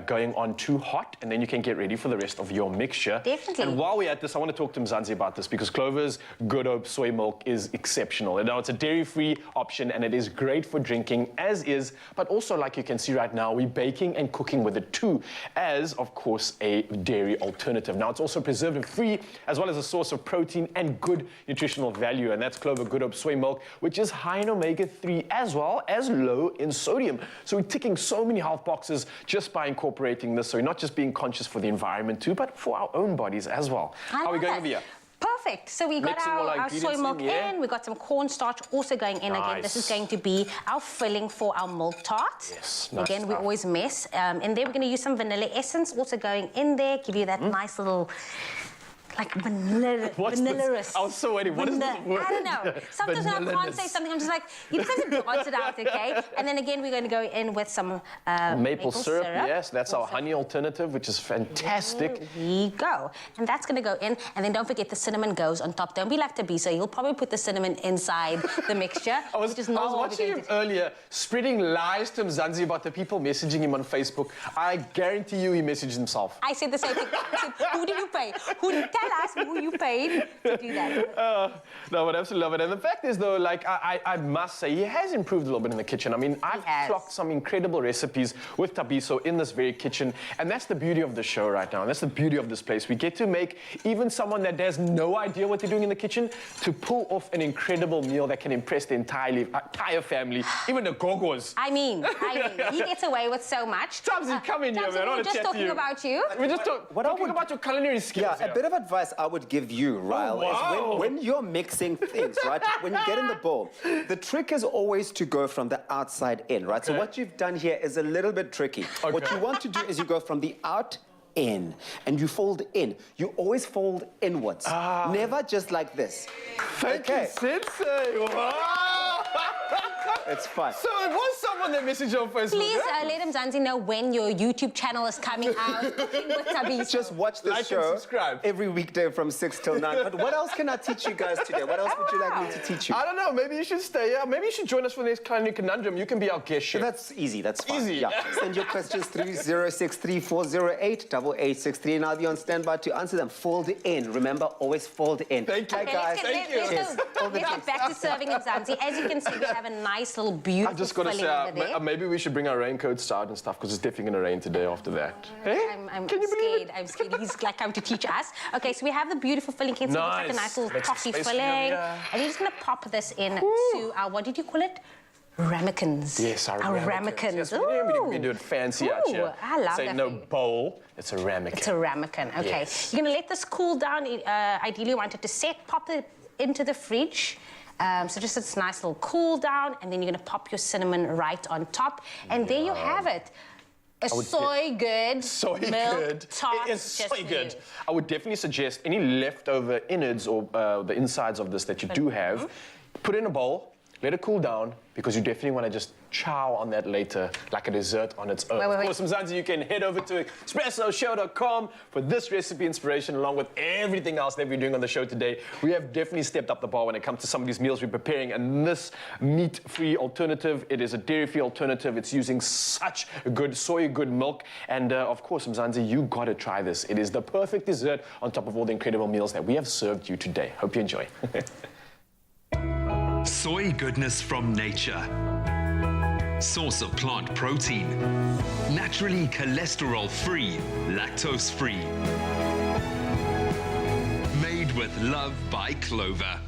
going on too hot, and then you can get ready for the rest of your mixture. Definitely. And while we're at this, I want to talk to Mzansi about this because Clover's Good Hope soy milk is is exceptional. Now, it's a dairy-free option, and it is great for drinking as is, but also, like you can see right now, we're baking and cooking with it too, as, of course, a dairy alternative. Now, it's also preservative-free, as well as a source of protein and good nutritional value, and that's Clover Good Hope soy milk, which is high in omega-3 as well as low in sodium. So we're ticking so many health boxes just by incorporating this. So we're not just being conscious for the environment too, but for our own bodies as well. How are we going over here? Perfect. So we got Mixing all our our soy milk ingredients in, yeah. We got some cornstarch also going in again. This is going to be our filling for our milk tart. Yes, nice again, we stuff. always mess. In there, we're going to use some vanilla essence also going in there, give you that nice little, like vanilla. I was so waiting. What is this word? I don't know. Sometimes when I can't say something, I'm just like, you just have to dance it out, okay? And then again, we're going to go in with some maple syrup. Yes, that's our honey alternative, which is fantastic. There we go. And that's going to go in. And then don't forget the cinnamon goes on top. Don't be like Tabisa. He'll probably put the cinnamon inside the mixture. I was watching him earlier, spreading lies to Mzansi about the people messaging him on Facebook. I guarantee you he messaged himself. I said the same thing. I said, who did you pay? Tell us who you paid to do that. No, but I absolutely love it. And the fact is, though, like, I must say, he has improved a little bit in the kitchen. I mean, I've clocked some incredible recipes with Tabiso in this very kitchen. And that's the beauty of the show right now. And that's the beauty of this place. We get to make even someone that has no idea what they're doing in the kitchen to pull off an incredible meal that can impress the entire family, even the gogos. I mean, he gets away with so much. Tabsi, come in here, man. I want to chat to you. We're just talking about you. We're just talking about your culinary skills. Yeah, a bit of advice I would give you, Ryle, is when you're mixing things, right? When you get in the bowl, the trick is always to go from the outside in, right? So what you've done here is a little bit tricky. What you want to do is you go from the out in and you fold in. You always fold inwards. Never just like this. Thank you, Sensei. Wow. It's fun. So it was someone that messaged on Facebook. Please let Mzansi know when your YouTube channel is coming out. Cooking with Tabiso. Just watch this show every weekday from 6 till 9. But what else can I teach you guys today? What else would you like me to teach you? I don't know. Maybe you should stay here. Maybe you should join us for the next Culinary Conundrum. You can be our guest chef. That's easy. That's fine. Easy. Yeah. Send your questions through 0634088863 and I'll be on standby to answer them. Fold in. Remember, always fold in. Thank you. Hi, guys. Let's get back to serving Mzansi. As you can see, we have a nice little beautiful I'm just going to say, maybe we should bring our raincoats out and stuff because it's definitely going to rain today after that. Hey? I'm scared. I'm scared. He's like come to teach us. Okay, so we have the beautiful filling. Can see it's like a nice little coffee filling. And we're just going to pop this in to our, what did you call it? Ramekins. Yes, our ramekins. Yes, we do it fancy out here. I love Say that. no bowl, it's a ramekin. It's a ramekin. Okay. Yes. You're going to let this cool down. Ideally, you want it to set. Pop it into the fridge. So just this nice little cool down, and then you're going to pop your cinnamon right on top. And there you have it. A soy good milk tart. It is soy good. I would definitely suggest any leftover innards or the insides of this that you do have, put in a bowl, let it cool down, because you definitely want to just chow on that later like a dessert on its own. Of course, Mzansi, you can head over to expressoshow.com for this recipe inspiration along with everything else that we're doing on the show today. We have definitely stepped up the bar when it comes to some of these meals we're preparing, and this meat-free alternative, it is a dairy-free alternative. It's using such good soy-good milk, and of course, Mzansi, you got to try this. It is the perfect dessert on top of all the incredible meals that we have served you today. Hope you enjoy. Soy goodness from nature. Source of plant protein. Naturally cholesterol-free, lactose-free. Made with love by Clover.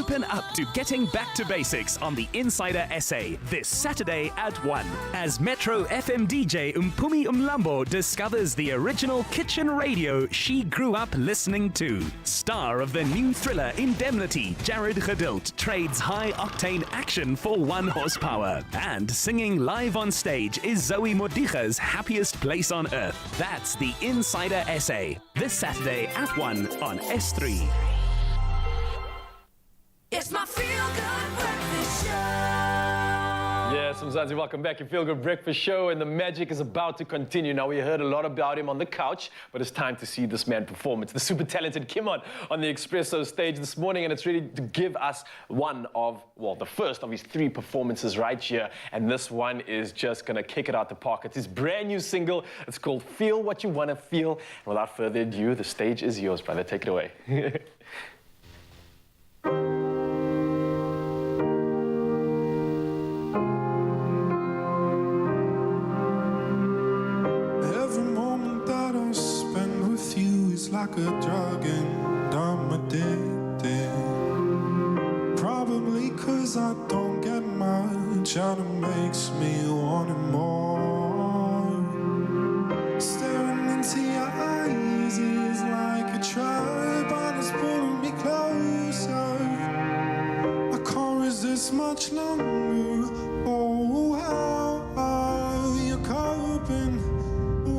Open up to getting back to basics on the Insider Essay this Saturday at 1 as Metro FM DJ Mpumi Umlambo discovers the original kitchen radio she grew up listening to. Star of the new thriller Indemnity, Jared Geduld trades high-octane action for 1 horsepower. And singing live on stage is Zoe Modiga's Happiest Place on Earth. That's the Insider Essay this Saturday at 1 on S3. It's my feel-good breakfast show. Yes, Mzansi, welcome back. Your Feel Good Breakfast Show, and the magic is about to continue. Now, we heard a lot about him on the couch, but it's time to see this man perform. It's the super talented Kimon on the Expresso stage this morning, and it's ready to give us the first of his 3 performances right here. And this one is just going to kick it out the park. It's his brand new single. It's called Feel What You Want to Feel. And without further ado, the stage is yours, brother. Take it away. Like a drug and I'm addicted. Probably 'cause I don't get much out of makes me want it more. Staring into your eyes is like a trap and it's pulling me closer. I can't resist much longer. Oh, how are you coping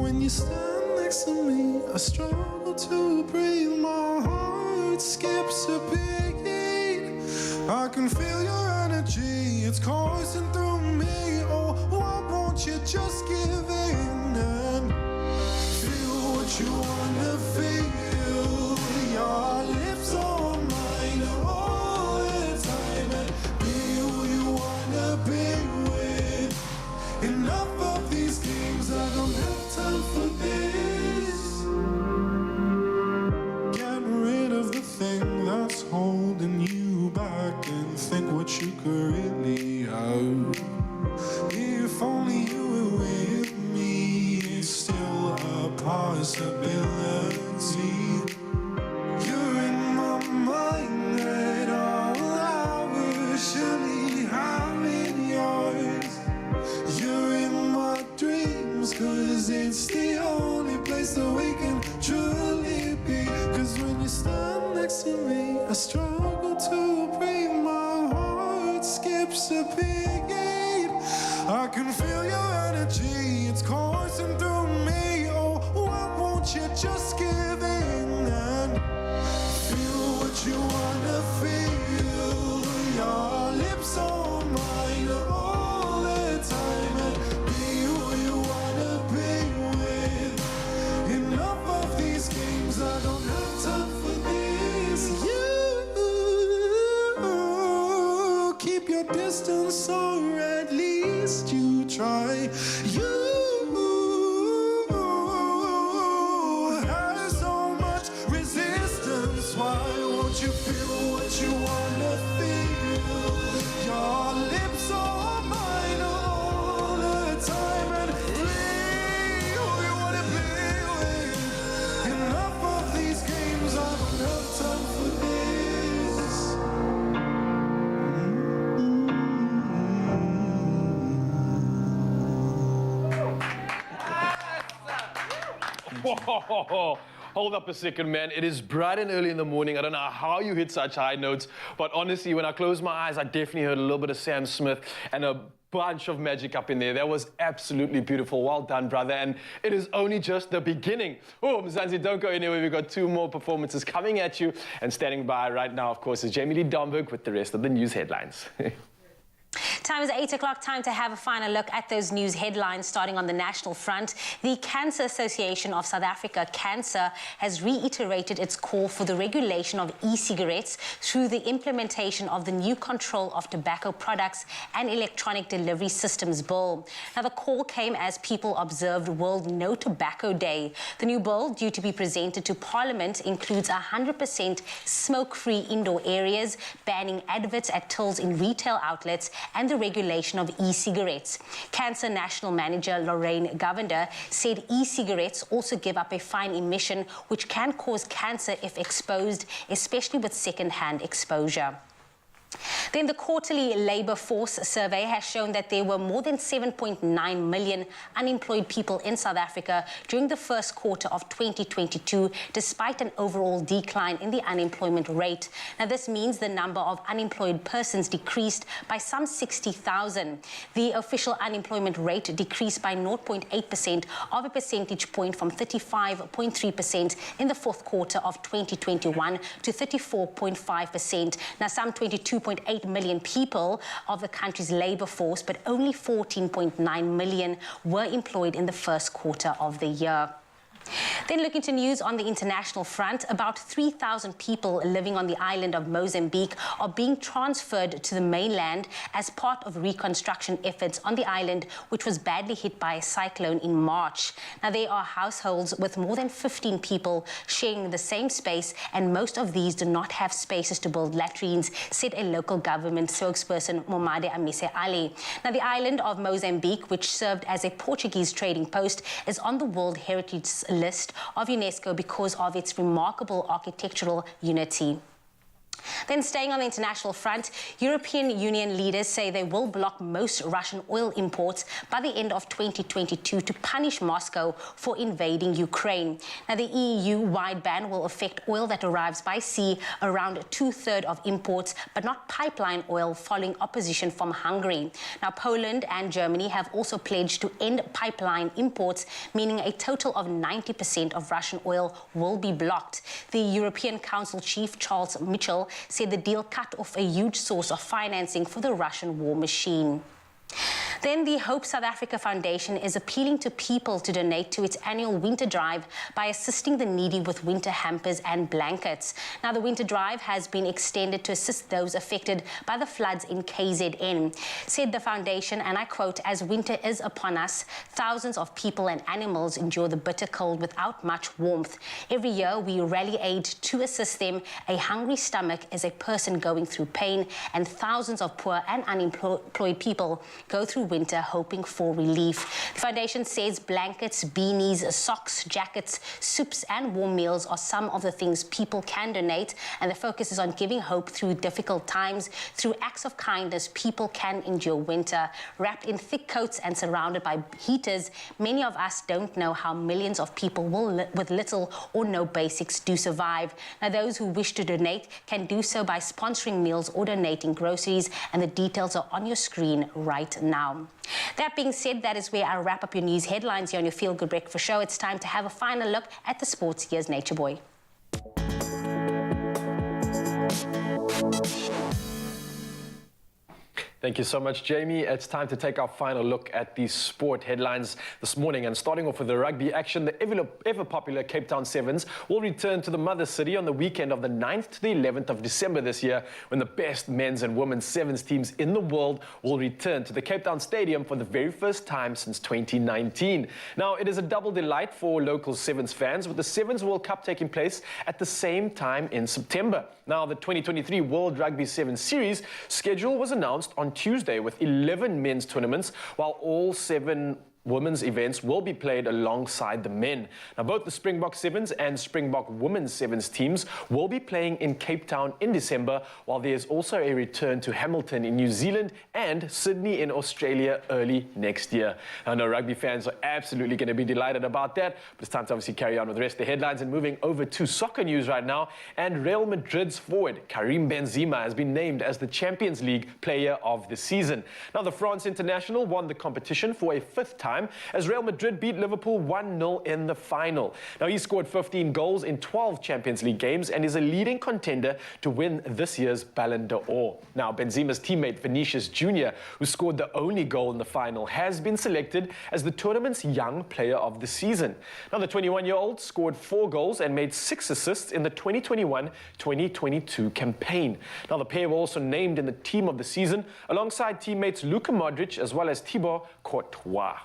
when you stand next to me? I struggle to breathe, my heart skips a beat. I can feel your energy, it's coursing through me. Oh, why won't you just give in and feel what you wanna feel? Your lips on mine all the time, and be who you wanna be with. Enough of these games, I don't have time for this. Thing that's holding you back and think what you could really have. If only you were with me, it's still a possibility. You're in my mind at all hours, surely I'm in yours. You're in my dreams, 'cause it's the only place that we can truly be. 'Cause when you stand next to me, I struggle to breathe, my heart skips a beat. I can feel your energy, it's coursing through me. Oh, why won't you just give in and feel what you wanna feel? Your lips on mine all the time, and be who you wanna be with. Enough of these games, I don't have time for this. You keep your distance, or at least you try. You have so much resistance. Why won't you feel what you wanna feel? Your lips are mine all the time, and be who you wanna be with. Enough of these games, I don't have time for this. Whoa. Hold up a second, man. It is bright and early in the morning. I don't know how you hit such high notes, but honestly, when I closed my eyes, I definitely heard a little bit of Sam Smith and a bunch of magic up in there. That was absolutely beautiful. Well done, brother. And it is only just the beginning. Oh, Mzansi, don't go anywhere. We've got 2 more performances coming at you. And standing by right now, of course, is Jamie Lee Domberg with the rest of the news headlines. Time is 8 o'clock, time to have a final look at those news headlines starting on the national front. The Cancer Association of South Africa, Cancer, has reiterated its call for the regulation of e-cigarettes through the implementation of the new Control of Tobacco Products and Electronic Delivery Systems Bill. Now, the call came as people observed World No Tobacco Day. The new bill, due to be presented to Parliament, includes 100% smoke-free indoor areas, banning adverts at tills in retail outlets, and the regulation of e-cigarettes. Cancer National Manager Lorraine Govender said e-cigarettes also give up a fine emission which can cause cancer if exposed, especially with second-hand exposure. Then the quarterly labour force survey has shown that there were more than 7.9 million unemployed people in South Africa during the first quarter of 2022, despite an overall decline in the unemployment rate. Now, this means the number of unemployed persons decreased by some 60,000. The official unemployment rate decreased by 0.8% of a percentage point from 35.3% in the fourth quarter of 2021 to 34.5%. Now, some 22.8 million people of the country's labour force, but only 14.9 million were employed in the first quarter of the year. Then looking to news on the international front, about 3,000 people living on the island of Mozambique are being transferred to the mainland as part of reconstruction efforts on the island, which was badly hit by a cyclone in March. Now, there are households with more than 15 people sharing the same space, and most of these do not have spaces to build latrines, said a local government spokesperson, Momade Amise Ali. Now, the island of Mozambique, which served as a Portuguese trading post, is on the World Heritage list of UNESCO because of its remarkable architectural unity. Then staying on the international front, European Union leaders say they will block most Russian oil imports by the end of 2022 to punish Moscow for invading Ukraine. Now, the EU-wide ban will affect oil that arrives by sea, around 2/3 of imports, but not pipeline oil, following opposition from Hungary. Now, Poland and Germany have also pledged to end pipeline imports, meaning a total of 90% of Russian oil will be blocked. The European Council chief, Charles Michel, said the deal cut off a huge source of financing for the Russian war machine. Then the Hope South Africa Foundation is appealing to people to donate to its annual winter drive by assisting the needy with winter hampers and blankets. Now, the winter drive has been extended to assist those affected by the floods in KZN. Said the foundation, and I quote, "As winter is upon us, thousands of people and animals endure the bitter cold without much warmth. Every year we rally aid to assist them. A hungry stomach is a person going through pain, and thousands of poor and unemployed people go through winter hoping for relief." The foundation says blankets, beanies, socks, jackets, soups and warm meals are some of the things people can donate, and the focus is on giving hope through difficult times. Through acts of kindness, people can endure winter. Wrapped in thick coats and surrounded by heaters, many of us don't know how millions of people with little or no basics do survive. Now, those who wish to donate can do so by sponsoring meals or donating groceries, and the details are on your screen right now. That being said, that is where I wrap up your news headlines here on your Feel Good Breakfast show. It's time to have a final look at the sports. Here's Nature Boy. Thank you so much, Jamie. It's time to take our final look at the sport headlines this morning. And starting off with the rugby action, the ever-popular Cape Town Sevens will return to the mother city on the weekend of the 9th to the 11th of December this year, when the best men's and women's Sevens teams in the world will return to the Cape Town Stadium for the very first time since 2019. Now, it is a double delight for local Sevens fans, with the Sevens World Cup taking place at the same time in September. Now, the 2023 World Rugby Sevens Series schedule was announced on Tuesday, with 11 men's tournaments, while all 7 women's events will be played alongside the men. Now, both the Springbok Sevens and Springbok Women's Sevens teams will be playing in Cape Town in December, while there's also a return to Hamilton in New Zealand and Sydney in Australia early next year. I know rugby fans are absolutely going to be delighted about that, but it's time to obviously carry on with the rest of the headlines and moving over to soccer news right now. And Real Madrid's forward, Karim Benzema, has been named as the Champions League Player of the Season. Now, the France international won the competition for a 5th time as Real Madrid beat Liverpool 1-0 in the final. Now, he scored 15 goals in 12 Champions League games and is a leading contender to win this year's Ballon d'Or. Now, Benzema's teammate Vinicius Jr., who scored the only goal in the final, has been selected as the tournament's Young Player of the Season. Now, the 21-year-old scored 4 goals and made 6 assists in the 2021-2022 campaign. Now, the pair were also named in the Team of the Season alongside teammates Luka Modric as well as Thibaut Courtois.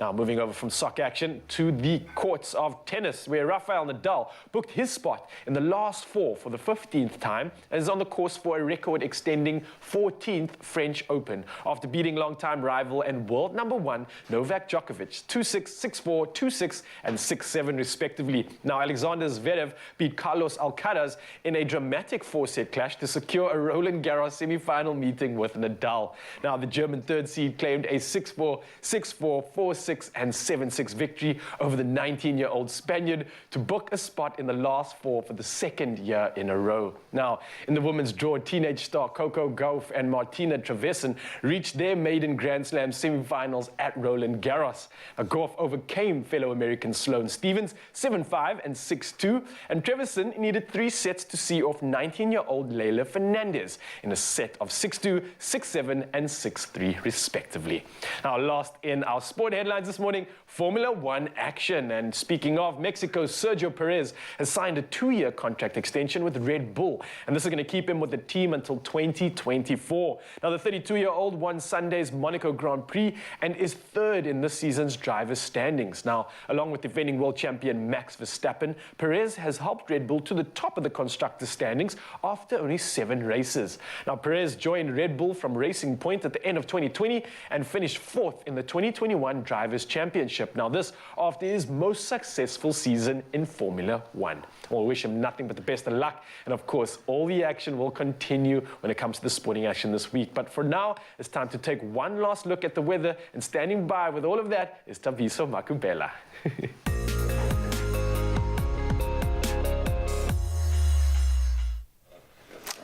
Now, moving over from soccer action to the courts of tennis, where Rafael Nadal booked his spot in the last four for the 15th time and is on the course for a record-extending 14th French Open after beating longtime rival and world number one Novak Djokovic 2-6, 6-4, 2-6 and 6-7 respectively. Now, Alexander Zverev beat Carlos Alcaraz in a dramatic four-set clash to secure a Roland Garros semi-final meeting with Nadal. Now, the German third seed claimed a 6-4, 6-4, 4-6 and 7-6 victory over the 19-year-old Spaniard to book a spot in the last four for the second year in a row. Now, in the women's draw, teenage star Coco Gauff and Martina Trevisan reached their maiden Grand Slam semi-finals at Roland Garros. Now, Gauff overcame fellow American Sloane Stephens 7-5 and 6-2, and Trevisan needed 3 sets to see off 19-year-old Leylah Fernandez in a set of 6-2, 6-7 and 6-3 respectively. Now, last in our sport headlines this morning, Formula One action. And speaking of, Mexico's Sergio Perez has signed a 2-year contract extension with Red Bull, and this is going to keep him with the team until 2024. Now, the 32-year-old won Sunday's Monaco Grand Prix and is third in this season's drivers' standings. Now, along with defending world champion Max Verstappen, Perez has helped Red Bull to the top of the constructors' standings after only 7 races. Now, Perez joined Red Bull from Racing Point at the end of 2020 and finished 4th in the 2021 Drivers' Championship. Now, this after his most successful season in Formula One. We'll wish him nothing but the best of luck, and of course, all the action will continue when it comes to the sporting action this week. But for now, it's time to take one last look at the weather, and standing by with all of that is Taviso Makubela.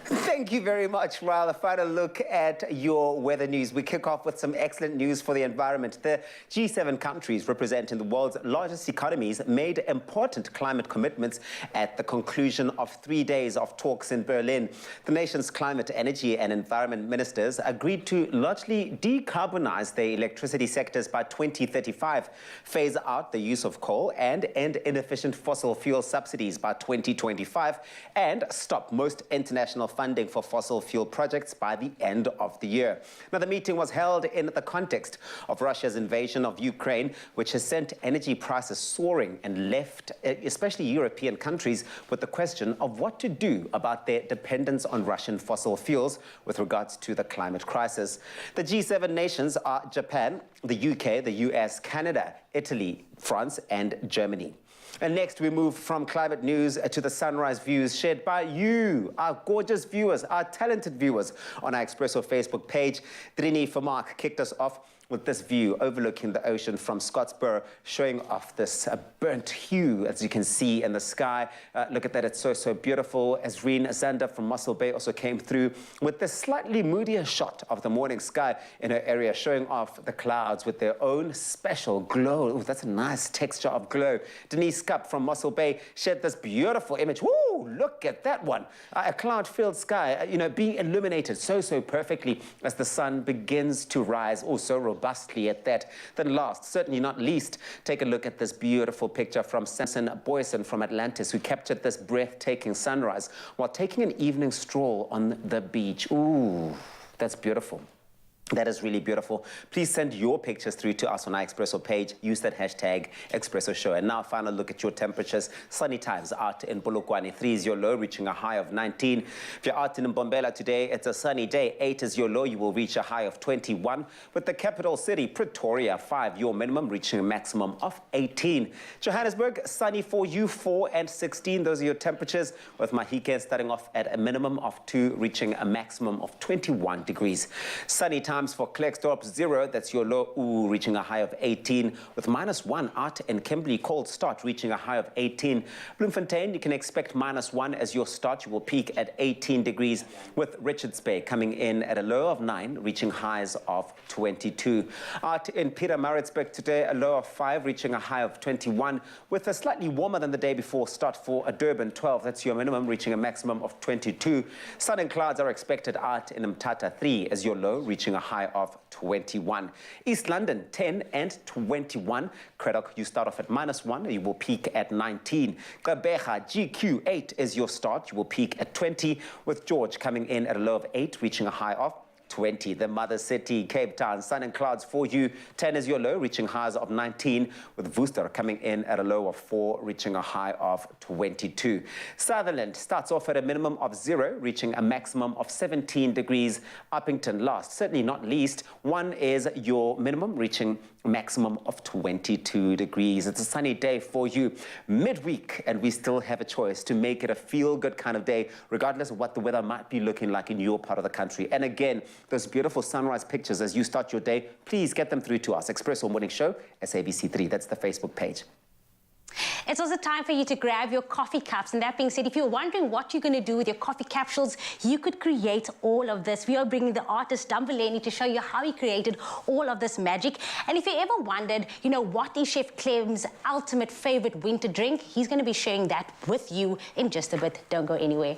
Thank you very much, Ryle. A final look at your weather news. We kick off with some excellent news for the environment. The G7 countries representing the world's largest economies made important climate commitments at the conclusion of 3 days of talks in Berlin. The nation's climate, energy and environment ministers agreed to largely decarbonize their electricity sectors by 2035, phase out the use of coal and end inefficient fossil fuel subsidies by 2025, and stop most international funding for fossil fuel projects by the end of the year. Now, the meeting was held in the context of Russia's invasion of Ukraine, which has sent energy prices soaring and left especially European countries with the question of what to do about their dependence on Russian fossil fuels with regards to the climate crisis. The G7 nations are Japan, the UK, the US, Canada, Italy, France, and Germany. And next, we move from climate news to the sunrise views shared by you, our gorgeous viewers, our talented viewers on our Expresso Facebook page. Drini Vermaak kicked us off with this view overlooking the ocean from Scottsboro, showing off this burnt hue, as you can see in the sky. Look at that, it's so, so beautiful. Azreen Zander from Mossel Bay also came through with this slightly moodier shot of the morning sky in her area, showing off the clouds with their own special glow. Ooh, that's a nice texture of glow. Denise Cup from Mossel Bay shared this beautiful image. Woo, look at that one. A cloud-filled sky, being illuminated so, so perfectly as the sun begins to rise. Oh, so robustly at that. Then last, certainly not least, take a look at this beautiful picture from Samson Boyson from Atlantis, who captured this breathtaking sunrise while taking an evening stroll on the beach. Ooh, that's beautiful. That is really beautiful. Please send your pictures through to us on our Expresso page. Use that hashtag Expresso Show. And now, a final look at your temperatures. Sunny times out in Polokwane. 3 is your low, reaching a high of 19. If you're out in Mbombela today, it's a sunny day. 8 is your low. You will reach a high of 21. With the capital city, Pretoria, 5, your minimum, reaching a maximum of 18. Johannesburg, sunny for you, 4 and 16. Those are your temperatures, with Mahikeng starting off at a minimum of 2, reaching a maximum of 21 degrees. Sunny times for Klerksdorp, 0, that's your low, ooh, reaching a high of 18, with -1 out in Kimberley, cold start, reaching a high of 18. Bloemfontein, you can expect -1 as your start. You will peak at 18 degrees, with Richards Bay coming in at a low of 9, reaching highs of 22. Out in Pietermaritzburg today, a low of 5, reaching a high of 21, with a slightly warmer than the day before start for Durban, 12, that's your minimum, reaching a maximum of 22. Sun and clouds are expected out in Mthatha, 3, as your low, reaching a high of 21. East London, 10 and 21. Craddock, you start off at -1, you will peak at 19. Gqeberha, GQ, 8 is your start, you will peak at 20, with George coming in at a low of 8, reaching a high of 20. The mother city, Cape Town, sun and clouds for you. 10 is your low, reaching highs of 19, with Worcester coming in at a low of 4, reaching a high of 22. Sutherland starts off at a minimum of 0, reaching a maximum of 17 degrees. Uppington last, certainly not least, 1 is your minimum, reaching a maximum of 22 degrees. It's a sunny day for you midweek, and we still have a choice to make it a feel-good kind of day, regardless of what the weather might be looking like in your part of the country. And again, those beautiful sunrise pictures as you start your day, please get them through to us. Expresso Morning Show, SABC3. That's the Facebook page. It's also time for you to grab your coffee cups. And that being said, if you're wondering what you're going to do with your coffee capsules, you could create all of this. We are bringing the artist Dumbuleni to show you how he created all of this magic. And if you ever wondered, you know, what is Chef Clem's ultimate favorite winter drink, he's going to be sharing that with you in just a bit. Don't go anywhere.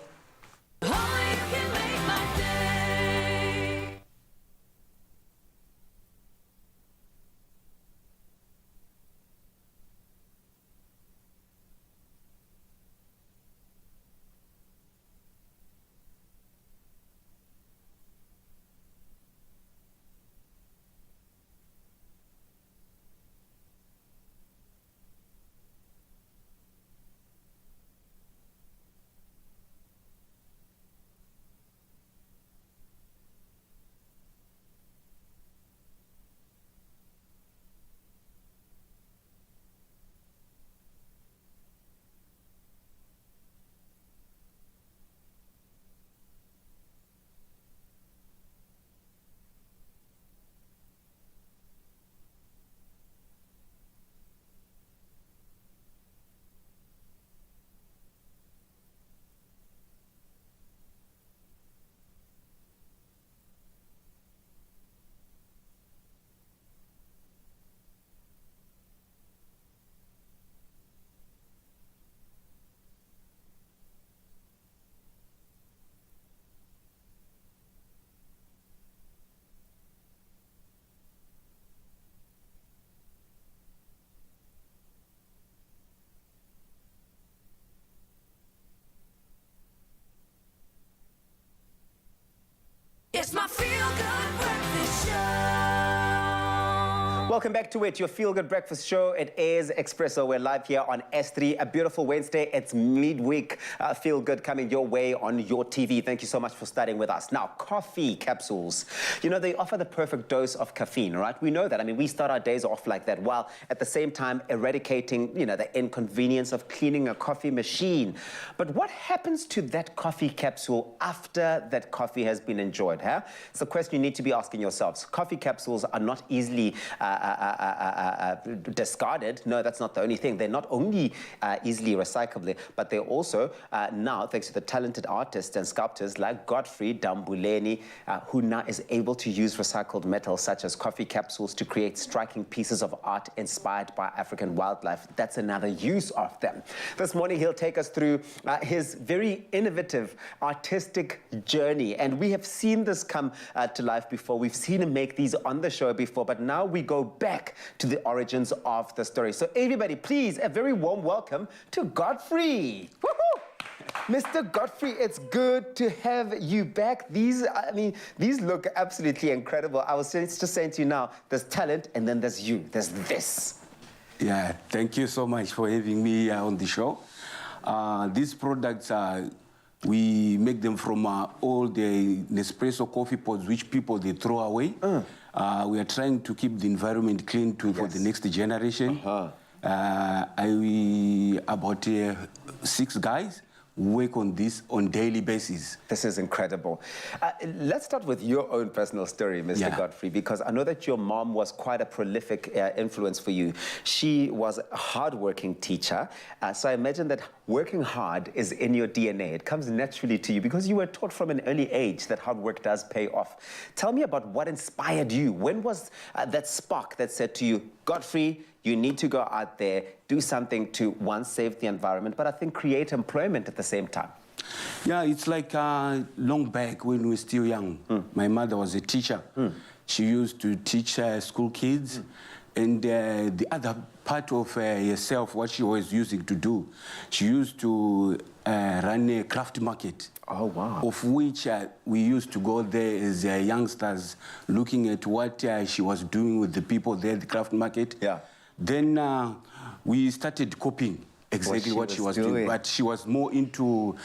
It's my feel-good breakfast show. Welcome back to it, your feel-good breakfast show. It is Expresso. We're live here on S3. A beautiful Wednesday. It's midweek. Feel-good coming your way on your TV. Thank you so much for starting with us. Now, coffee capsules. You know, they offer the perfect dose of caffeine, right? We know that. I mean, we start our days off like that, while at the same time eradicating, you know, the inconvenience of cleaning a coffee machine. But what happens to that coffee capsule after that coffee has been enjoyed, huh? It's a question you need to be asking yourselves. Coffee capsules are not easily discarded. No, that's not the only thing. They're not only easily recyclable, but they're also now, thanks to the talented artists and sculptors like Godfrey Dumbuleni, who now is able to use recycled metals such as coffee capsules to create striking pieces of art inspired by African wildlife. That's another use of them. This morning, he'll take us through his very innovative artistic journey. And we have seen this come to life before. We've seen him make these on the show before, but now we go back to the origins of the story. So everybody, please, a very warm welcome to Godfrey. Woohoo! Mr. Godfrey, it's good to have you back. These look absolutely incredible. I was just saying to you now, there's talent and then there's you. There's this. Yeah, thank you so much for having me on the show. These products we make them from all the Nespresso coffee pods which people they throw away. We are trying to keep the environment clean for the next generation. About 6 guys work on this on daily basis. This is incredible. Let's start with your own personal story, Mr. Godfrey, because I know that your mom was quite a prolific influence for you. She was a hardworking teacher, so I imagine that working hard is in your DNA. It comes naturally to you because you were taught from an early age that hard work does pay off. Tell me about what inspired you. When was that spark that said to you, Godfrey, you need to go out there, do something to, one, save the environment, but I think create employment at the same time? Yeah, it's like long back when we were still young. My mother was a teacher. She used to teach school kids. And the other part of herself, what she was using to do, she used to run a craft market. Oh, wow. Of which we used to go there as youngsters, looking at what she was doing with the people there at the craft market. Yeah. Then we started copying exactly what she was doing. But she was more into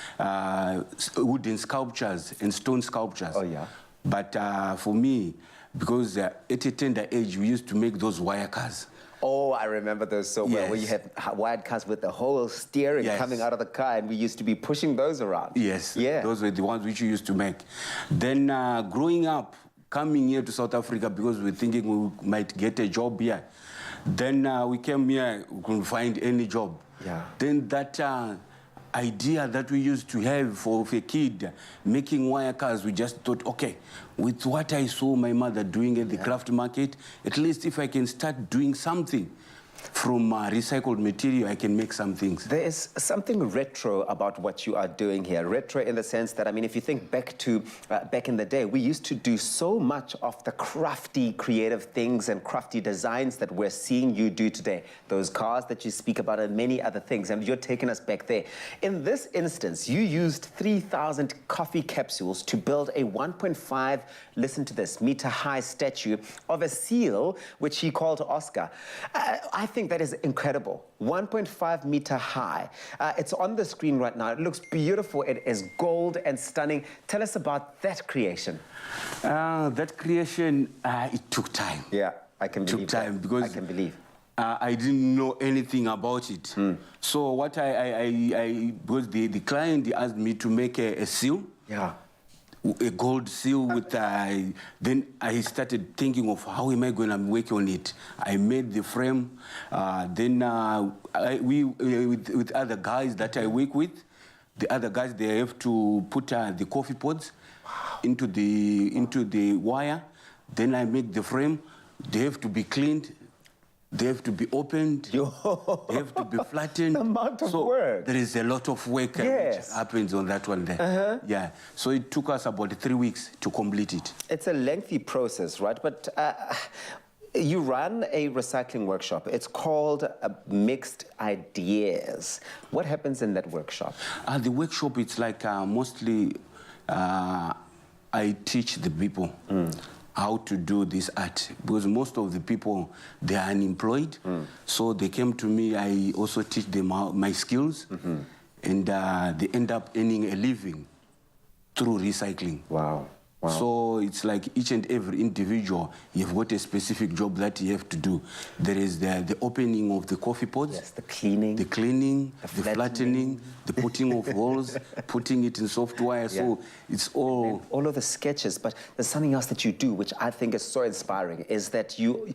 wooden sculptures and stone sculptures. Oh, yeah. But for me, because at a tender age, we used to make those wire cars. Oh, I remember those so well, where you had wired cars with the whole steering coming out of the car, and we used to be pushing those around. Yes, yeah. Those were the ones which we used to make. Then growing up, coming here to South Africa because we're thinking we might get a job here. Then we came here, we couldn't find any job. Yeah. Then that idea that we used to have for a kid making wire cars, we just thought, okay, with what I saw my mother doing at the craft market, at least if I can start doing something from recycled material, I can make some things. There is something retro about what you are doing here. Retro in the sense that, I mean, if you think back to back in the day, we used to do so much of the crafty, creative things and crafty designs that we're seeing you do today. Those cars that you speak about and many other things, and you're taking us back there. In this instance, you used 3,000 coffee capsules to build a 1.5, listen to this, meter-high statue of a seal, which he called Oscar. I think that is incredible. 1.5 meter high. It's on the screen right now. It looks beautiful. It is gold and stunning. Tell us about that creation. That creation, it took time. Yeah, I can believe Took time because I can believe. I didn't know anything about it. So what because the client asked me to make a seal. Yeah. A gold seal with, then I started thinking of how am I going to work on it. I made the frame, then with other guys that I work with, the other guys, they have to put the coffee pods into the wire. Then I make the frame. They have to be cleaned. They have to be opened. They have to be flattened. The amount of work. There is a lot of work which happens on that one there. Yeah. So it took us about 3 weeks to complete it. It's a lengthy process, right? But you run a recycling workshop. It's called Mixed Ideas. What happens in that workshop? The workshop, it's like mostly I teach the people how to do this art, because most of the people, they are unemployed. So they came to me, I also teach them my skills, and they end up earning a living through recycling. Wow. Wow. So it's like each and every individual, you've got a specific job that you have to do. There is the opening of the coffee pods. Yes, the cleaning. The cleaning, the flattening, the putting of holes, putting it in software. So it's all... All of the sketches, but there's something else that you do, which I think is so inspiring, is that you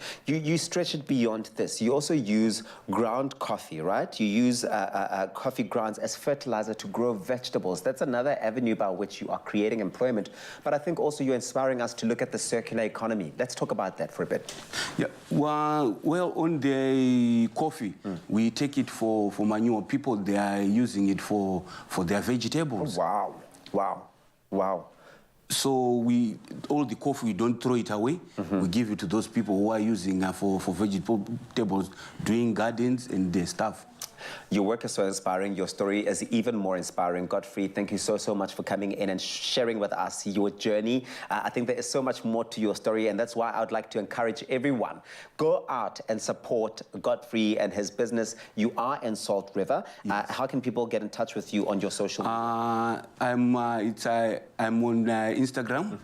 stretch it beyond this. You also use ground coffee, right? You use coffee grounds as fertilizer to grow vegetables. That's another avenue by which you are creating employment. But I think also you're inspiring us to look at the circular economy. Let's talk about that for a bit. Yeah, well, on the coffee, we take it for manure. People, they are using it for their vegetables. Oh, wow, wow, wow. So all the coffee, we don't throw it away. We give it to those people who are using for vegetables, doing gardens and their stuff. Your work is so inspiring. Your story is even more inspiring. Godfrey, thank you so much for coming in and sharing with us your journey. I think there is so much more to your story, and that's why I would like to encourage everyone. Go out and support Godfrey and his business. You are in Salt River. Yes. How can people get in touch with you on your social media? I'm on Instagram,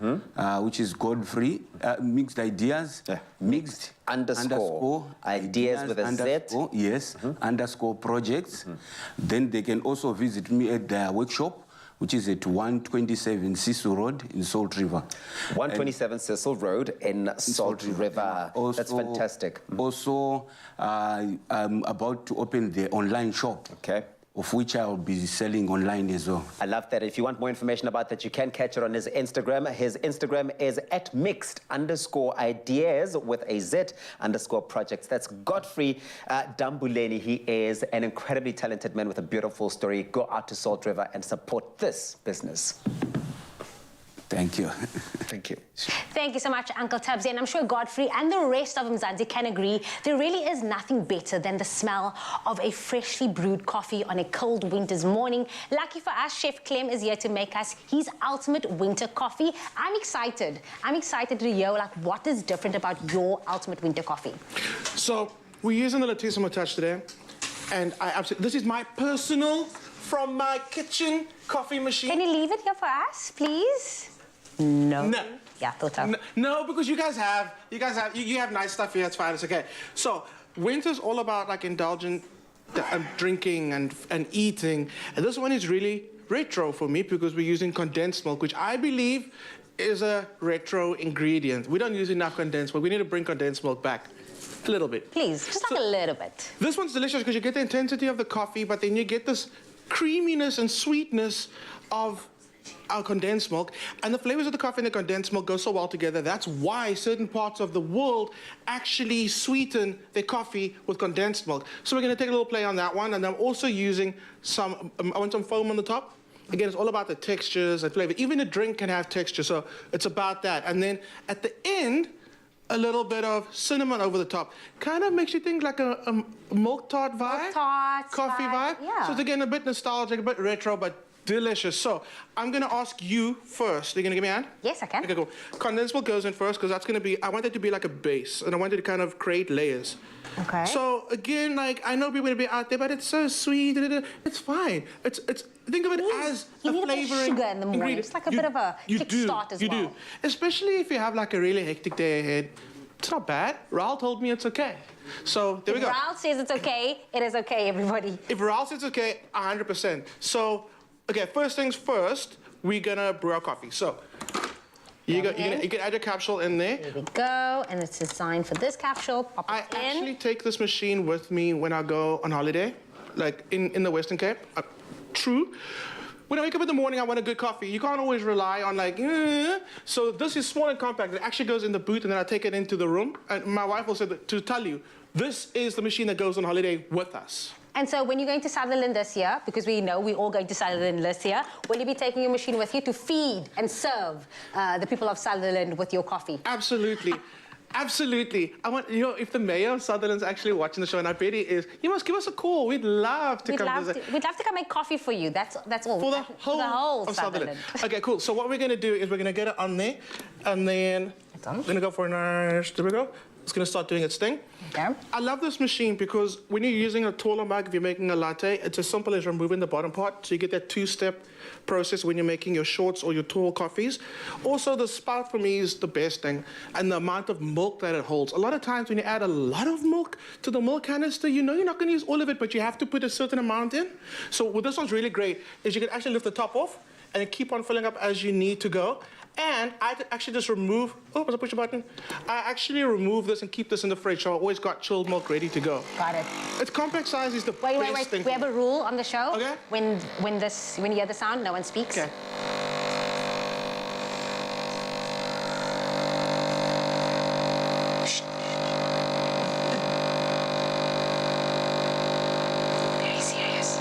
which is Godfrey, Mixed Ideas. Mixed underscore ideas with a Z. Yes, underscore projects. Then they can also visit me at the workshop, which is at 127 Cecil Road in Salt River. 127 Cecil Road in Salt River. Also, that's fantastic. Also, I'm about to open the online shop. Okay. Of which I'll be selling online as well. I love that. If you want more information about that, you can catch it on his Instagram. His Instagram is at mixed_ideas with a Z_projects. That's Godfrey Dambuleni. He is an incredibly talented man with a beautiful story. Go out to Salt River and support this business. Thank you. Thank you. Thank you so much, Uncle Tabs. And I'm sure Godfrey and the rest of Mzansi can agree, there really is nothing better than the smell of a freshly brewed coffee on a cold winter's morning. Lucky for us, Chef Clem is here to make us his ultimate winter coffee. I'm excited. I'm excited to hear like what is different about your ultimate winter coffee. So we're using the Latissimo touch today, and this is my personal, from my kitchen coffee machine. Can you leave it here for us, please? No. No. Yeah, thought so. No, because you have nice stuff here. It's fine. It's okay. So winter's all about like indulgent drinking and eating, and this one is really retro for me because we're using condensed milk, which I believe is a retro ingredient. We don't use enough condensed milk. We need to bring condensed milk back a little bit. Please, just like a little bit. This one's delicious because you get the intensity of the coffee, but then you get this creaminess and sweetness of our condensed milk, and the flavors of the coffee and the condensed milk go so well together. That's why certain parts of the world actually sweeten their coffee with condensed milk. So we're going to take a little play on that one, and I'm also using some, I want some foam on the top. Again, it's all about the textures and flavor. Even a drink can have texture, so it's about that. And then at the end, a little bit of cinnamon over the top. Kind of makes you think like a milk tart vibe. Milk tart, coffee vibe. Yeah. So it's again a bit nostalgic, a bit retro, but delicious. So I'm gonna ask you first. Are you gonna give me a hand? Yes, I can. Okay, cool. Condensed milk goes in first because that's gonna be, I want it to be like a base, and I want it to kind of create layers. Okay. So again, like I know people will be out there, but it's so sweet. It's fine. It's think of it as you a need flavoring a bit of sugar in the morning. ingredient. It's like a bit of a kickstart as well. You do. Especially if you have like a really hectic day ahead. It's not bad. Raul told me it's okay. So there we go. If Raul says it's okay, it is okay, everybody. If Raul says it's okay, 100%. So, okay, first things first, we're gonna brew our coffee. So, you can add your capsule in there. There we go, and it's designed for this capsule. Pop it in. I actually take this machine with me when I go on holiday, like in the Western Cape. True. When I wake up in the morning, I want a good coffee. You can't always rely on like, So this is small and compact. It actually goes in the boot, and then I take it into the room. And my wife will say to tell you, this is the machine that goes on holiday with us. And so when you're going to Sutherland this year, because we know we're all going to Sutherland this year, will you be taking your machine with you to feed and serve the people of Sutherland with your coffee? Absolutely. Absolutely. I want, if the mayor of Sutherland's actually watching the show, and I bet he is, you must give us a call. We'd love to come visit. We'd love to come make coffee for you. That's all. For the whole of Sutherland. Okay, cool. So what we're going to do is we're going to get it on there, and then we're going to go for a nice, there we go. It's going to start doing its thing. Okay. I love this machine because when you're using a taller mug, if you're making a latte, it's as simple as removing the bottom part. So you get that two-step process when you're making your shorts or your tall coffees. Also, the spout for me is the best thing, and the amount of milk that it holds. A lot of times when you add a lot of milk to the milk canister, you know you're not going to use all of it, but you have to put a certain amount in. So what this one's really great is you can actually lift the top off and then keep on filling up as you need to go. And I actually just remove, was I push a button? I actually remove this and keep this in the fridge, so I always got chilled milk ready to go. Got it. Its compact size is the best thing. We have a rule on the show. Okay. When you hear the sound, no one speaks. Okay. Very serious.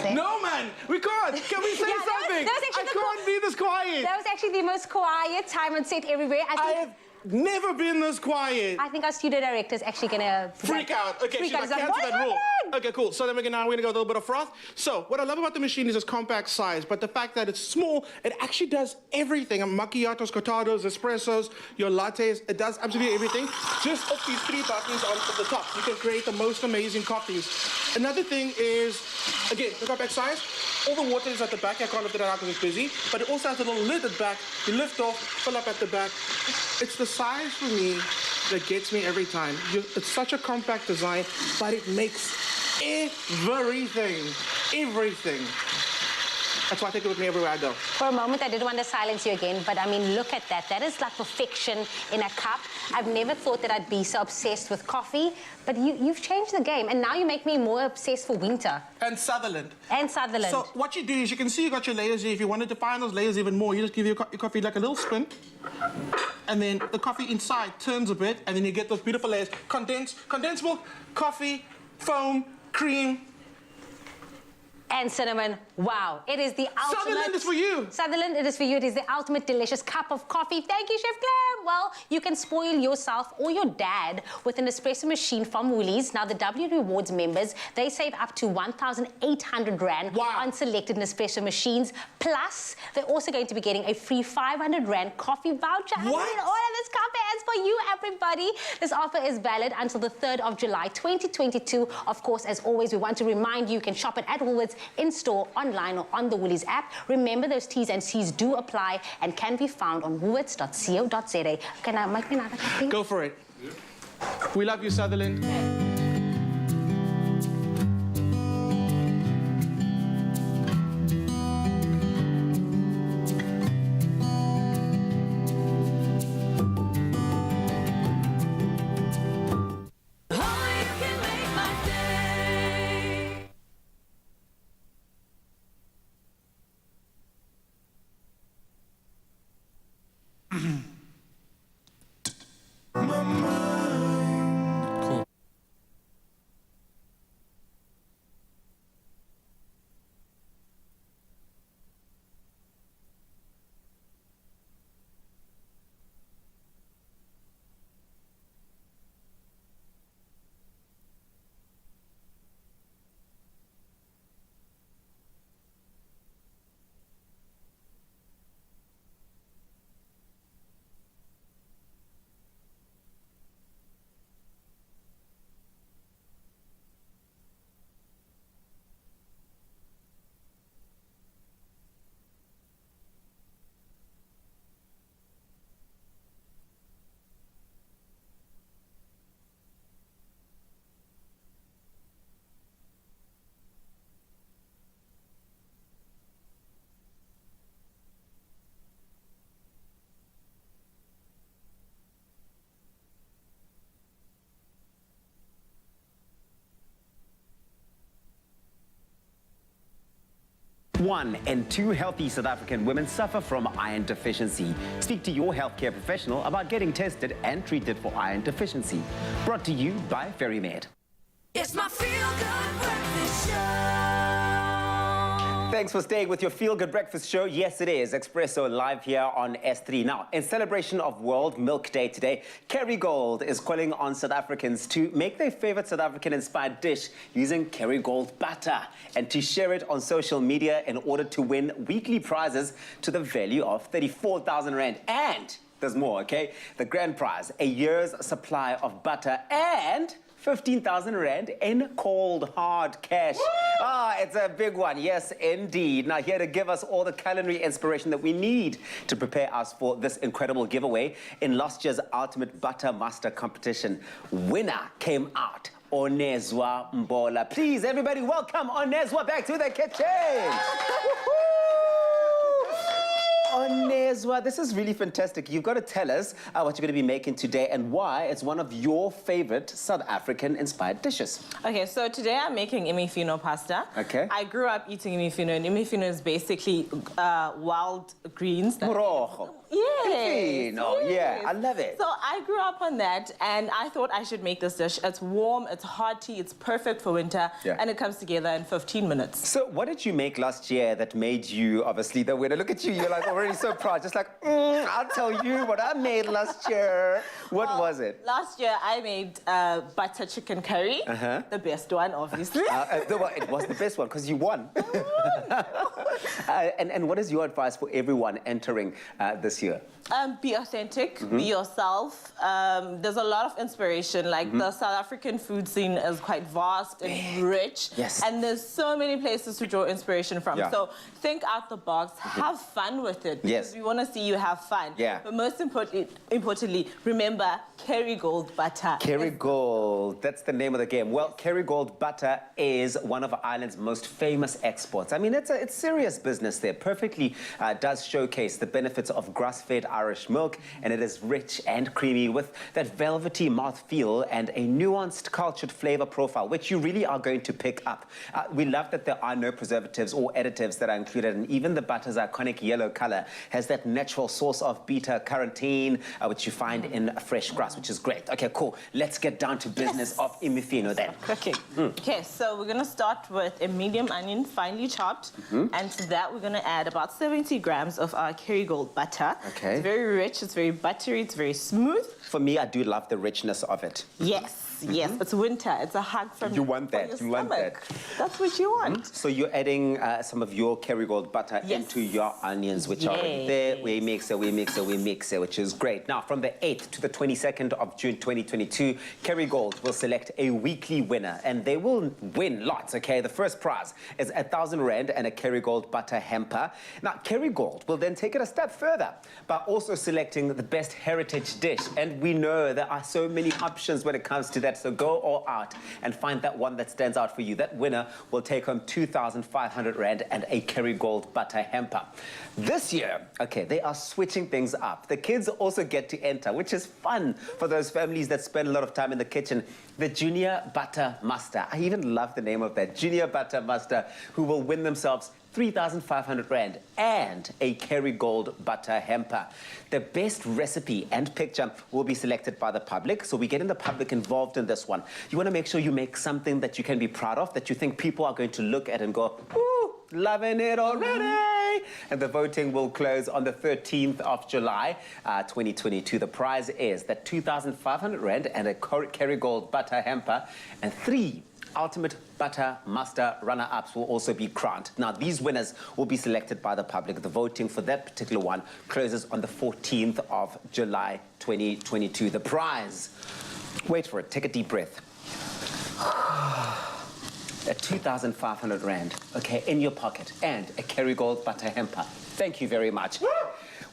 There. No, man, we can't. Can we say something? I can't be this quiet. That was actually the most quiet time on set everywhere. I have never been this quiet. I think our studio director is actually gonna freak out. Okay, she's like, cancel that rule. Okay, cool. So then we're gonna go a little bit of froth. So what I love about the machine is its compact size, but the fact that it's small, it actually does everything. Macchiatos, cortados, espressos, your lattes, it does absolutely everything. Just off these 3 buttons on the top, you can create the most amazing coffees. Another thing is, again, the compact size. All the water is at the back. I can't lift it out because it's busy. But it also has a little lid at the back. You lift off, fill up at the back. It's the size for me that gets me every time. It's such a compact design, but it makes everything. That's why I take it with me everywhere I go. For a moment, I did want to silence you again, but I mean, look at that. That is like perfection in a cup. I've never thought that I'd be so obsessed with coffee, but you've changed the game, and now you make me more obsessed for winter. And Sutherland. And Sutherland. So what you do is you can see you got your layers here. If you wanted to find those layers even more, you just give your coffee like a little spin, and then the coffee inside turns a bit, and then you get those beautiful layers. Condensed milk, coffee, foam, cream. And cinnamon. Wow, it is the ultimate... Sutherland is for you. Sutherland, it is for you. It is the ultimate delicious cup of coffee. Thank you, Chef Clam. Well, you can spoil yourself or your dad with an espresso machine from Woolies. Now, the W Rewards members, they save up to 1,800 Rand on selected Nespresso machines. Plus, they're also going to be getting a free 500 Rand coffee voucher. I mean, all of this coffee is for you, everybody. This offer is valid until the 3rd of July, 2022. Of course, as always, we want to remind you can shop it at Woolworths in-store, online, or on the Woolies app. Remember, those T's and C's do apply and can be found on woolworths.co.za. Can I make me another coffee? Go for it. We love you, Sutherland. One in 2 healthy South African women suffer from iron deficiency. Speak to your healthcare professional about getting tested and treated for iron deficiency. Brought to you by FerryMed. It's my feel-good breakfast show. Thanks for staying with your Feel Good Breakfast show. Yes, it is Expresso live here on S3. Now, in celebration of World Milk Day today, Kerrygold is calling on South Africans to make their favorite South African-inspired dish using Kerrygold butter and to share it on social media in order to win weekly prizes to the value of 34,000 Rand. And there's more, okay? The grand prize, a year's supply of butter and 15,000 Rand in cold, hard cash. It's a big one. Yes, indeed. Now, here to give us all the culinary inspiration that we need to prepare us for this incredible giveaway in last year's Ultimate Butter Master competition. Winner came out, Onezwa Mbola. Please, everybody, welcome Onezwa back to the kitchen. Onezwa, this is really fantastic. You've got to tell us what you're going to be making today and why it's one of your favorite South African-inspired dishes. Okay, so today I'm making imifino pasta. Okay. I grew up eating imifino, and imifino is basically wild greens. Morojo. Yes. Yeah, I love it. So I grew up on that, and I thought I should make this dish. It's warm, it's hearty, it's perfect for winter, and it comes together in 15 minutes. So what did you make last year that made you, obviously, the winner? Look at you, you're like already so proud, just like, I'll tell you what I made last year. What was it? Last year, I made butter chicken curry, the best one, obviously. It was the best one, because you won. And what is your advice for everyone entering this year? Be authentic, be yourself. There's a lot of inspiration. Like the South African food scene is quite vast and rich. Yes. And there's so many places to draw inspiration from. Yeah. So think out the box, have fun with it. Yes. Because we want to see you have fun. Yeah. But most importantly, remember Kerrygold butter. Kerrygold, that's the name of the game. Well, Kerrygold butter is one of Ireland's most famous exports. I mean, it's serious business there. Perfectly does showcase the benefits of grass-fed Irish milk, and it is rich and creamy with that velvety mouthfeel and a nuanced, cultured flavor profile, which you really are going to pick up. We love that there are no preservatives or additives that are included, and even the butter's iconic yellow color has that natural source of beta-carotene, which you find in fresh grass, which is great. Okay, cool. Let's get down to business of imifino then. Cooking. Okay, so we're gonna start with a medium onion, finely chopped, and to that we're gonna add about 70 grams of our Kerrygold butter. Okay. It's very rich, it's very buttery, it's very smooth. For me, I do love the richness of it. Yes. Yes, it's winter. It's a hug from You want that. You want that. That's what you want. So you're adding some of your Kerrygold butter into your onions, which are already there. We mix it, which is great. Now, from the 8th to the 22nd of June 2022, Kerrygold will select a weekly winner, and they will win lots, okay? The first prize is 1,000 Rand and a Kerrygold butter hamper. Now, Kerrygold will then take it a step further by also selecting the best heritage dish, and we know there are so many options when it comes to that. So go all out and find that one that stands out for you. That winner will take home 2,500 Rand and a Kerrygold butter hamper. This year, okay, they are switching things up. The kids also get to enter, which is fun for those families that spend a lot of time in the kitchen. The Junior Butter Master. I even love the name of that. Junior Butter Master, who will win themselves 3,500 Rand and a Kerrygold butter hamper. The best recipe and picture will be selected by the public, so we're getting the public involved in this one. You want to make sure you make something that you can be proud of, that you think people are going to look at and go, ooh, loving it already. And the voting will close on the 13th of July, 2022. The prize is that 2,500 Rand and a Kerrygold butter hamper, and 3 Ultimate Butter Master runner-ups will also be crowned. Now, these winners will be selected by the public. The voting for that particular one closes on the 14th of July, 2022. The prize, wait for it, take a deep breath. At 2,500 Rand, okay, in your pocket, and a Kerrygold butter hamper. Thank you very much.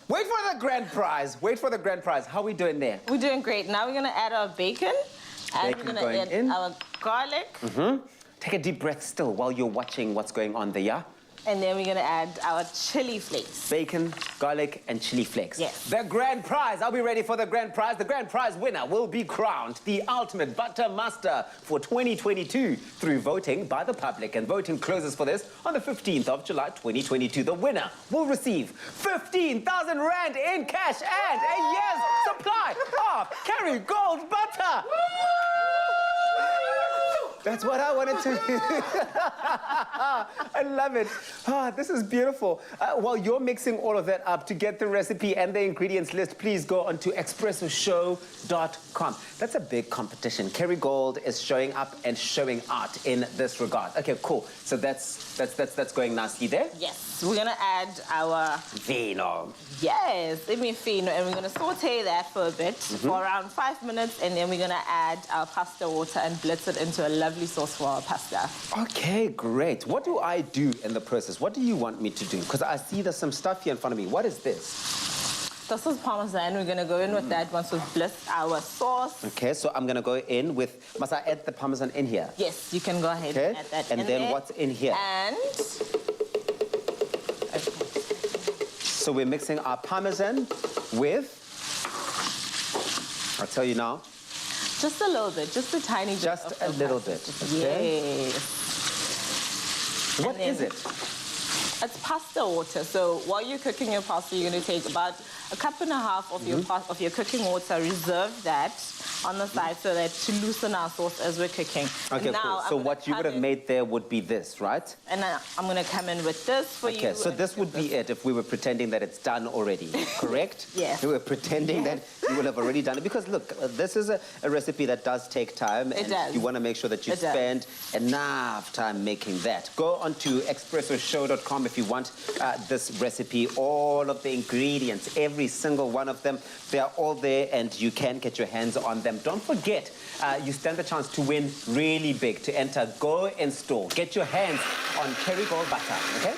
Wait for the grand prize. Wait for the grand prize. How are we doing there? We're doing great. Now we're going to add our bacon. And Bacon we're going going to add in. our garlic. Take a deep breath still while you're watching what's going on there, yeah? And then we're going to add our chili flakes. Bacon, garlic, and chili flakes. Yes. The grand prize. Are we ready for the grand prize? The grand prize winner will be crowned the Ultimate Butter Master for 2022 through voting by the public. And voting closes for this on the 15th of July, 2022. The winner will receive 15,000 Rand in cash and a year's supply of Kerrygold butter. That's what I wanted to hear. I love it. This is beautiful. While you're mixing all of that up, to get the recipe and the ingredients list, please go onto expressoshow.com. That's a big competition. Kerrygold is showing up and showing out in this regard. Okay, cool. So that's going nicely there. Yes, we're gonna add our vino. Yes, imifino, and we're gonna saute that for a bit for around 5 minutes, and then we're gonna add our pasta water and blitz it into a lovely sauce for our pasta. Okay, great. What do I do in the process? What do you want me to do? Because I see there's some stuff here in front of me. What is this? This is Parmesan. We're going to go in with that once we've blitzed our sauce. Okay, so I'm going to go in with... Must I add the Parmesan in here? Yes, you can go ahead and add that and in then there. what's in here? And... So we're mixing our Parmesan with... I'll tell you now. Just a little bit, just a tiny bit. Just a little bit. Okay. Yes. What is it? It's pasta water. So while you're cooking your pasta, you're going to take about 1.5 cups of your cooking water. Reserve that on the side so that to loosen our sauce as we're cooking. Okay, now, cool. So what you would have made there would be this, right? And I'm going to come in with this for you. Okay, so this would be it if we were pretending that it's done already, correct? Yes. We were pretending that you will have already done it. Because look, this is a recipe that does take time. It does. You want to make sure that you spend enough time making that. Go onto expressoshow.com expresso.com if you want this recipe. All of the ingredients, every single one of them, they are all there and you can get your hands on them. Don't forget, you stand the chance to win really big. To enter, go in store. Get your hands on Kerrygold butter, okay?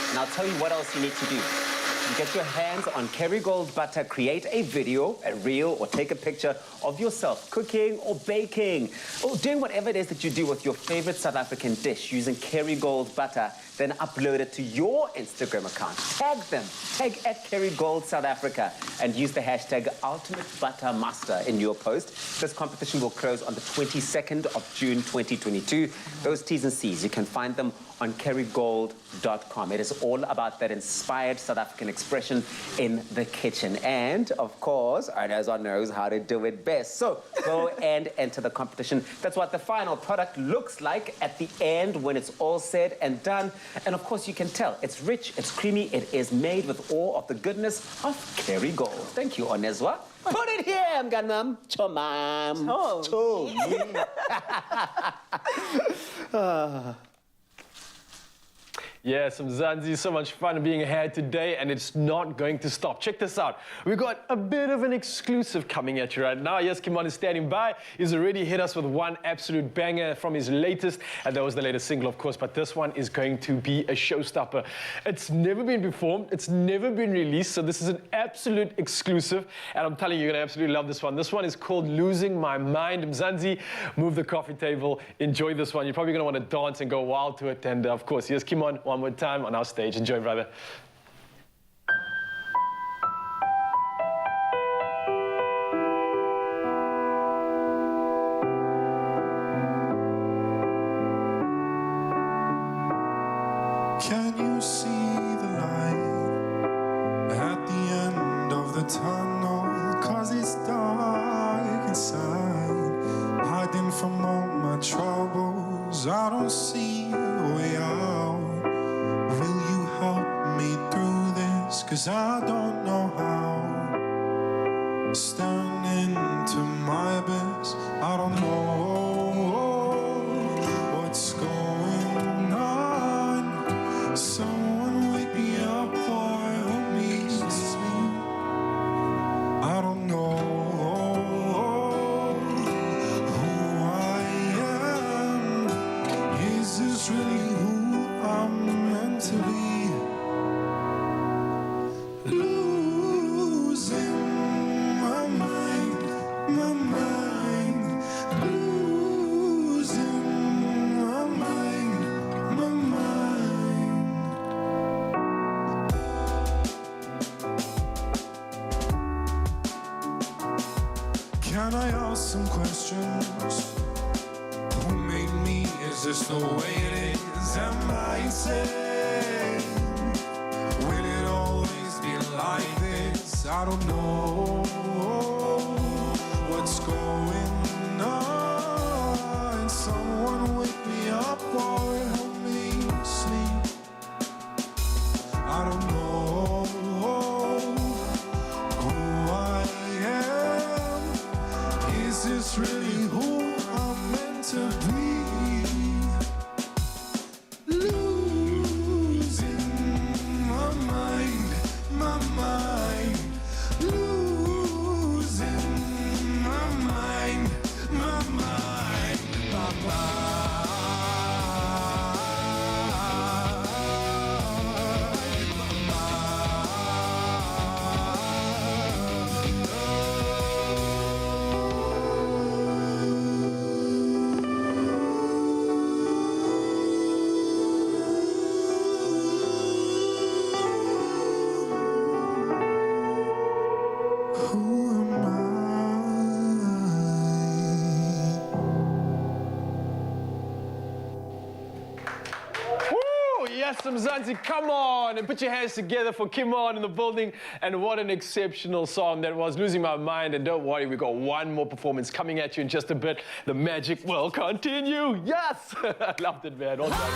And I'll tell you what else you need to do. You get your hands on Kerrygold butter, create a video, a reel, or take a picture of yourself cooking or baking or doing whatever it is that you do with your favorite South African dish using Kerrygold butter. Then upload it to your Instagram account. Tag them. Tag at Kerrygold South Africa and use the hashtag #UltimateButterMaster in your post. This competition will close on the 22nd of June 2022. Those T's and C's, you can find them on kerrygold.com. It is all about that inspired South African expression in the kitchen. And, of course, Arnazar knows how to do it best. So go and enter the competition. That's what the final product looks like at the end when it's all said and done. And, of course, you can tell it's rich, it's creamy, it is made with all of the goodness of Kerrygold. Thank you, Onezwa. Put it here, Mganam. Chomam. Chom. Yes, Mzansi, so much fun being here today, and it's not going to stop. Check this out. We've got a bit of an exclusive coming at you right now. Yes, Kimon is standing by. He's already hit us with one absolute banger from his latest, and that was the latest single, of course, but this one is going to be a showstopper. It's never been performed. It's never been released, so this is an absolute exclusive, and I'm telling you, you're going to absolutely love this one. This one is called Losing My Mind. Mzansi, move the coffee table. Enjoy this one. You're probably going to want to dance and go wild to it, and of course, here's Kimon one more time on our stage. Enjoy, brother. Can you see the light at the end of the tunnel? 'Cause it's dark inside, hiding from all my troubles. I don't see a way out. Will you help me through this? 'Cause I don't know how. Standing to my best, I don't know what's going on. Someone wake me up or help me sleep. I don't know who I am. Is this really who I'm meant to be? Losing my mind, losing my mind, my mind. Can I ask some questions? Who made me? Is this the way it is? Am I insane? Will it always be like this? I don't know what's going on. Someone wake me up or help me sleep. I don't know who I am. Is this really who I'm meant to be? Losing my mind, losing my mind, my mind, my mind. Yes, Mzansi, come on and put your hands together for Kimon in the building. And what an exceptional song that was, Losing My Mind. And don't worry, we've got one more performance coming at you in just a bit. The magic will continue. Yes! I loved it, man. Well done.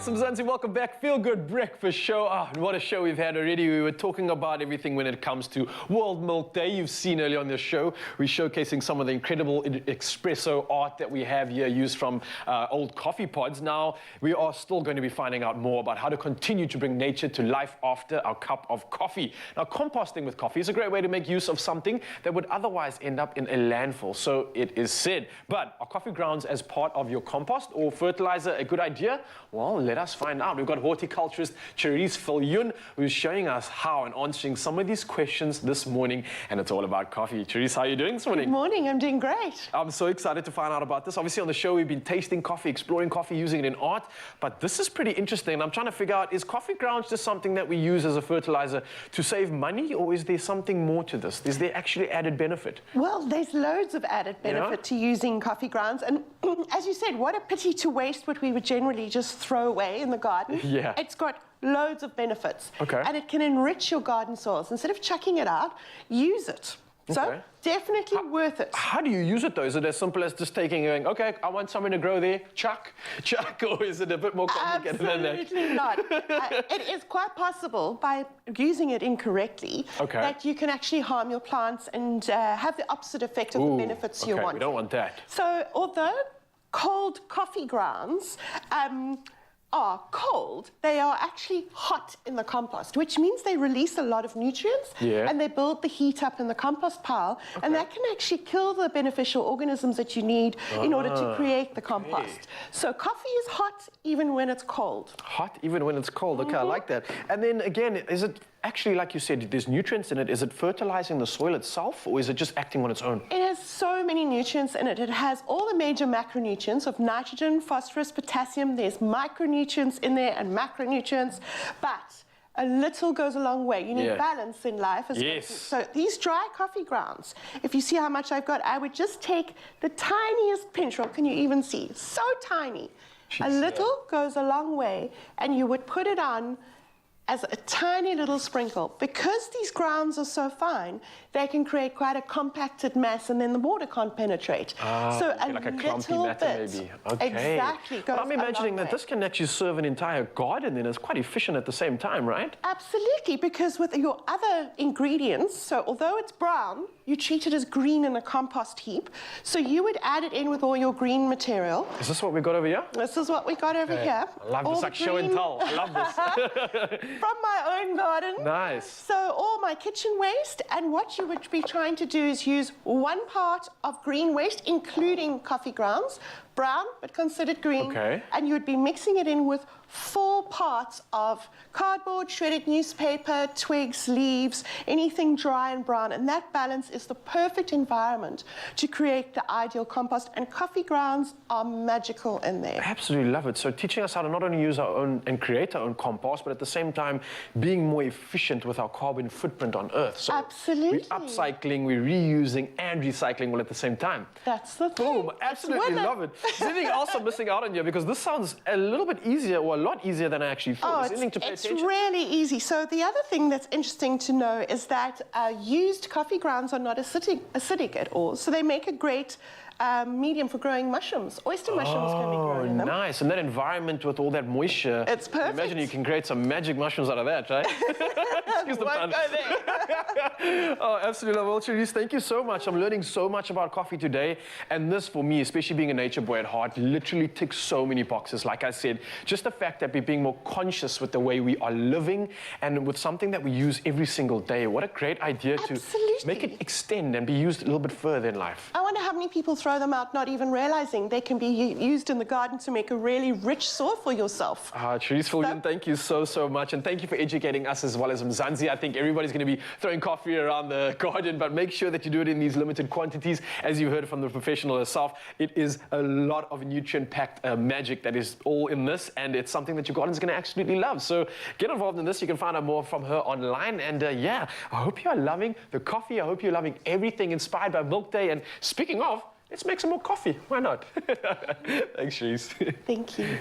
Awesome, Zanzi. Welcome back. Feel Good Breakfast Show. Ah, what a show we've had already. We were talking about everything when it comes to World Milk Day. You've seen earlier on the show, we're showcasing some of the incredible espresso art that we have here, used from old coffee pods. Now, we are still going to be finding out more about how to continue to bring nature to life after our cup of coffee. Now, composting with coffee is a great way to make use of something that would otherwise end up in a landfill, so it is said. But are coffee grounds as part of your compost or fertilizer a good idea? Well, let us find out. We've got horticulturist Charisse Viljoen, who's showing us how and answering some of these questions this morning, and it's all about coffee. Charisse, how are you doing this morning? Good morning, I'm doing great. I'm so excited to find out about this. Obviously on the show, we've been tasting coffee, exploring coffee, using it in art, but this is pretty interesting. I'm trying to figure out, is coffee grounds just something that we use as a fertilizer to save money, or is there something more to this? Is there actually added benefit? Well, there's loads of added benefit to using coffee grounds, and as you said, what a pity to waste what we would generally just throw away in the garden. Yeah. It's got loads of benefits. Okay. And it can enrich your garden soils. Instead of chucking it out, use it. So Okay. definitely worth it. How do you use it though? Is it as simple as just taking and going, okay, I want something to grow there, chuck, or is it a bit more complicated than that? Absolutely not. It is quite possible, by using it incorrectly, Okay. that you can actually harm your plants and have the opposite effect of the benefits you want. We don't want that. So although cold coffee grounds are cold, they are actually hot in the compost, which means they release a lot of nutrients, and they build the heat up in the compost pile, and that can actually kill the beneficial organisms that you need in order to create the compost. So coffee is hot even when it's cold. Hot even when it's cold. Okay, I like that. And then again, is it actually, like you said, there's nutrients in it. Is it fertilizing the soil itself, or is it just acting on its own? It has so many nutrients in it. It has all the major macronutrients of nitrogen, phosphorus, potassium. There's micronutrients in there and macronutrients, but a little goes a long way. You need balance in life as well. So these dry coffee grounds, if you see how much I've got, I would just take the tiniest pinch roll. Can you even see? So tiny. A little goes a long way, and you would put it on as a tiny little sprinkle. Because these grounds are so fine, they can create quite a compacted mass, and then the water can't penetrate. So like a clumpy matter maybe. Okay. Exactly. But I'm imagining that this can actually serve an entire garden, and it's quite efficient at the same time, right? Absolutely, because with your other ingredients, so although it's brown, you treat it as green in a compost heap. So you would add it in with all your green material. Is this what we got over here? This is what we got over here. I love this, like show and tell. I love this. From my own garden. Nice. So all my kitchen waste, and what you would be trying to do is use 1 part of green waste, including coffee grounds, brown but considered green, and you would be mixing it in with 4 parts of cardboard, shredded newspaper, twigs, leaves, anything dry and brown, and that balance is the perfect environment to create the ideal compost, and coffee grounds are magical in there. I absolutely love it. So teaching us how to not only use our own and create our own compost, but at the same time being more efficient with our carbon footprint on Earth. So absolutely. We're upcycling, we're reusing and recycling all at the same time. That's the thing. Boom, absolutely love it. Is there anything else I'm missing out on here? Because this sounds a little bit easier, or a lot easier than I actually thought. Is there anything to pay attention? It's really easy. So the other thing that's interesting to know is that used coffee grounds are not acidic at all. So they make a great medium for growing mushrooms. Oyster mushrooms can be grown in them. Nice. And that environment with all that moisture. It's perfect. Imagine you can create some magic mushrooms out of that, right? Excuse the pun. Oh, absolutely. Well, Charisse, thank you so much. I'm learning so much about coffee today. And this, for me, especially being a nature boy at heart, literally ticks so many boxes. Like I said, just the fact that we're being more conscious with the way we are living and with something that we use every single day. What a great idea to make it extend and be used a little bit further in life. I wonder how many people throw them out not even realizing they can be used in the garden to make a really rich soil for yourself. Charisse Viljoen, thank you so much. And thank you for educating us as well as Mzansi. I think everybody's going to be throwing coffee around the garden, but make sure that you do it in these limited quantities. As you heard from the professional herself, it is a lot of nutrient-packed magic that is all in this, and it's something that your garden's going to absolutely love. So get involved in this. You can find out more from her online. And yeah, I hope you are loving the coffee. I hope you're loving everything inspired by Milk Day. And speaking of, let's make some more coffee. Why not? Thanks, Charisse. Thank you.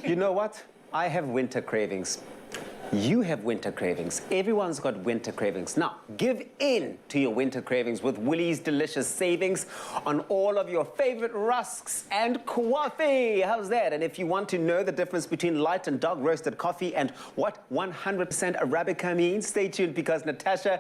You know what? I have winter cravings. You have winter cravings. Everyone's got winter cravings. Now, give in to your winter cravings with Woolies' delicious savings on all of your favorite rusks and coffee. How's that? And if you want to know the difference between light and dark roasted coffee and what 100% Arabica means, stay tuned because Natasha,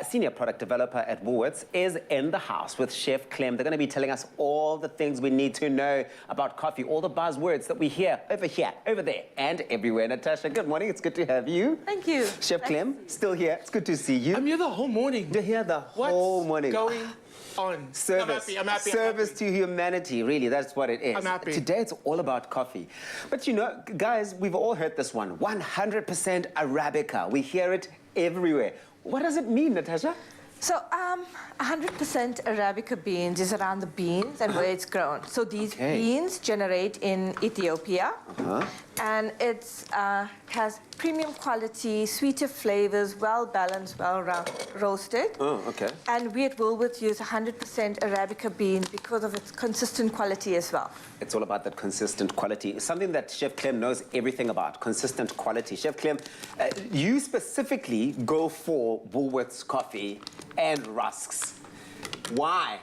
senior product developer at Woolworths, is in the house with Chef Clem. They're going to be telling us all the things we need to know about coffee, all the buzzwords that we hear, over there, and everywhere. Natasha, good morning. It's good to have you. Thank you. Chef Clem, still here. It's good to see you. I'm here the whole morning. You're here the whole morning. What's going on? Service. I'm happy. Service to humanity, really. That's what it is. I'm happy. Today, it's all about coffee. But you know, guys, we've all heard this one. 100% Arabica. We hear it everywhere. What does it mean, Natasha? So, 100% Arabica beans is around the beans and where it's grown. So these beans generate in Ethiopia, and it's has premium quality, sweeter flavors, well balanced, well roasted. Oh, okay. And we at Woolworths use 100% Arabica beans because of its consistent quality as well. It's all about that consistent quality. Something that Chef Clem knows everything about, consistent quality. Chef Clem, you specifically go for Woolworths coffee and rusks. Why?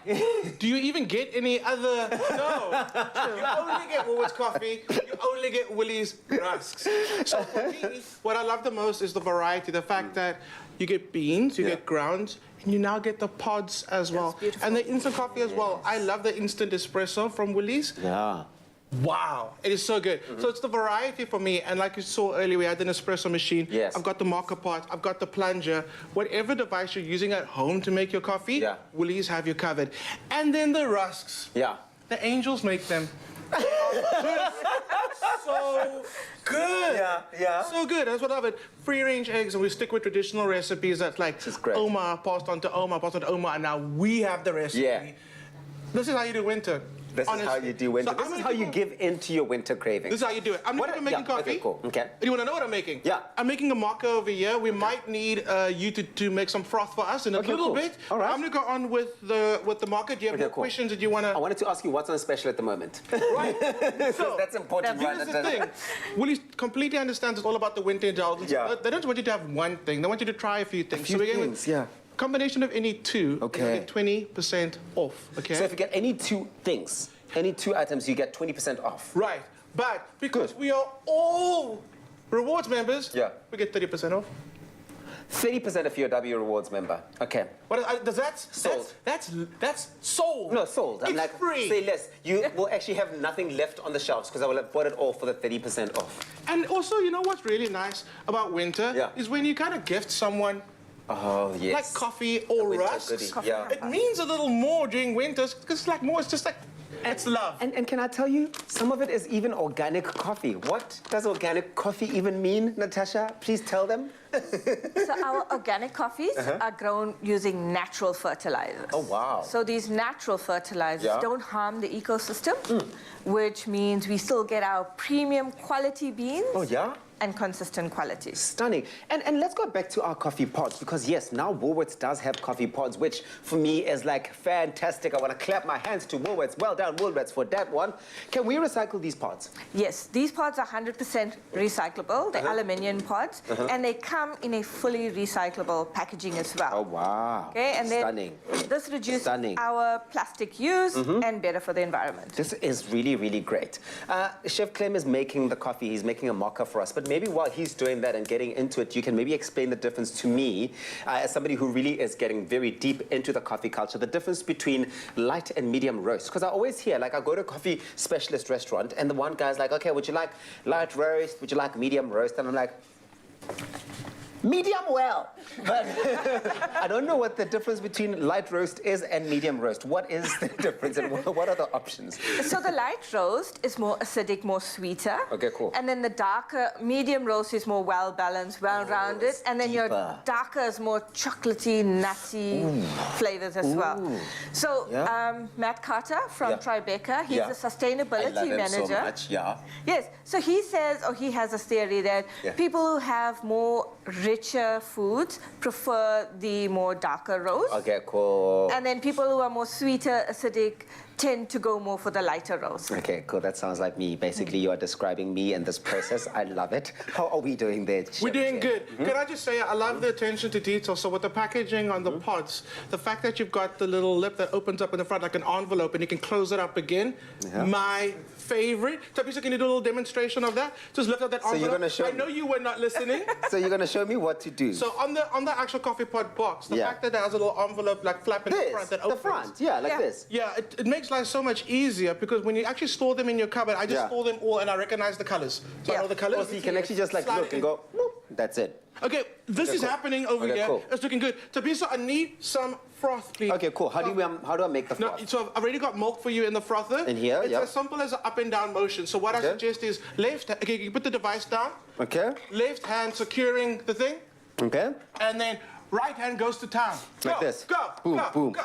Do you even get any other? No. You only get Woolworths coffee. You only get Woolies rusks. So for me, what I love the most is the variety. The fact that you get beans, you get grounds, and you now get the pods as well. And the instant coffee as well. I love the instant espresso from Woolies. Yeah. Wow, it is so good. So it's the variety for me, and like you saw earlier, we had an espresso machine. Yes. I've got the mocha pot, I've got the plunger. Whatever device you're using at home to make your coffee, Woolies have you covered. And then the rusks. Yeah. The angels make them. So good. Yeah. So good. That's what I love it. Free-range eggs, and we stick with traditional recipes that's like Oma passed on to Oma, and now we have the recipe. Yeah. This is how you do winter. This is how you do winter. So this is how you give in to your winter cravings. This is how you do it. I'm not making coffee. Okay, cool. Okay. You want to know what I'm making? Yeah. I'm making a mocha over here. We might need you to make some froth for us in a little bit. All right. I'm going to go on with the mocha. Do you have more questions that you want to... I wanted to ask you what's on special at the moment. Right. So that's important. Now, here's the thing. Willie completely understands it's all about the winter indulgence. Yeah. They don't want you to have one thing. They want you to try a few things. A few things, yeah. Combination of any two, okay, you get 20% off. Okay. So if you get any two things, any two items, you get 20% off. Right. But because we are all rewards members, we get 30% off. 30% if you're a W Rewards member. Okay. What does that? Sold. That's sold. No, sold. I'm it's like, free. Say less. You will actually have nothing left on the shelves because I will have bought it all for the 30% off. And also, you know what's really nice about winter is when you kind of gift someone. Oh, yes. Like coffee or rusks. It means a little more during winters because it's like more, it's just like, it's love. And can I tell you, some of it is even organic coffee. What does organic coffee even mean, Natasha? Please tell them. So our organic coffees are grown using natural fertilizers. Oh, wow. So these natural fertilizers don't harm the ecosystem, which means we still get our premium quality beans. Oh, yeah? And consistent quality. Stunning. And let's go back to our coffee pods because, yes, now Woolworths does have coffee pods, which for me is like fantastic. I want to clap my hands to Woolworths. Well done, Woolworths, for that one. Can we recycle these pods? Yes, these pods are 100% recyclable. They're aluminium pods, and they come in a fully recyclable packaging as well. Oh, wow. Okay, and Stunning. then this reduces our plastic use and better for the environment. This is really, really great. Chef Clem is making the coffee. He's making a mocha for us, but maybe while he's doing that and getting into it, you can maybe explain the difference to me, as somebody who really is getting very deep into the coffee culture, the difference between light and medium roast. Because I always hear, like, I go to a coffee specialist restaurant, and the one guy's like, okay, would you like light roast? Would you like medium roast? And I'm like, medium well. But I don't know what the difference between light roast is and medium roast. What is the difference and what are the options? So the light roast is more acidic, more sweeter. Okay, cool. And then the darker medium roast is more well-balanced, well-rounded. And then your darker is more chocolatey, nutty flavors as well. So Matt Carter from Tribeca, he's a sustainability manager. So much, Yes, so he says, or he has a theory that people who have more richer foods prefer the more darker roast. Okay, cool. And then people who are more sweeter, acidic, tend to go more for the lighter roast. Okay, cool. That sounds like me. Basically, you are describing me in this process. I love it. How are we doing there, Chef We're doing Jay? good. Can I just say, I love the attention to detail. So with the packaging on the pods, the fact that you've got the little lip that opens up in the front like an envelope and you can close it up again, my favorite. Tabisa, can you do a little demonstration of that? Just lift up that envelope. So you're going to show I know you were not listening. So you're going to show me what to do. So on the actual coffee pod box, the fact that it has a little envelope like flap in the front that opens. The front, yeah, like this. Yeah, it makes life so much easier because when you actually store them in your cupboard, I just store them all and I recognize the colors. So I know the colors. So you can actually just like look and go, whoop, that's it. Okay, this is cool. happening over Okay, here. cool. It's looking good. Tabisa, I need some froth, please. Okay, cool. How do I make the froth? No, so I've already got milk for you in the frother. In here, It's yeah. as simple as an up and down motion. So what I suggest is okay, you put the device down. Okay. Left hand securing the thing. Okay. And then right hand goes to town. Like Go, this. Go, Boom, go, boom. go.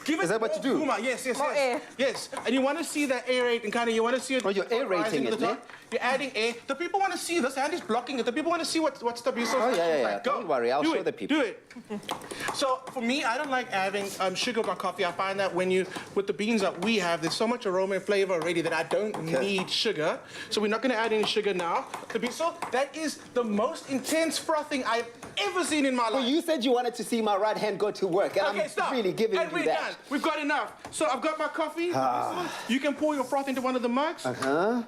Give Is that what you do? Boom, yes, yes, More yes. air. Yes, and you want to see that aerate and kind of, you want to see it. Oh, you're aerating rising to it, the ne? top. You're adding air. The people want to see this. Andy's blocking it. The people want to see what's Tabisa's Oh, yeah. like. Go. Don't worry, I'll Do show it. the people. Do it. So for me, I don't like having sugar in my coffee. I find that with the beans that we have, there's so much aroma and flavor already that I don't need sugar. So we're not going to add any sugar now. Tabisa, that is the most intense frothing I've ever seen in my life. Well, you said you wanted to see my right hand go to work, and Okay, I'm stop. really giving And you we're that. done. We've got enough. So I've got my coffee. You can pour your froth into one of the mugs. There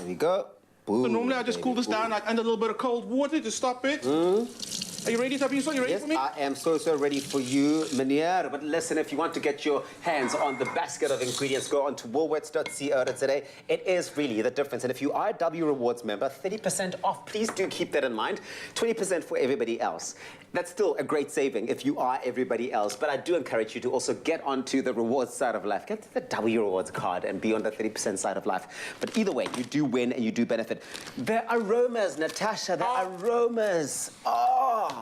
we go. Boom, So normally I just cool this down like under a little bit of cold water to stop it. Are you ready, Tabisa? You ready Yes, for me? I am so ready for you, Meneer. But listen, if you want to get your hands on the basket of ingredients, go on to woolworths.co.za. It is really the difference. And if you are a W Rewards member, 30% off. Please do keep that in mind. 20% for everybody else. That's still a great saving if you are everybody else. But I do encourage you to also get onto the rewards side of life. Get the W Rewards card and be on the 30% side of life. But either way, you do win and you do benefit. The aromas, Natasha, the aromas. Oh.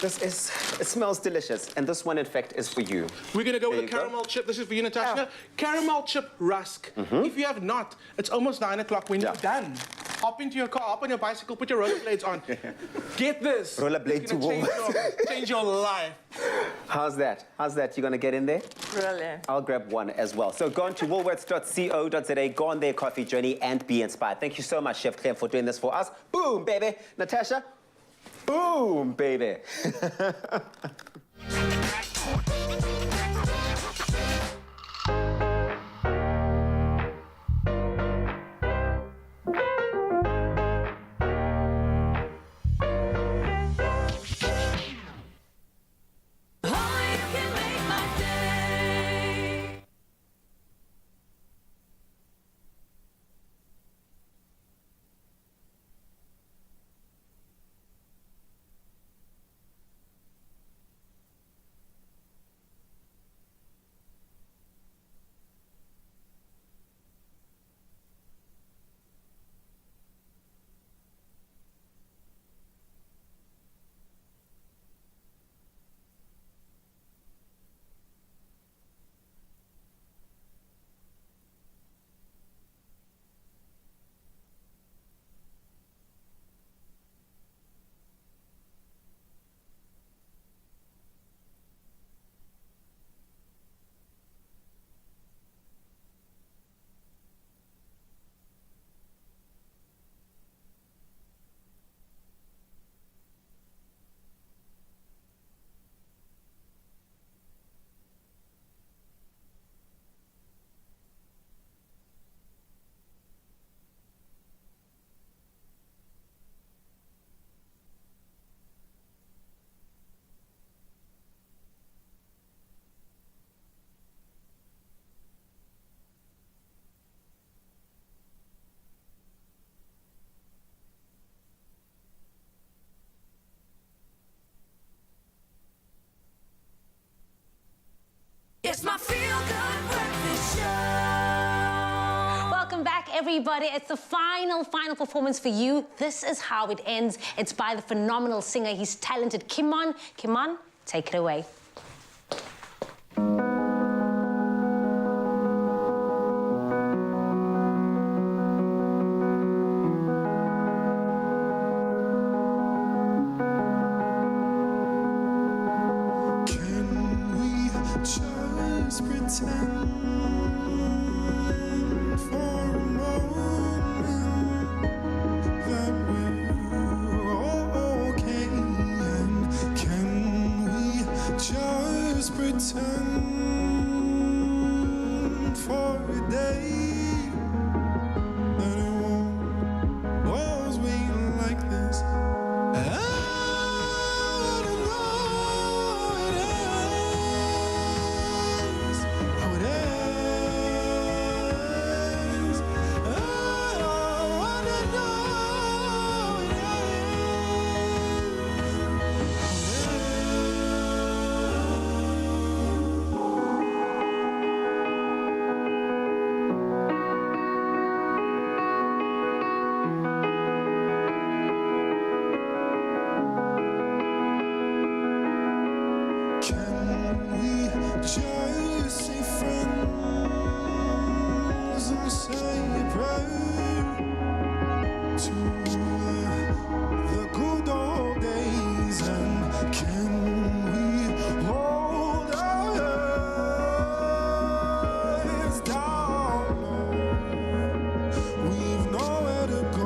It smells delicious. And this one, in fact, is for you. We're going to go There with you a caramel chip. This is for you, Natasha. Caramel chip rusk. If you have not, it's almost 9 o'clock when you're done. Hop into your car, hop on your bicycle, put your rollerblades on. Get this. Rollerblade It's to gonna wall. change your life. How's that? You gonna get in there? Brilliant. I'll grab one as well. So go on to woolworths.co.za, go on their coffee journey and be inspired. Thank you so much, Chef Clem, for doing this for us. Boom, baby. Natasha, boom, baby. It's my feel-good breakfast show. Welcome back, everybody. It's the final performance for you. This is how it ends. It's by the phenomenal singer. He's talented. Kimon, take it away. just pretend for a moment that we're okay? And can we just pretend for a day that it won't always be like this? I wanna know it ends, how it ends. I wanna know it just say friends and say a prayer to the good old days? And can we hold our heads down low? We've nowhere to go.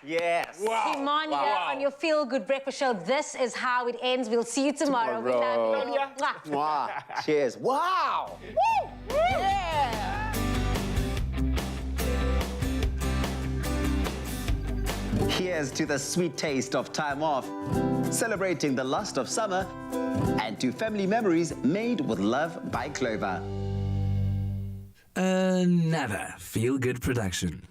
Yes. Imania on your Feel Good Breakfast Show. This is how it ends. We'll see you tomorrow. We love you. Mwah. Cheers. Wow. Woo. Yeah. Here's to the sweet taste of time off, celebrating the lust of summer, and to family memories made with love by Clover. Another Feel Good production.